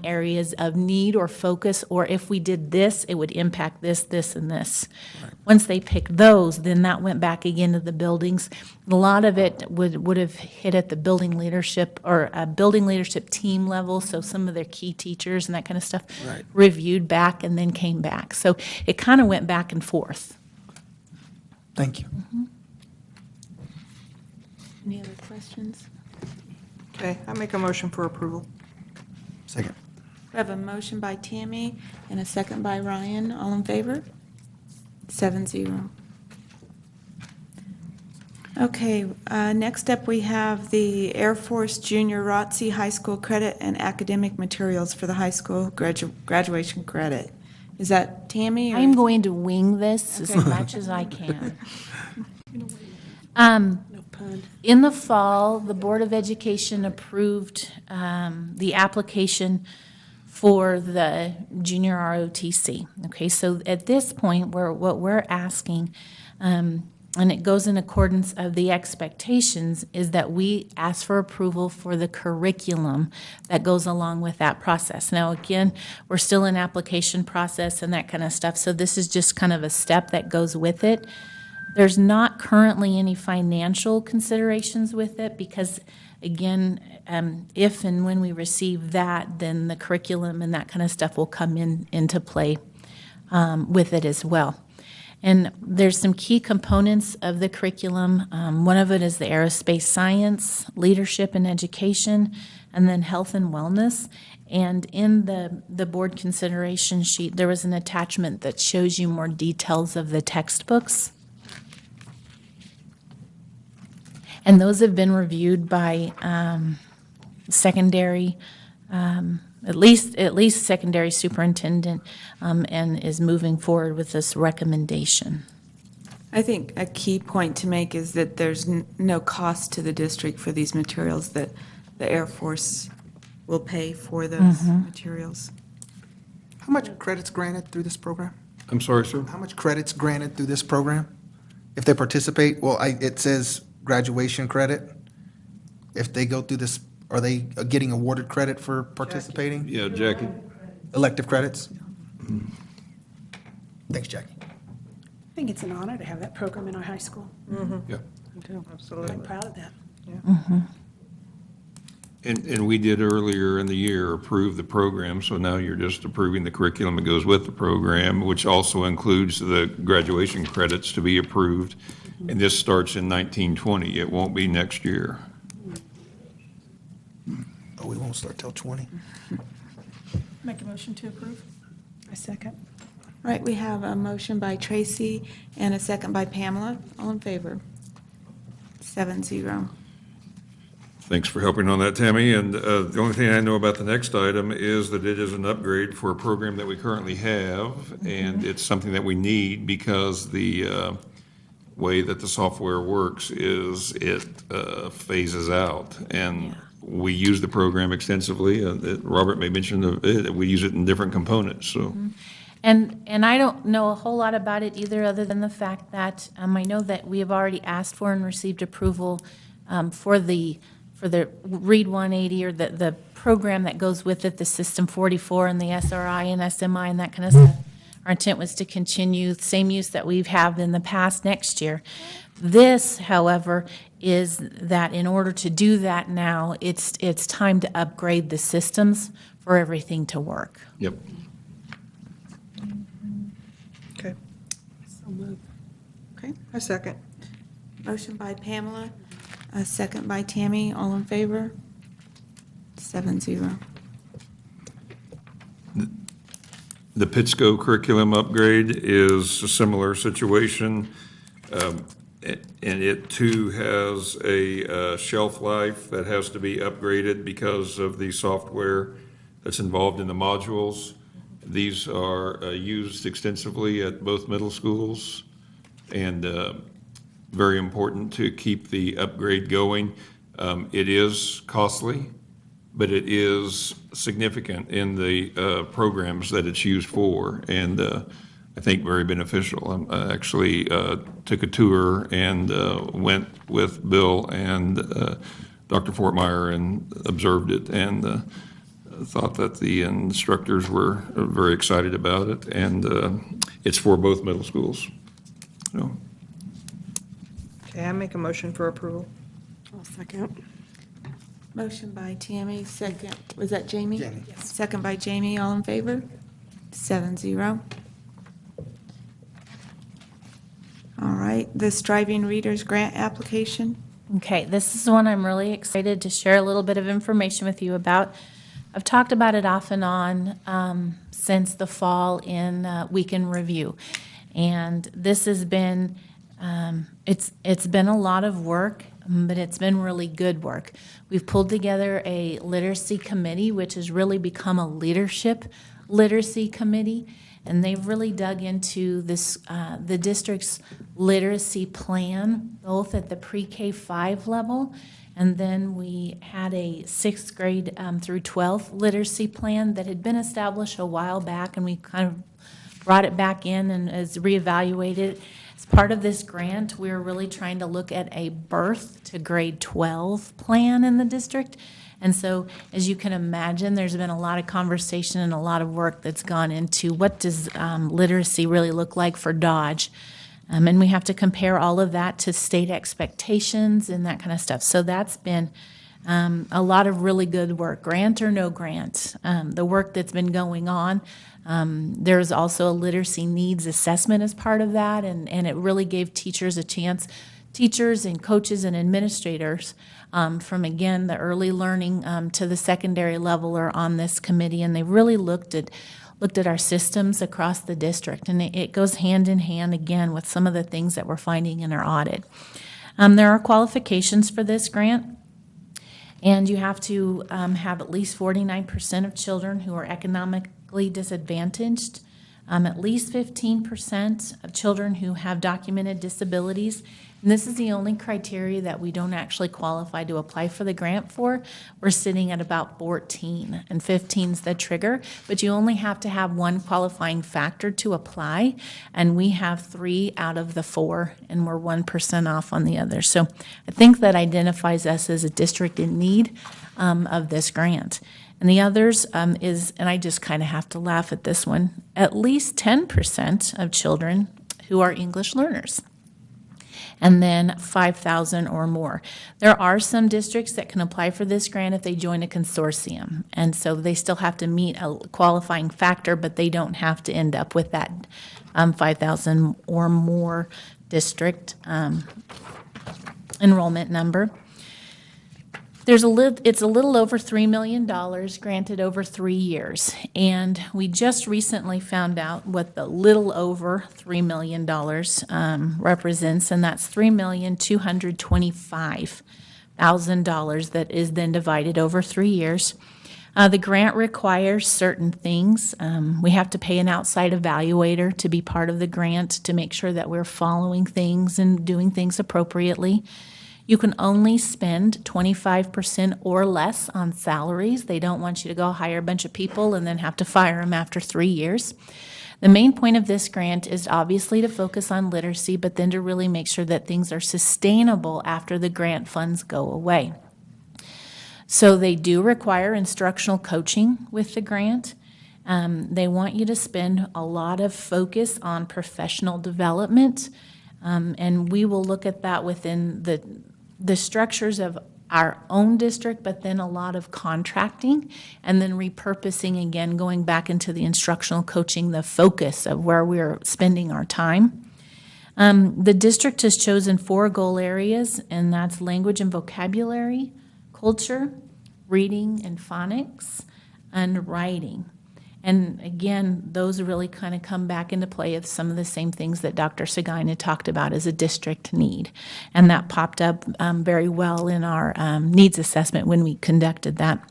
areas of need or focus, or if we did this, it would impact this, this, and this. Right. Once they picked those, then that went back again to the buildings. A lot of it would have hit at the building leadership or building leadership team level, so some of their key teachers and that kind of stuff reviewed back and then came back. So it kind of went back and forth. Thank you. Mm-hmm. Any other questions? Okay, I make a motion for approval. Second. We have a motion by Tammy and a second by Ryan. All in favor? 7-0. Okay, next up we have the Air Force Junior ROTC High School credit and academic materials for the high school graduation credit. Is that Tammy? Or? I'm going to wing this as much as I can. In the fall, the Board of Education approved the application for the junior ROTC. Okay, so at this point, what we're asking, and it goes in accordance of the expectations, is that we ask for approval for the curriculum that goes along with that process. Now, again, we're still in application process and that kind of stuff, so this is just kind of a step that goes with it. There's not currently any financial considerations with it because again, if and when we receive that, then the curriculum and that kind of stuff will come into play with it as well. And there's some key components of the curriculum. One of it is the aerospace science, leadership and education, and then health and wellness. And in the board consideration sheet, there was an attachment that shows you more details of the textbooks. And those have been reviewed by secondary, at least secondary superintendent, and is moving forward with this recommendation. I think a key point to make is that there's no cost to the district for these materials, that the Air Force will pay for those materials. How much credits granted through this program? I'm sorry, sir? How much credits granted through this program? If they participate, well, it says graduation credit. If they go through this, are they getting awarded credit for participating? Yeah, Jackie. Elective credits? Thanks, Jackie. I think it's an honor to have that program in our high school. Yeah. I'm proud of that. And we did earlier in the year approve the program, so now you're just approving the curriculum that goes with the program, which also includes the graduation credits to be approved. And this starts in 1920. It won't be next year. Oh, we won't start till 20? Make a motion to approve? I second. All right, we have a motion by Tracy and a second by Pamela. All in favor? 7-0. Thanks for helping on that, Tammy. And the only thing I know about the next item is that it is an upgrade for a program that we currently have, and it's something that we need because the way that the software works is it phases out. And we use the program extensively. Robert may mention that we use it in different components, so. And I don't know a whole lot about it either, other than the fact that I know that we have already asked for and received approval for the Read 180, or the program that goes with it, the System 44 and the SRI and SMI and that kind of stuff. Our intent was to continue the same use that we've had in the past next year. This, however, is that in order to do that now, it's time to upgrade the systems for everything to work. Yep. Okay. So move. Okay, A second. motion by Pamela, a second by Tammy. All in favor? 7-0. The Pittsco curriculum upgrade is a similar situation. And it too has a shelf life that has to be upgraded because of the software that's involved in the modules. These are used extensively at both middle schools, and very important to keep the upgrade going. It is costly, but it is significant in the programs that it's used for, and I think very beneficial. I actually took a tour and went with Bill and Dr. Fortmeyer and observed it, and thought that the instructors were very excited about it, and it's for both middle schools. So. Okay, I make a motion for approval. I'll second. Motion by Tammy, second, was that Jamie? Jamie. Yes. Second by Jamie, all in favor? 7-0. All right, the Striving Readers Grant application. Okay, this is one I'm really excited to share a little bit of information with you about. I've talked about it off and on since the fall in Week in Review. And this has been, it's been a lot of work, but it's been really good work. We've pulled together a literacy committee, which has really become a leadership literacy committee. And they've really dug into this, the district's literacy plan, both at the pre-K 5 level, and then we had a 6th grade through 12th literacy plan that had been established a while back, and we kind of brought it back in and as reevaluated. As part of this grant, we're really trying to look at a birth to grade 12 plan in the district. And so, as you can imagine, there's been a lot of conversation and a lot of work that's gone into what does literacy really look like for Dodge. And we have to compare all of that to state expectations and that kind of stuff. So that's been A lot of really good work, grant or no grant. The work that's been going on. There's also a literacy needs assessment as part of that, and it really gave teachers a chance, teachers and coaches and administrators, from, again, the early learning to the secondary level are on this committee, and they really looked at our systems across the district, and it goes hand in hand, again, with some of the things that we're finding in our audit. There are qualifications for this grant, and you have to have at least 49% of children who are economically disadvantaged, at least 15% of children who have documented disabilities. And this is the only criteria that we don't actually qualify to apply for the grant for. We're sitting at about 14, and 15 is the trigger, but you only have to have one qualifying factor to apply, and we have 3 out of the 4, and we're 1% off on the other. So I think that identifies us as a district in need of this grant. And the others is, and I just kind of have to laugh at this one, at least 10% of children who are English learners, and then 5,000 or more. There are some districts that can apply for this grant if they join a consortium, and so they still have to meet a qualifying factor, but they don't have to end up with that 5,000 or more district enrollment number. It's a little over $3 million granted over 3 years, and we just recently found out what the little over $3 million represents, and that's $3,225,000 that is then divided over 3 years. The grant requires certain things. We have to pay an outside evaluator to be part of the grant to make sure that we're following things and doing things appropriately. You can only spend 25% or less on salaries. They don't want you to go hire a bunch of people and then have to fire them after 3 years. The main point of this grant is obviously to focus on literacy, but then to really make sure that things are sustainable after the grant funds go away. So they do require instructional coaching with the grant. They want you to spend a lot of focus on professional development, and we will look at that within the structures of our own district, but then a lot of contracting, and then repurposing again, going back into the instructional coaching, the focus of where we're spending our time. The district has chosen 4 goal areas, and that's language and vocabulary, culture, reading and phonics, and writing. And again, those really kind of come back into play of some of the same things that Dr. Seguin had talked about as a district need. And that popped up very well in our needs assessment when we conducted that.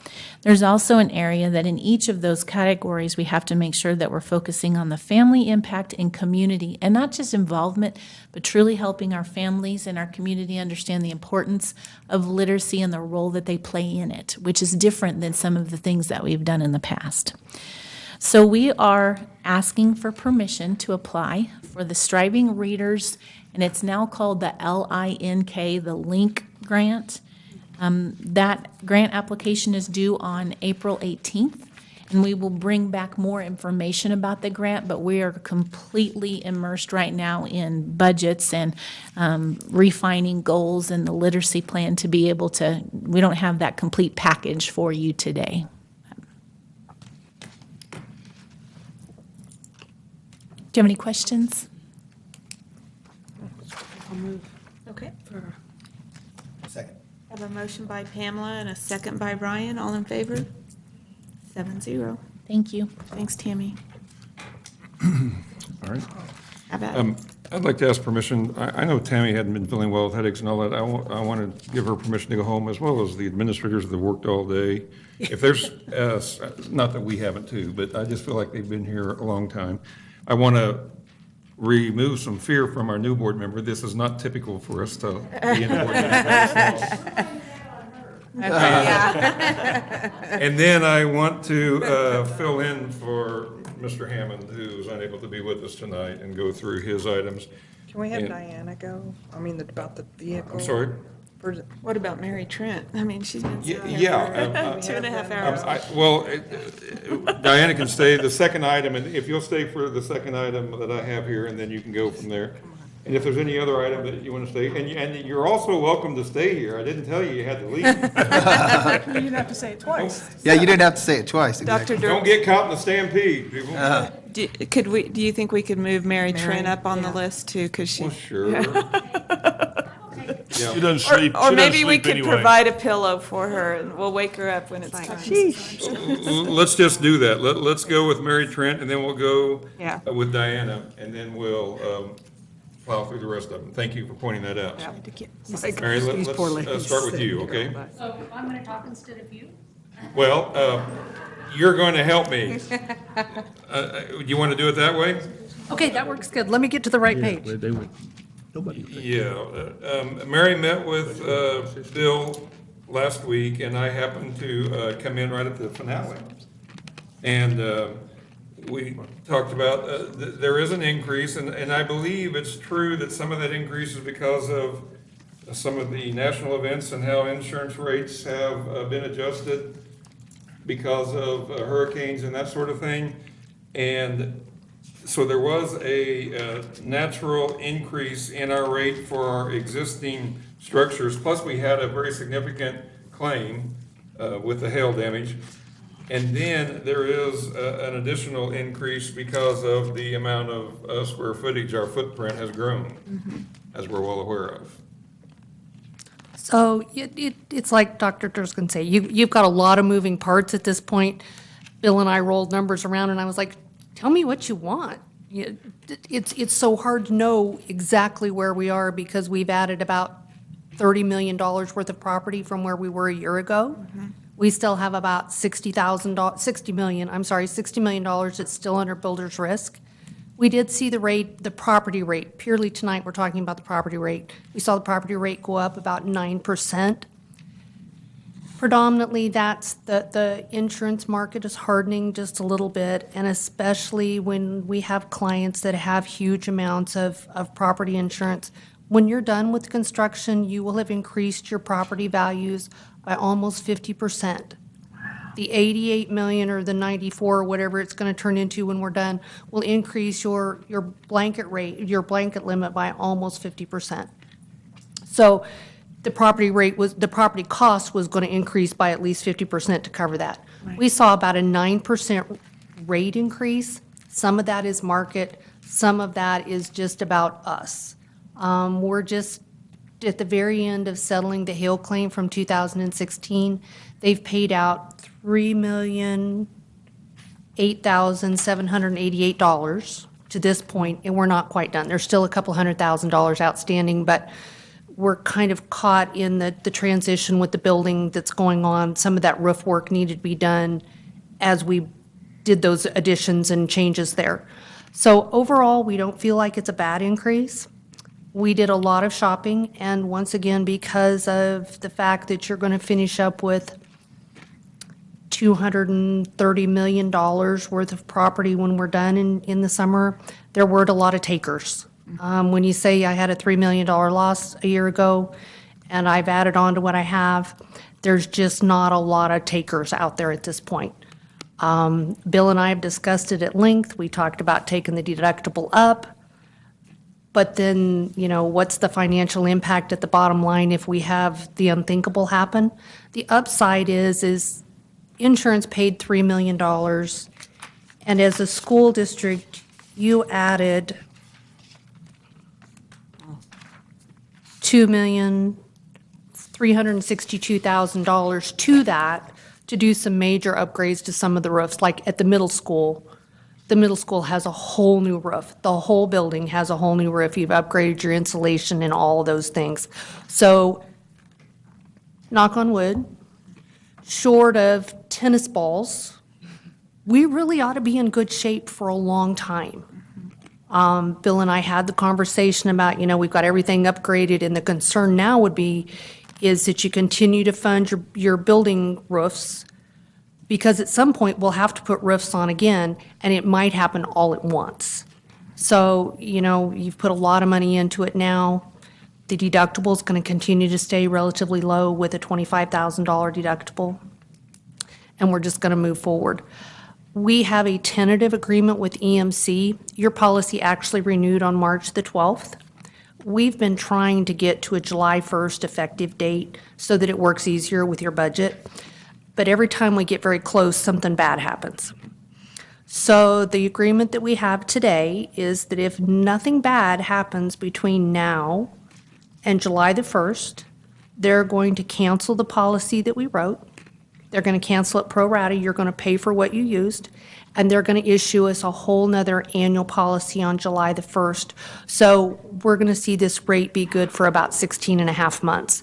There's also an area that in each of those categories, we have to make sure that we're focusing on the family impact and community, and not just involvement, but truly helping our families and our community understand the importance of literacy and the role that they play in it, which is different than some of the things that we've done in the past. So we are asking for permission to apply for the Striving Readers, and it's now called the LINK, the LINK grant. That grant application is due on April 18th, and we will bring back more information about the grant, but we are completely immersed right now in budgets and refining goals and the literacy plan to be able to, we don't have that complete package for you today. Do you have any questions? I'll move. Okay. Second. I have a motion by Pamela and a second by Brian. All in favor? 7-0. Thank you. Thanks, Tammy. All right. How about I'd like to ask permission. I know Tammy hadn't been feeling well with headaches and all that. I want to give her permission to go home, as well as the administrators that have worked all day. If there's, not that we haven't too, but I just feel like they've been here a long time. I want to remove some fear from our new board member. This is not typical for us to be in board And then I want to fill in for Mr. Hammond, who's unable to be with us tonight, and go through his items. Can we have And- Diana go? I mean, about the vehicle. I'm sorry? what about Mary Trent? I mean, she's been sitting there Yeah. for 2.5 hours. Diana can stay. The second item, and if you'll stay for the second item that I have here, and then you can go from there. And if there's any other item that you want to stay, and you're also welcome to stay here. I didn't tell you you had to leave. You didn't have to say it twice. Yeah, you didn't have to say it twice. Dr. Don't Dirk, get caught in the stampede, people. do you think we could move Mary Trent up on the list too? Because she, Well, sure. She doesn't sleep, or she doesn't maybe we sleep could anyway. provide a pillow for her and we'll wake her up when it's time. Let's just do that. Let's go with Mary Trent, and then we'll go Yeah. with Diana, and then we'll plow through the rest of them. Thank you for pointing that out. Mary, let's start with you, okay? So I'm gonna talk instead of you? Well, you're going to help me. Do you want to do it that way? Okay, that works good. Let me get to the right page. They would, nobody would think. Yeah, Mary met with Bill last week, and I happened to come in right at the finale. And we talked about, there is an increase, and I believe it's true that some of that increase is because of some of the national events and how insurance rates have been adjusted because of hurricanes and that sort of thing. And so there was a natural increase in our rate for our existing structures, plus we had a very significant claim with the hail damage. And then there is an additional increase because of the amount of square footage our footprint has grown, as we're well aware of. So it's like Dr. Turskin say, you've got a lot of moving parts at this point. Bill and I rolled numbers around and I was like, tell me what you want. It's so hard to know exactly where we are because we've added about $30 million worth of property from where we were a year ago. We still have about $60 million that's still under builder's risk. We did see the property rate, purely tonight we're talking about the property rate. We saw the property rate go up about 9%. Predominantly, that's the insurance market is hardening just a little bit, and especially when we have clients that have huge amounts of property insurance. When you're done with construction, you will have increased your property values by almost 50%. The 88 million or the 94, or whatever it's going to turn into when we're done, will increase your blanket rate, your blanket limit by almost 50%. So the property cost was going to increase by at least 50% to cover that. Right. We saw about a 9% rate increase. Some of that is market, some of that is just about us. We're just at the very end of settling the hail claim from 2016. They've paid out $3,008,788 to this point, and we're not quite done. There's still a couple $100,000 outstanding, but we're kind of caught in the transition with the building that's going on. Some of that roof work needed to be done as we did those additions and changes there. So overall, we don't feel like it's a bad increase. We did a lot of shopping, and once again, because of the fact that you're going to finish up with $230 million worth of property when we're done in the summer, there weren't a lot of takers. When you say I had a $3 million loss a year ago, and I've added on to what I have, there's just not a lot of takers out there at this point. Bill and I have discussed it at length. We talked about taking the deductible up. But then, what's the financial impact at the bottom line if we have the unthinkable happen? The upside is insurance paid $3 million, and as a school district, you added $2,362,000 to that to do some major upgrades to some of the roofs, like at the middle school. The middle school has a whole new roof. The whole building has a whole new roof. You've upgraded your insulation and all of those things. So, knock on wood, short of tennis balls, we really ought to be in good shape for a long time. Bill and I had the conversation about, we've got everything upgraded, and the concern now is that you continue to fund your building roofs, because at some point we'll have to put roofs on again, and it might happen all at once. So, you've put a lot of money into it now. The deductible is going to continue to stay relatively low with a $25,000 deductible, and we're just going to move forward. We have a tentative agreement with EMC. Your policy actually renewed on March the 12th. we've been trying to get to a July 1st effective date so that it works easier with your budget. But every time we get very close, something bad happens. So the agreement that we have today is that if nothing bad happens between now and July the 1st, they're going to cancel the policy that we wrote. They're going to cancel it pro rata. You're going to pay for what you used. And they're going to issue us a whole nother annual policy on July the 1st. So we're going to see this rate be good for about 16 and a half months.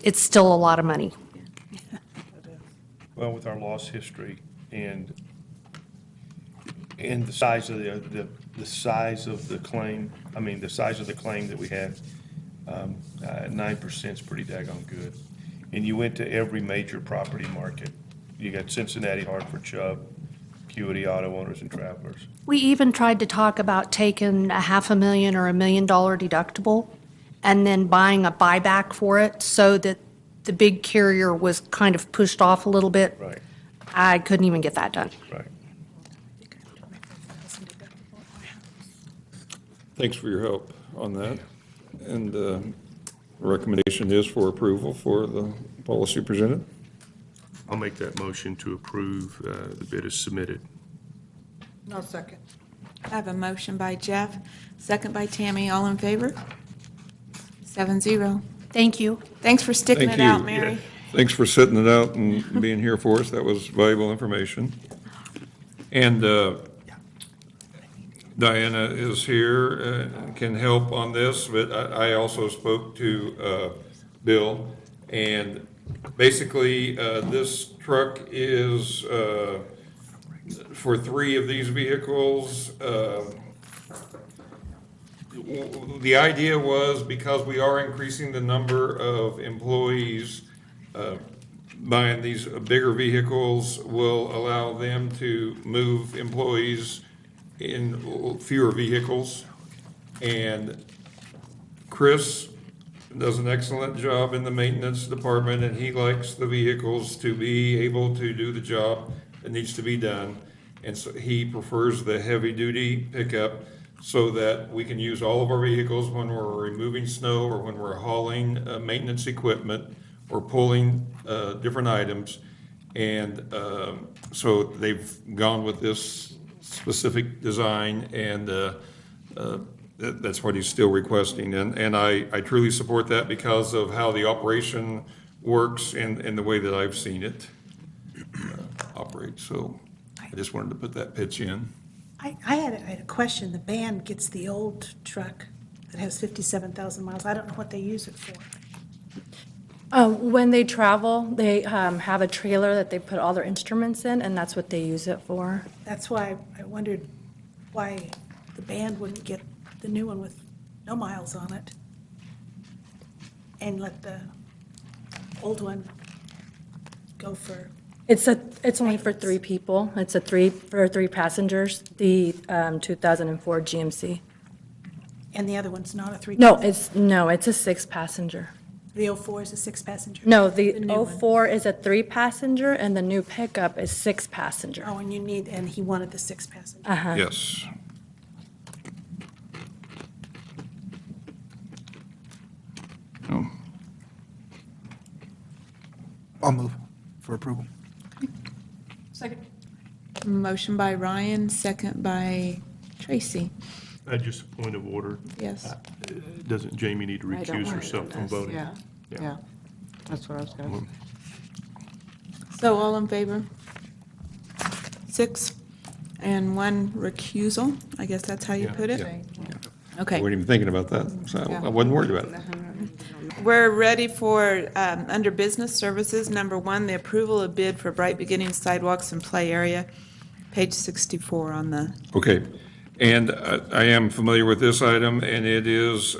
It's still a lot of money. Well, with our loss history and the size of the size of the claim, I mean, the size of the claim that we had, 9% is pretty daggone good. And you went to every major property market. You got Cincinnati, Hartford, Chubb, Acuity, Auto Owners, and Travelers. We even tried to talk about taking a $500,000 or $1 million deductible and then buying a buyback for it so that the big carrier was kind of pushed off a little bit. Right, I couldn't even get that done. right. Thanks for your help on that. And recommendation is for approval for the policy presented. I'll make that motion to approve the bid as submitted. No second. I have a motion by Jeff, second by Tammy. All in favor? 7-0. Thank you. Thanks for sticking Thank it out, you. Mary. Thanks for sitting it out and being here for us. That was valuable information. And Diana is here, can help on this, but I also spoke to Bill. And basically, this truck is for 3 of these vehicles. The idea was because we are increasing the number of employees, buying these bigger vehicles will allow them to move employees in fewer vehicles. And Chris does an excellent job in the maintenance department, and he likes the vehicles to be able to do the job that needs to be done. And so he prefers the heavy-duty pickup so that we can use all of our vehicles when we're removing snow or when we're hauling maintenance equipment or pulling different items. And so they've gone with this specific design, and that's what he's still requesting. And I truly support that because of how the operation works and the way that I've seen it operate. So I just wanted to put that pitch in. I had a question. The band gets the old truck that has 57,000 miles. I don't know what they use it for. When they travel, they have a trailer that they put all their instruments in, and that's what they use it for. That's why I wondered why the band wouldn't get the new one with no miles on it and let the old one go for. It's only for 3 people. It's for 3 passengers, the 2004 GMC. And the other one's not a 3? No, it's a 6-passenger. The 04 is a 6-passenger? No, the new one. 04 is a 3-passenger, and the new pickup is 6-passenger. Oh, and he wanted the 6-passenger. Uh-huh. Yes. Oh. I'll move for approval. Second. Motion by Ryan, second by Tracy. Just a point of order. Yes. Doesn't Jamie need to recuse herself from voting? Yeah, that's what I was going to. So all in favor? 6 and 1 recusal. I guess that's how you put it? I Okay. wasn't even thinking about that, so I wasn't worried about it. We're ready for, under business services, number 1, the approval of bid for Bright Beginnings sidewalks and play area, page 64 on the. Okay, and I am familiar with this item, and it is,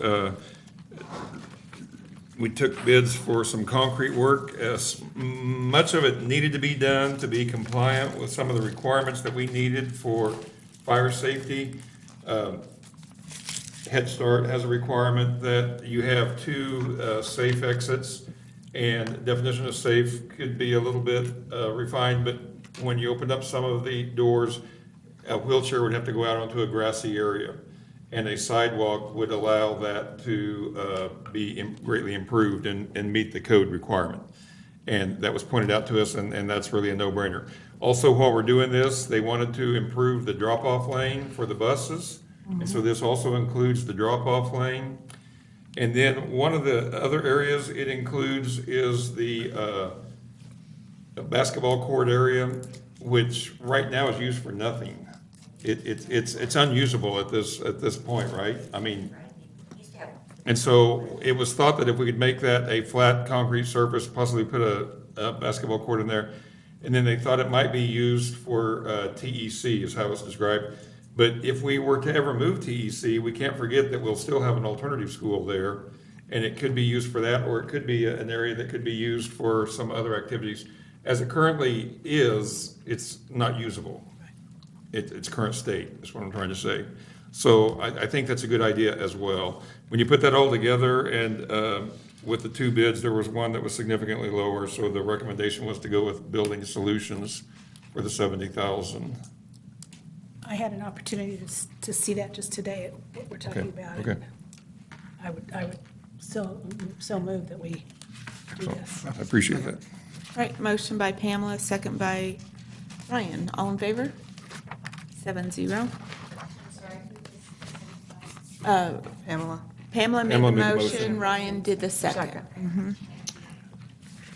we took bids for some concrete work. Much of it needed to be done to be compliant with some of the requirements that we needed for fire safety. Head Start has a requirement that you have 2 safe exits, and definition of safe could be a little bit refined, but when you opened up some of the doors, a wheelchair would have to go out onto a grassy area. and a sidewalk would allow that to be greatly improved and meet the code requirement. And that was pointed out to us, and that's really a no-brainer. Also, while we're doing this, they wanted to improve the drop-off lane for the buses, and so this also includes the drop-off lane. And then one of the other areas it includes is the basketball court area, which right now is used for nothing. It's unusable at this point, right? I mean, and so it was thought that if we could make that a flat concrete surface, possibly put a basketball court in there, and then they thought it might be used for TEC, is how it's described. But if we were to ever move TEC, we can't forget that we'll still have an alternative school there, and it could be used for that, or it could be an area that could be used for some other activities. As it currently is, it's not usable. Its current state is what I'm trying to say. So I think that's a good idea as well. When you put that all together, and with the two bids, there was one that was significantly lower, so the recommendation was to go with Building Solutions for the $70,000. I had an opportunity to see that just today, what we're talking about. Okay. I would so move that we do this. I appreciate that. All right, motion by Pamela, second by Ryan. All in favor? 7-0. Pamela? Pamela made the motion, Ryan did the second.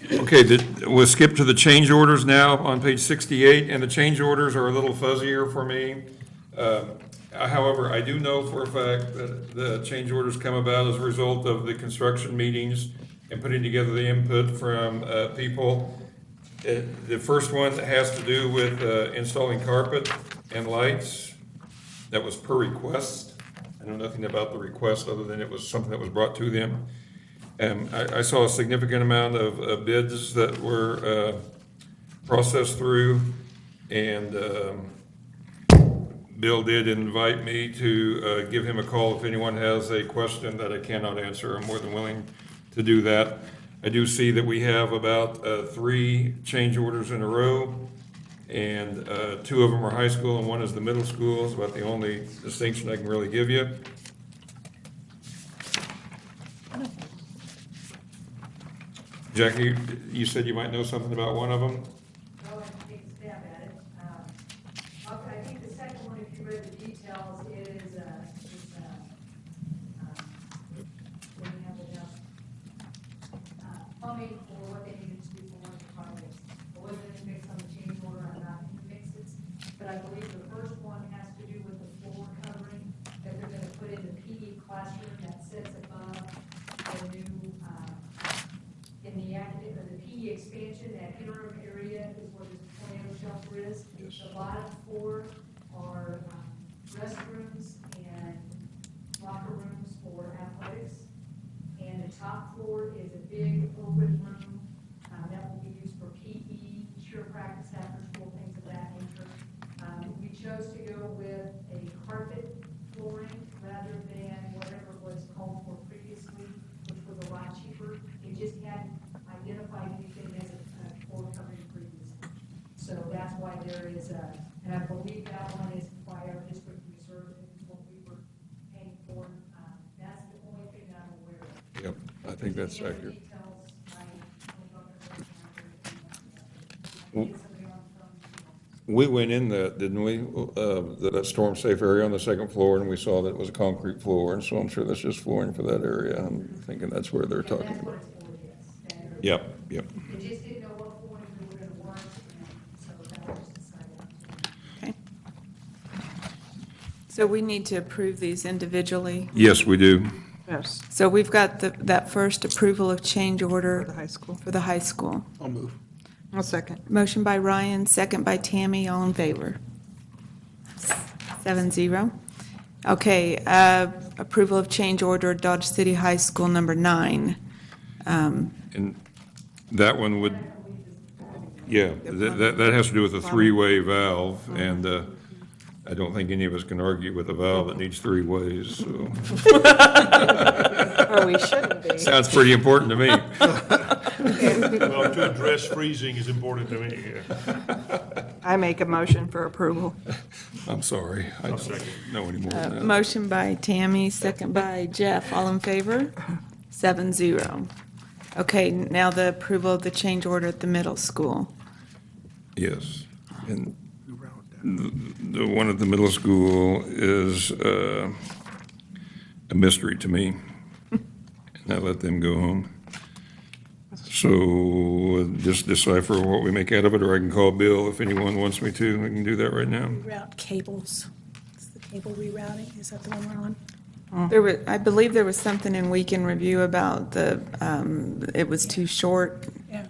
Okay, we'll skip to the change orders now on page 68, and the change orders are a little fuzzier for me. However, I do know for a fact that the change orders come about as a result of the construction meetings and putting together the input from people. The first one has to do with installing carpet and lights. That was per request. I know nothing about the request other than it was something that was brought to them. I saw a significant amount of bids that were processed through, and Bill did invite me to give him a call if anyone has a question that I cannot answer. I'm more than willing to do that. I do see that we have about 3 change orders in a row, and 2 of them are high school and 1 is the middle school. It's about the only distinction I can really give you. Jackie, you said you might know something about one of them? Well, I can take a stab at it. I think the second one, if you read the details, is, when you have enough plumbing for what they needed to do for one of the projects. I wasn't in the mix on the change order, I'm not in the mixes, but I believe the first one has to do with the floor covering that they're gonna put in the PE classroom that sits above the new, the PE expansion, that interim area is where this tornado shelter is. The bottom 4 are restrooms and locker rooms for athletics. And the top floor is a big open room that will be used for PE, cheer practice, after school, things of that nature. We chose to go with a carpet flooring rather than whatever was called for previously, which was a lot cheaper. It just hadn't identified anything as a floor covering previously. So that's why there is and I believe that one is by our district reserve, what we were paying for. That's the only thing that I'm aware of. Yep, I think that's accurate. We went in that, didn't we, that storm-safe area on the second floor, and we saw that it was a concrete floor, and so I'm sure that's just flooring for that area. I'm thinking that's where they're talking about. Yep. We just didn't know what flooring we were gonna want, and so that was decided. Okay. So we need to approve these individually. Yes, we do. Yes. So we've got that first approval of change order. For the high school. For the high school. I'll move. I'll second. Motion by Ryan, second by Tammy, all in favor. 7-0. Okay, approval of change order, Dodge City High School number 9. And that one would, yeah, that has to do with a 3-way valve, and I don't think any of us can argue with a valve that needs 3 ways, so. Or we shouldn't be. Sounds pretty important to me. Well, to address freezing is important to me, yeah. I make a motion for approval. I'm sorry. I don't know any more than that. Motion by Tammy, second by Jeff. All in favor? 7-0. Okay, now the approval of the change order at the middle school. Yes. And the one at the middle school is a mystery to me. And I let them go home. So just decipher what we make out of it, or I can call Bill if anyone wants me to. I can do that right now. Reroute cables. It's the cable rerouting. Is that the one we're on? I believe there was something in weekend review about it was too short. Yeah.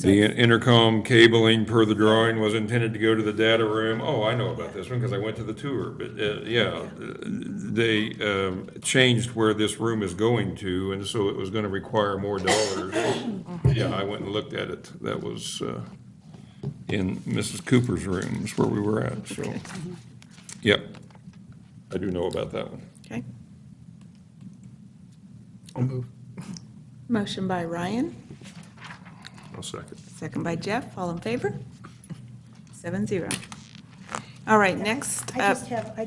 The intercom cabling per the drawing was intended to go to the data room. Oh, I know about this one because I went to the tour. But they changed where this room is going to, and so it was going to require more dollars. Yeah, I went and looked at it. That was in Mrs. Cooper's rooms where we were at. So, yep, I do know about that one. Okay. I'll move. Motion by Ryan, I'll second. second by Jeff. All in favor? 7-0. All right, next I up.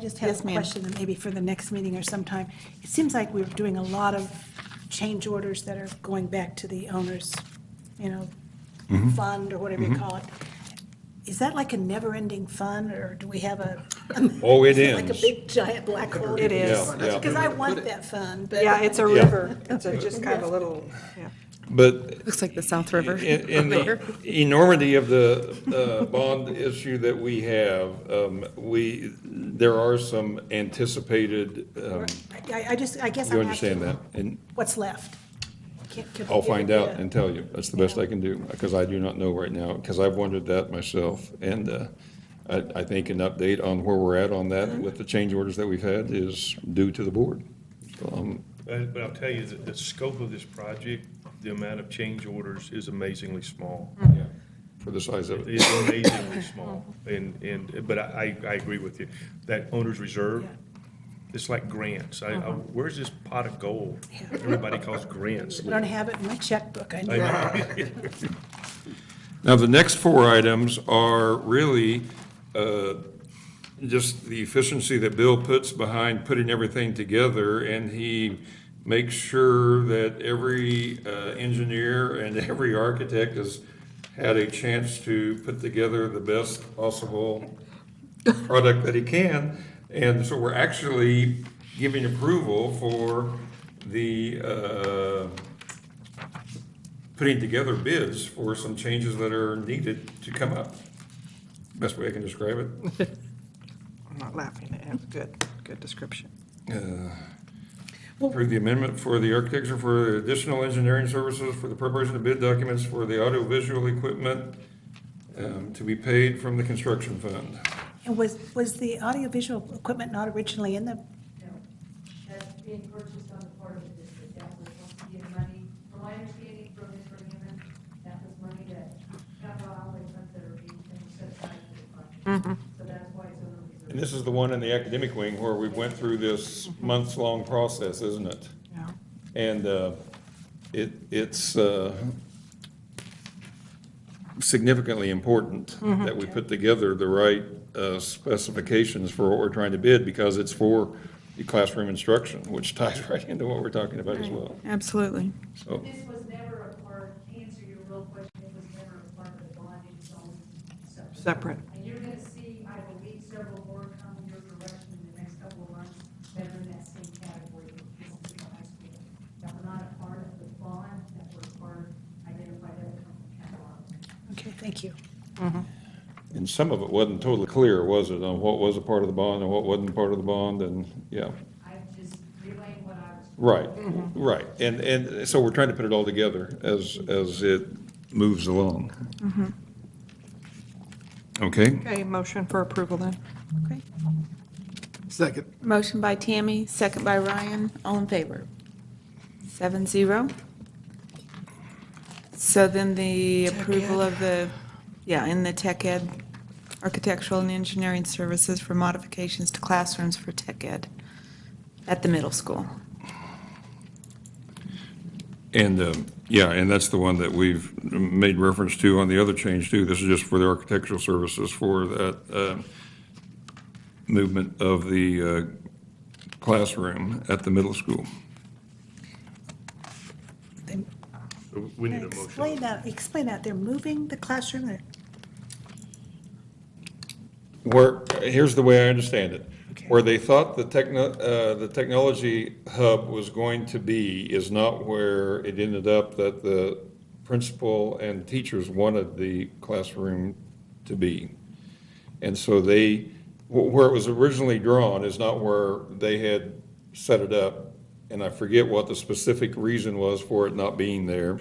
just have Yes, a ma'am. question that maybe for the next meeting or sometime. It seems like we're doing a lot of change orders that are going back to the owner's, fund or whatever you call it. Is that like a never-ending fund, or do we have Oh, it is it like a ends. big giant black hole? It is. Yeah. Because I want that fund, but. Yeah, it's a river. It's just kind of a little, yeah. But Looks like the South River. in the enormity of the bond issue that we have, there are some anticipated, I guess you I'm understand asking that? And what's left? Can we I'll get find it? out and tell you. That's the best I can do, because I do not know right now, because I've wondered that myself. And I think an update on where we're at on that with the change orders that we've had is due to the board. So, But I'll tell you, that the scope of this project, the amount of change orders is amazingly small. for the size of it. It's amazingly small. But I agree with you. That owner's reserve, it's like grants. Where's this pot of gold? Everybody calls grants. I don't have it in my checkbook, I I know. know. Now, the next four items are really just the efficiency that Bill puts behind putting everything together, and he makes sure that every engineer and every architect has had a chance to put together the best possible product that he can. And so we're actually giving approval for the putting together bids for some changes that are needed to come up. Best way I can describe it. I'm not laughing at it. Good description. Approve the amendment for the architecture for additional engineering services for the preparation of bid documents for the audiovisual equipment to be paid from the construction fund. And was the audiovisual equipment not originally in the, No, that's being purchased on the part of the district. That was supposed to be money, from my understanding from Mr. Hammond, that was money that capital outlay funds that are being set aside for the fund. So that's why it's over reserve. And this is the one in the academic wing where we went through this months-long process, isn't it? Yeah. And it's significantly important that we put together the right specifications for what we're trying to bid, because it's for the classroom instruction, which ties right into what we're talking about as well. Absolutely. So, This was never a part, to answer your real question, it was never a part of the bond, it was always Separate. And you're gonna see, I believe, several more come your direction in the next couple of months that are in that same category of business in high school. That were not a part of the bond, that were part identified that would come from capital outlay. okay, thank you. and some of it wasn't totally clear, was it, on what was a part of the bond and what wasn't part of the bond, and, yeah. I just relaying what I was. Right, right. And so we're trying to put it all together as it moves along. Okay? Okay, motion for approval then. Okay. Second. Motion by Tammy, second by Ryan. All in favor? 7-0. So then the approval of the, in the tech ed, architectural and engineering services for modifications to classrooms for tech ed at the middle school. And, and that's the one that we've made reference to on the other change too. This is just for the architectural services for that movement of the classroom at the middle school. So we need a motion. Explain that. They're moving the classroom. Here's the way I understand it. Where they thought the technology hub was going to be is not where it ended up that the principal and teachers wanted the classroom to be. And so where it was originally drawn is not where they had set it up. And I forget what the specific reason was for it not being there,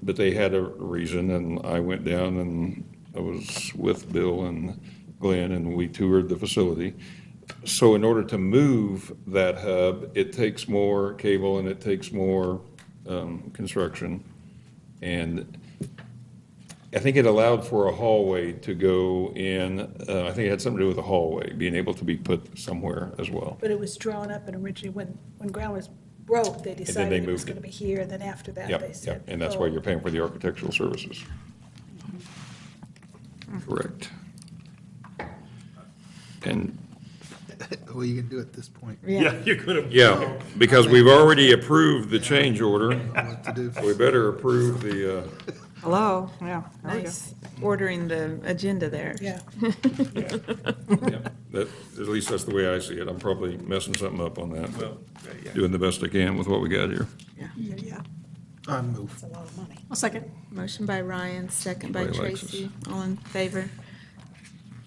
but they had a reason, and I went down and I was with Bill and Glenn, and we toured the facility. So in order to move that hub, it takes more cable and it takes more construction. And I think it allowed for a hallway to go in. I think it had something to do with the hallway being able to be put somewhere as well. But it was drawn up, and originally, when ground was broke, they decided it was moved going to be here, and then after that, Yep, they said. yep, and that's why you're paying for the architectural services. Correct. And What are you gonna do at this point? Yeah, you're gonna. yeah, because we've already approved the change order, What to do? so we better approve the, Hello, yeah. there we go. Nice ordering the agenda there. Yeah. at least that's the way I see it. I'm probably messing something up on that, Well, but yeah. doing the best I can with what we got here. Yeah, I move. it's a lot of money. I'll second. Motion by Ryan, second by Everybody likes Tracy. All in favor?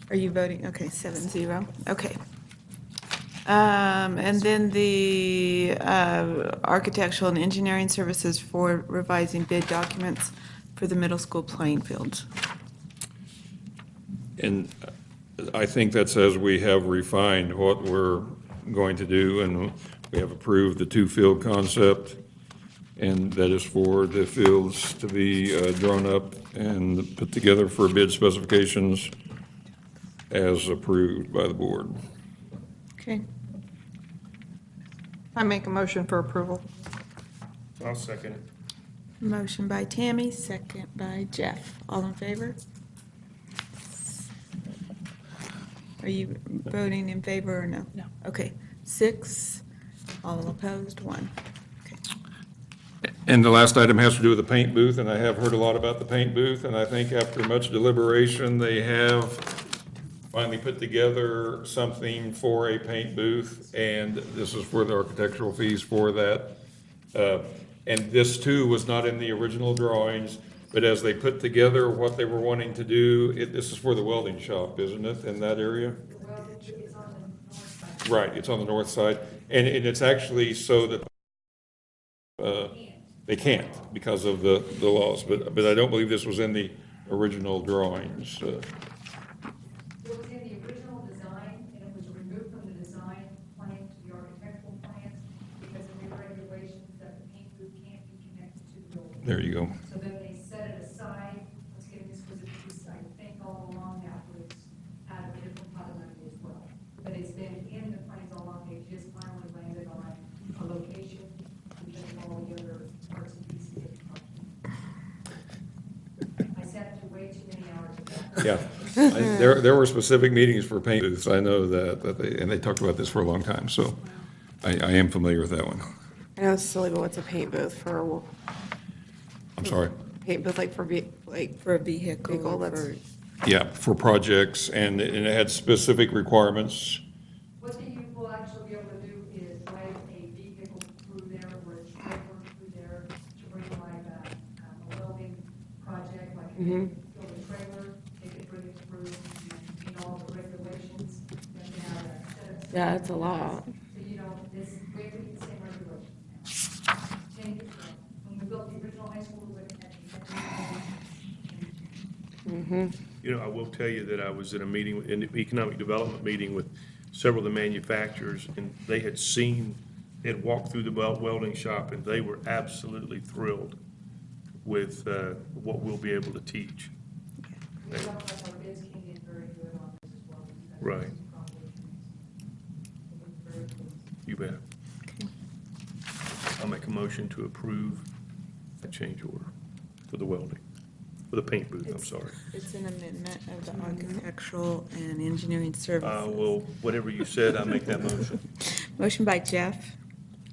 Are you voting? Okay, 7-0. Okay. And then the architectural and engineering services for revising bid documents for the middle school playing fields. And I think that says we have refined what we're going to do, and we have approved the two-field concept, and that is for the fields to be drawn up and put together for bid specifications as approved by the board. Okay. I make a motion for approval. I'll second it. Motion by Tammy, second by Jeff. All in favor? Are you voting in favor or no? No. Okay, 6, all opposed, 1. And the last item has to do with the paint booth, and I have heard a lot about the paint booth, and I think after much deliberation, they have finally put together something for a paint booth, and this is for the architectural fees for that. And this too was not in the original drawings, but as they put together what they were wanting to do, this is for the welding shop, isn't it, in that area? Right, it's on the north side, and it's actually so that they can't because of the laws, but I don't believe this was in the original drawings. It was in the original design, and it was removed from the design plan to the architectural plans because of the regulations that the paint booth can't be connected to the building. There you go. So then they set it aside, let's get this was a piece, I think all along that was out of a different pot of money as well. But it's been in the plans all along, they just finally landed on a location because of all the other parts and pieces of the project. I sat through way too many hours of that. Yeah, there were specific meetings for paint booths, I know that they talked about this for a long time, so I am familiar with that one. I know it's silly, but what's a paint booth for, I'm sorry. paint booth like For a vehicle. Vehicle, that's- for- Yeah, for projects, and it had specific requirements. What you will actually be able to do is drive a vehicle through there or a trailer through there to bring like a welding project, like if you build a trailer, they could bring it through and meet all the regulations. You have to have a set of- Yeah, it's a lot. So you know, we have to meet the same regulations now. When we built the original high school, we had You know, I will tell you that I was in a meeting, in the economic development meeting with several of the manufacturers, and they had walked through the welding shop, and they were absolutely thrilled with what we'll be able to teach. our bids came in very good on this as well. Right. You bet. I'll make a motion to approve a change order for the welding. For the paint booth, I'm sorry. It's an amendment of the architectural and engineering services. Well, whatever you said, I make that motion. Motion by Jeff,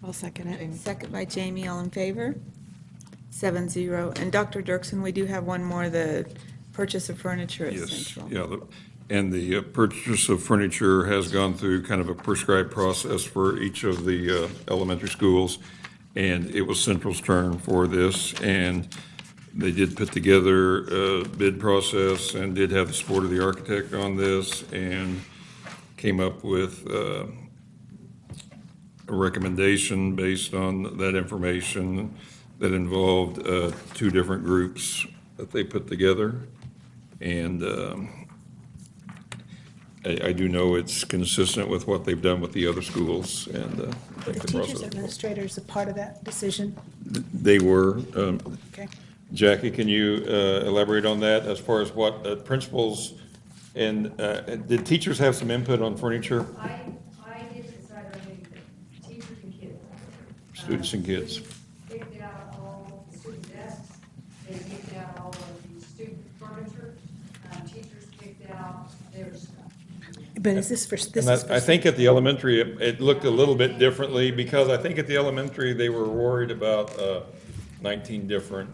I'll second it. second by Jamie, all in favor? 7-0. And Dr. Dirksen, we do have one more, the purchase of furniture at Yes, Central. yeah, and the purchase of furniture has gone through kind of a prescribed process for each of the elementary schools, and it was Central's turn for this, and they did put together a bid process and did have the support of the architect on this, and came up with a recommendation based on that information that involved two different groups that they put together. And I do know it's consistent with what they've done with the other schools, and I The think the teachers, process. administrators, a part of that decision. They were. Okay. Jackie, can you elaborate on that as far as what principals and did teachers have some input on furniture? I did decide on maybe the teachers and kids. Students and kids. Students picked out all the student desks, they picked out all of the student furniture, teachers picked out their stuff. But is this for, this And is for? I think at the elementary, it looked a little bit differently, because I think at the elementary, they were worried about 19 different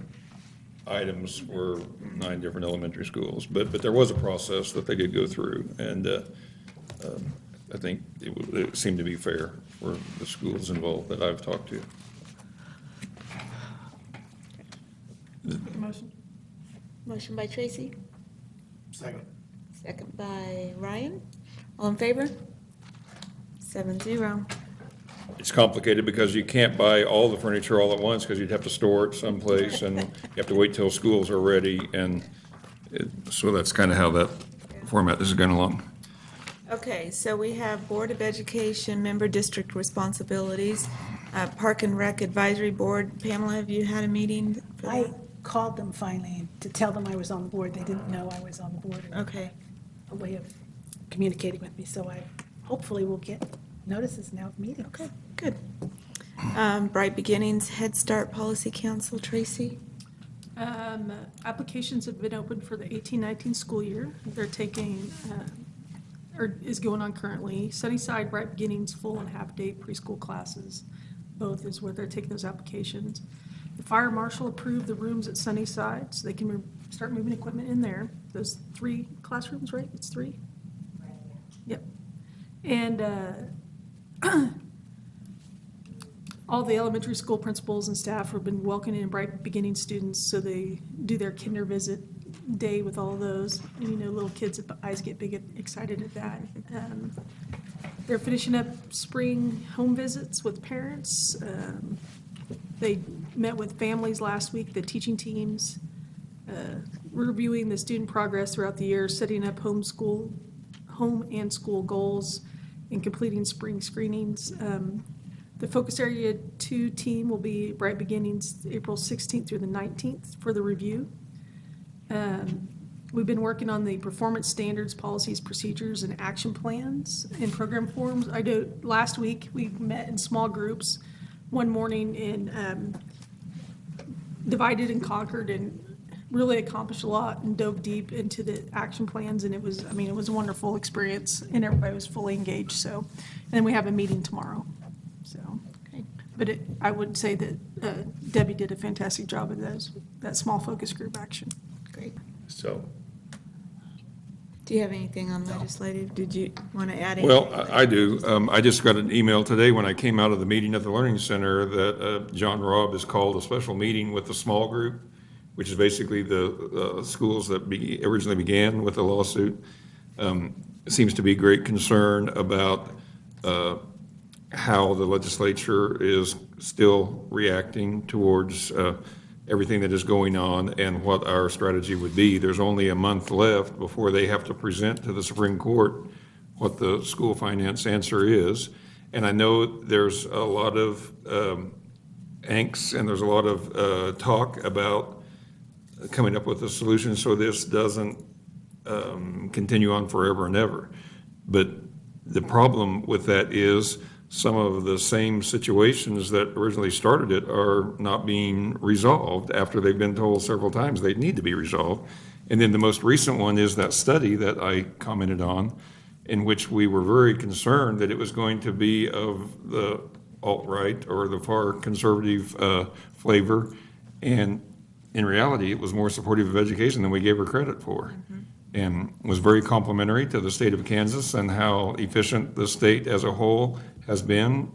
items for 9 different elementary schools. But there was a process that they did go through, and I think it seemed to be fair for the schools involved that I've talked to. Motion. Motion by Tracy, Second. second by Ryan. All in favor? 7-0. It's complicated because you can't buy all the furniture all at once, because you'd have to store it someplace, and you have to wait till schools are ready, and so that's kind of how that format is going along. Okay, so we have Board of Education member district responsibilities, Park and Rec Advisory Board. Pamela, have you had a meeting? for that? I called them finally to tell them I was on the board. They didn't know I was on the board. Okay. A way of communicating with me, so I hopefully will get notices now of meetings. Okay, good. Bright Beginnings Head Start Policy Council, Tracy? Applications have been open for the 18-19 school year. They're taking, or is going on currently, Sunnyside, Bright Beginnings, full and half-day preschool classes. Both is where they're taking those applications. The fire marshal approved the rooms at Sunnyside, so they can start moving equipment in there. Those 3 classrooms, right? It's 3? Yep. And all the elementary school principals and staff have been welcoming Bright Beginning students, so they do their kinder visit day with all of those. And, you know, little kids' eyes get big and excited at that. They're finishing up spring home visits with parents. They met with families last week, the teaching teams, reviewing the student progress throughout the year, setting up home and school goals, and completing spring screenings. The Focus Area 2 team will be Bright Beginnings April 16th through the 19th for the review. We've been working on the performance standards, policies, procedures, and action plans and program forms. I know last week we met in small groups one morning and divided and conquered and really accomplished a lot and dove deep into the action plans, and it was a wonderful experience, and everybody was fully engaged. So, and then we have a meeting tomorrow. So, but I would say that Debbie did a fantastic job of that small focus group action. Great. So, Do you have anything on legislative? Did you want to add anything? Well, I do. I just got an email today when I came out of the meeting at the Learning Center that John Robb has called a special meeting with the small group, which is basically the schools that originally began with the lawsuit. Seems to be great concern about how the legislature is still reacting towards everything that is going on and what our strategy would be. There's only a month left before they have to present to the Supreme Court what the school finance answer is. And I know there's a lot of angst and there's a lot of talk about coming up with a solution so this doesn't continue on forever and ever. But the problem with that is some of the same situations that originally started it are not being resolved after they've been told several times they need to be resolved. And then the most recent one is that study that I commented on, in which we were very concerned that it was going to be of the alt-right or the far conservative flavor. And in reality, it was more supportive of education than we gave her credit for. And was very complimentary to the state of Kansas and how efficient the state as a whole has been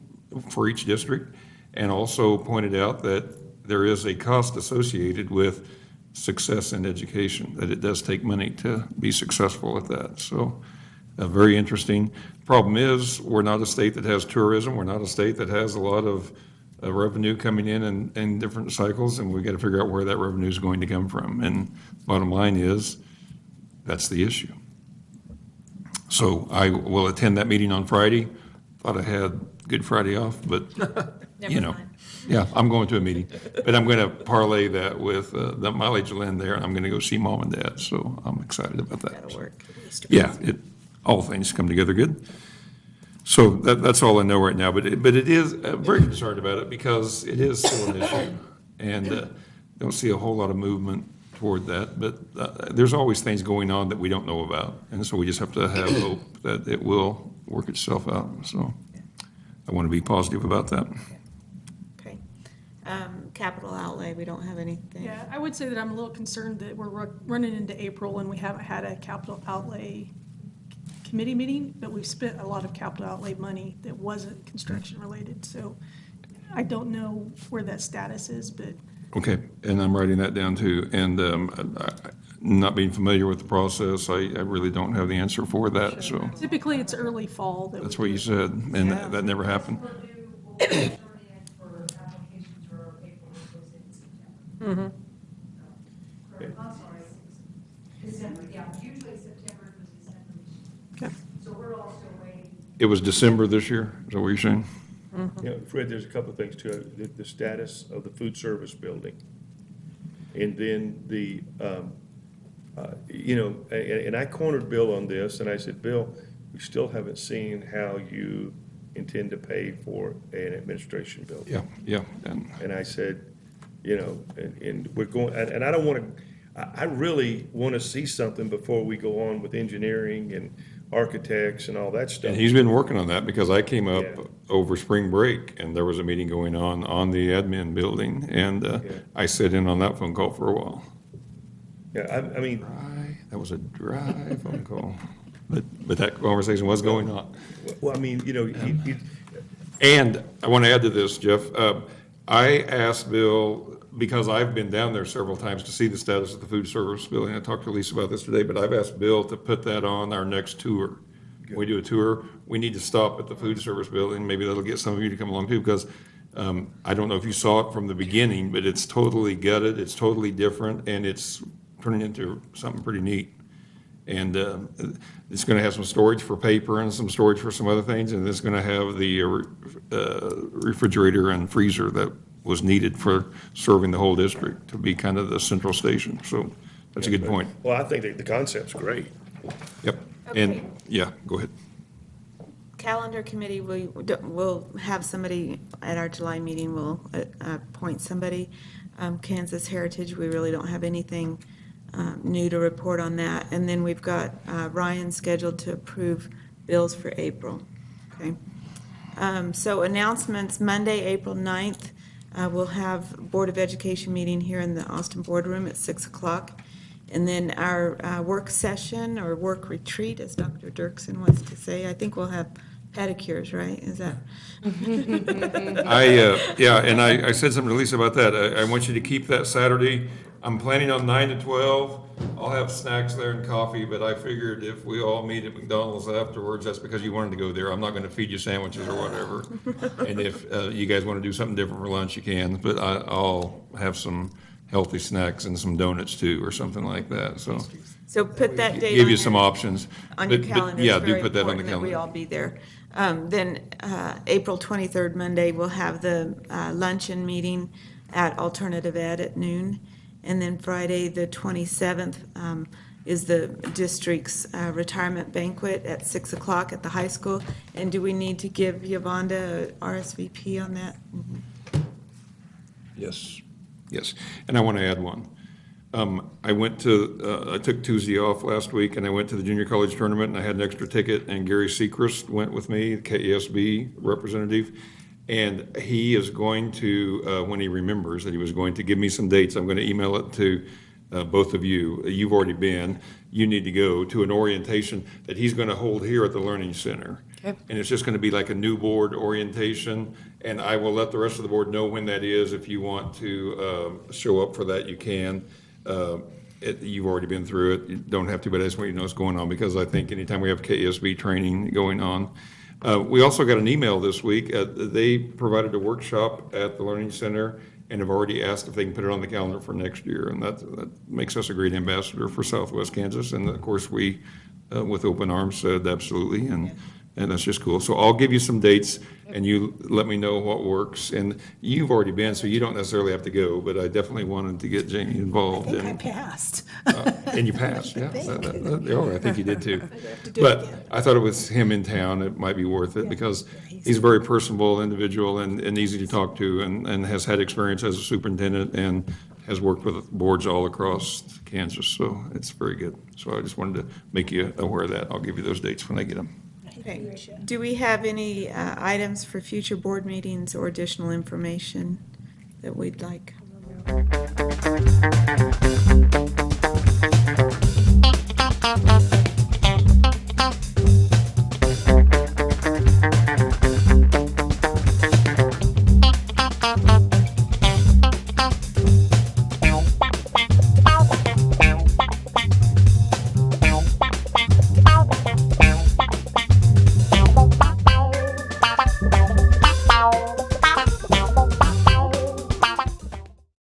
for each district, and also pointed out that there is a cost associated with success in education, that it does take money to be successful at that. So very interesting. Problem is, we're not a state that has tourism. We're not a state that has a lot of revenue coming in different cycles, and we've got to figure out where that revenue is going to come from. And bottom line is, that's the issue. So I will attend that meeting on Friday. Thought I had Good Friday off, but, you know, yeah, I'm going to a meeting. But I'm going to parlay that with the mileage will end there, and I'm going to go see mom and dad. So I'm excited about that. That'll work. Yeah, all things come together good. So that's all I know right now. But it is very concerned about it because it is still an issue, and don't see a whole lot of movement toward that. But there's always things going on that we don't know about, and so we just have to have hope that it will work itself out. So I want to be positive about that. Okay. Capital outlay, we don't have anything. Yeah, I would say that I'm a little concerned that we're running into April and we haven't had a capital outlay committee meeting, but we've spent a lot of capital outlay money that wasn't construction related. So I don't know where that status is, but. Okay, and I'm writing that down too. And not being familiar with the process, I really don't have the answer for that. So Typically, it's early fall. that's what you said, and that never happened. Mm-hmm. I'm sorry, December, yeah, usually September was December. Okay. So we're all still waiting. It was December this year, is that what you're saying? You know, Fred, there's a couple of things too. The status of the food service building. And then you know, and I cornered Bill on this, and I said, Bill, we still haven't seen how you intend to pay for an administration building. Yeah. And I said, you know, and we're going, and I don't want to, I really want to see something before we go on with engineering and architects and all that stuff. And he's been working on that because I came up Yeah. over spring break and there was a meeting going on the admin building, and I sat in on that phone call for a while. Yeah, I mean. That was a dry phone call, but that conversation was going on. Well, I mean, you know, And I want to add to this, Jeff. I asked Bill, because I've been down there several times to see the status of the food service building. I talked to Lisa about this today, but I've asked Bill to put that on our next tour. When we do a tour, we need to stop at the food service building. Maybe that'll get some of you to come along too, because I don't know if you saw it from the beginning, but it's totally gutted, it's totally different, and it's turning into something pretty neat. And it's going to have some storage for paper and some storage for some other things, and it's going to have the refrigerator and freezer that was needed for serving the whole district to be kind of the central station. So that's a good point. Well, I think that the concept's great. Yep. Okay. And, yeah, go ahead. Calendar committee, we'll have somebody at our July meeting, we'll appoint somebody. Kansas Heritage, we really don't have anything new to report on that. And then we've got Ryan scheduled to approve bills for April. Okay. So announcements, Monday, April 9th, we'll have Board of Education meeting here in the Austin Boardroom at 6 o'clock. And then our work session or work retreat, as Dr. Dirksen wants to say, I think we'll have pedicures, right? Is that? I said something to Lisa about that. I want you to keep that Saturday. I'm planning on 9 to 12. I'll have snacks there and coffee, but I figured if we all meet at McDonald's afterwards, that's because you wanted to go there. I'm not going to feed you sandwiches or whatever. And if you guys want to do something different for lunch, you can, but I'll have some healthy snacks and some donuts too, or something like that, so. So put that date Give you some options. on your But calendar. yeah, It's do very put that on the important we calendar. all be there. Then April 23rd, Monday, we'll have the luncheon meeting at Alternative Ed at noon. And then Friday, the 27th, is the district's retirement banquet at 6 o'clock at the high school. And do we need to give Yolanda a RSVP on that? Yes, yes. And I want to add one. I took Tuesday off last week, and I went to the junior college tournament, and I had an extra ticket, and Gary Sechrist went with me, the KESB representative, and he is going to, when he remembers that he was going to give me some dates, I'm going to email it to both of you. You've already been. You need to go to an orientation that he's going to hold here at the Learning Center. Okay. And it's just going to be like a new board orientation, and I will let the rest of the board know when that is. If you want to show up for that, you can. You've already been through it. You don't have to, but I just want you to know what's going on, because I think anytime we have KSB training going on. We also got an email this week. They provided a workshop at the Learning Center and have already asked if they can put it on the calendar for next year. And that makes us a great ambassador for Southwest Kansas. And of course, we, with open arms, said absolutely. And that's just cool. So I'll give you some dates, and you let me know what works. And you've already been, so you don't necessarily have to go, but I definitely wanted to get Jamie involved. I think I passed. And you passed, yeah. I think you did too. But I thought it was him in town, it might be worth it, because he's a very personable individual and easy to talk to, and has had experience as a superintendent and has worked with boards all across Kansas. So it's very good. So I just wanted to make you aware of that. I'll give you those dates when I get them. Okay. Do we have any items for future board meetings or additional information that we'd like?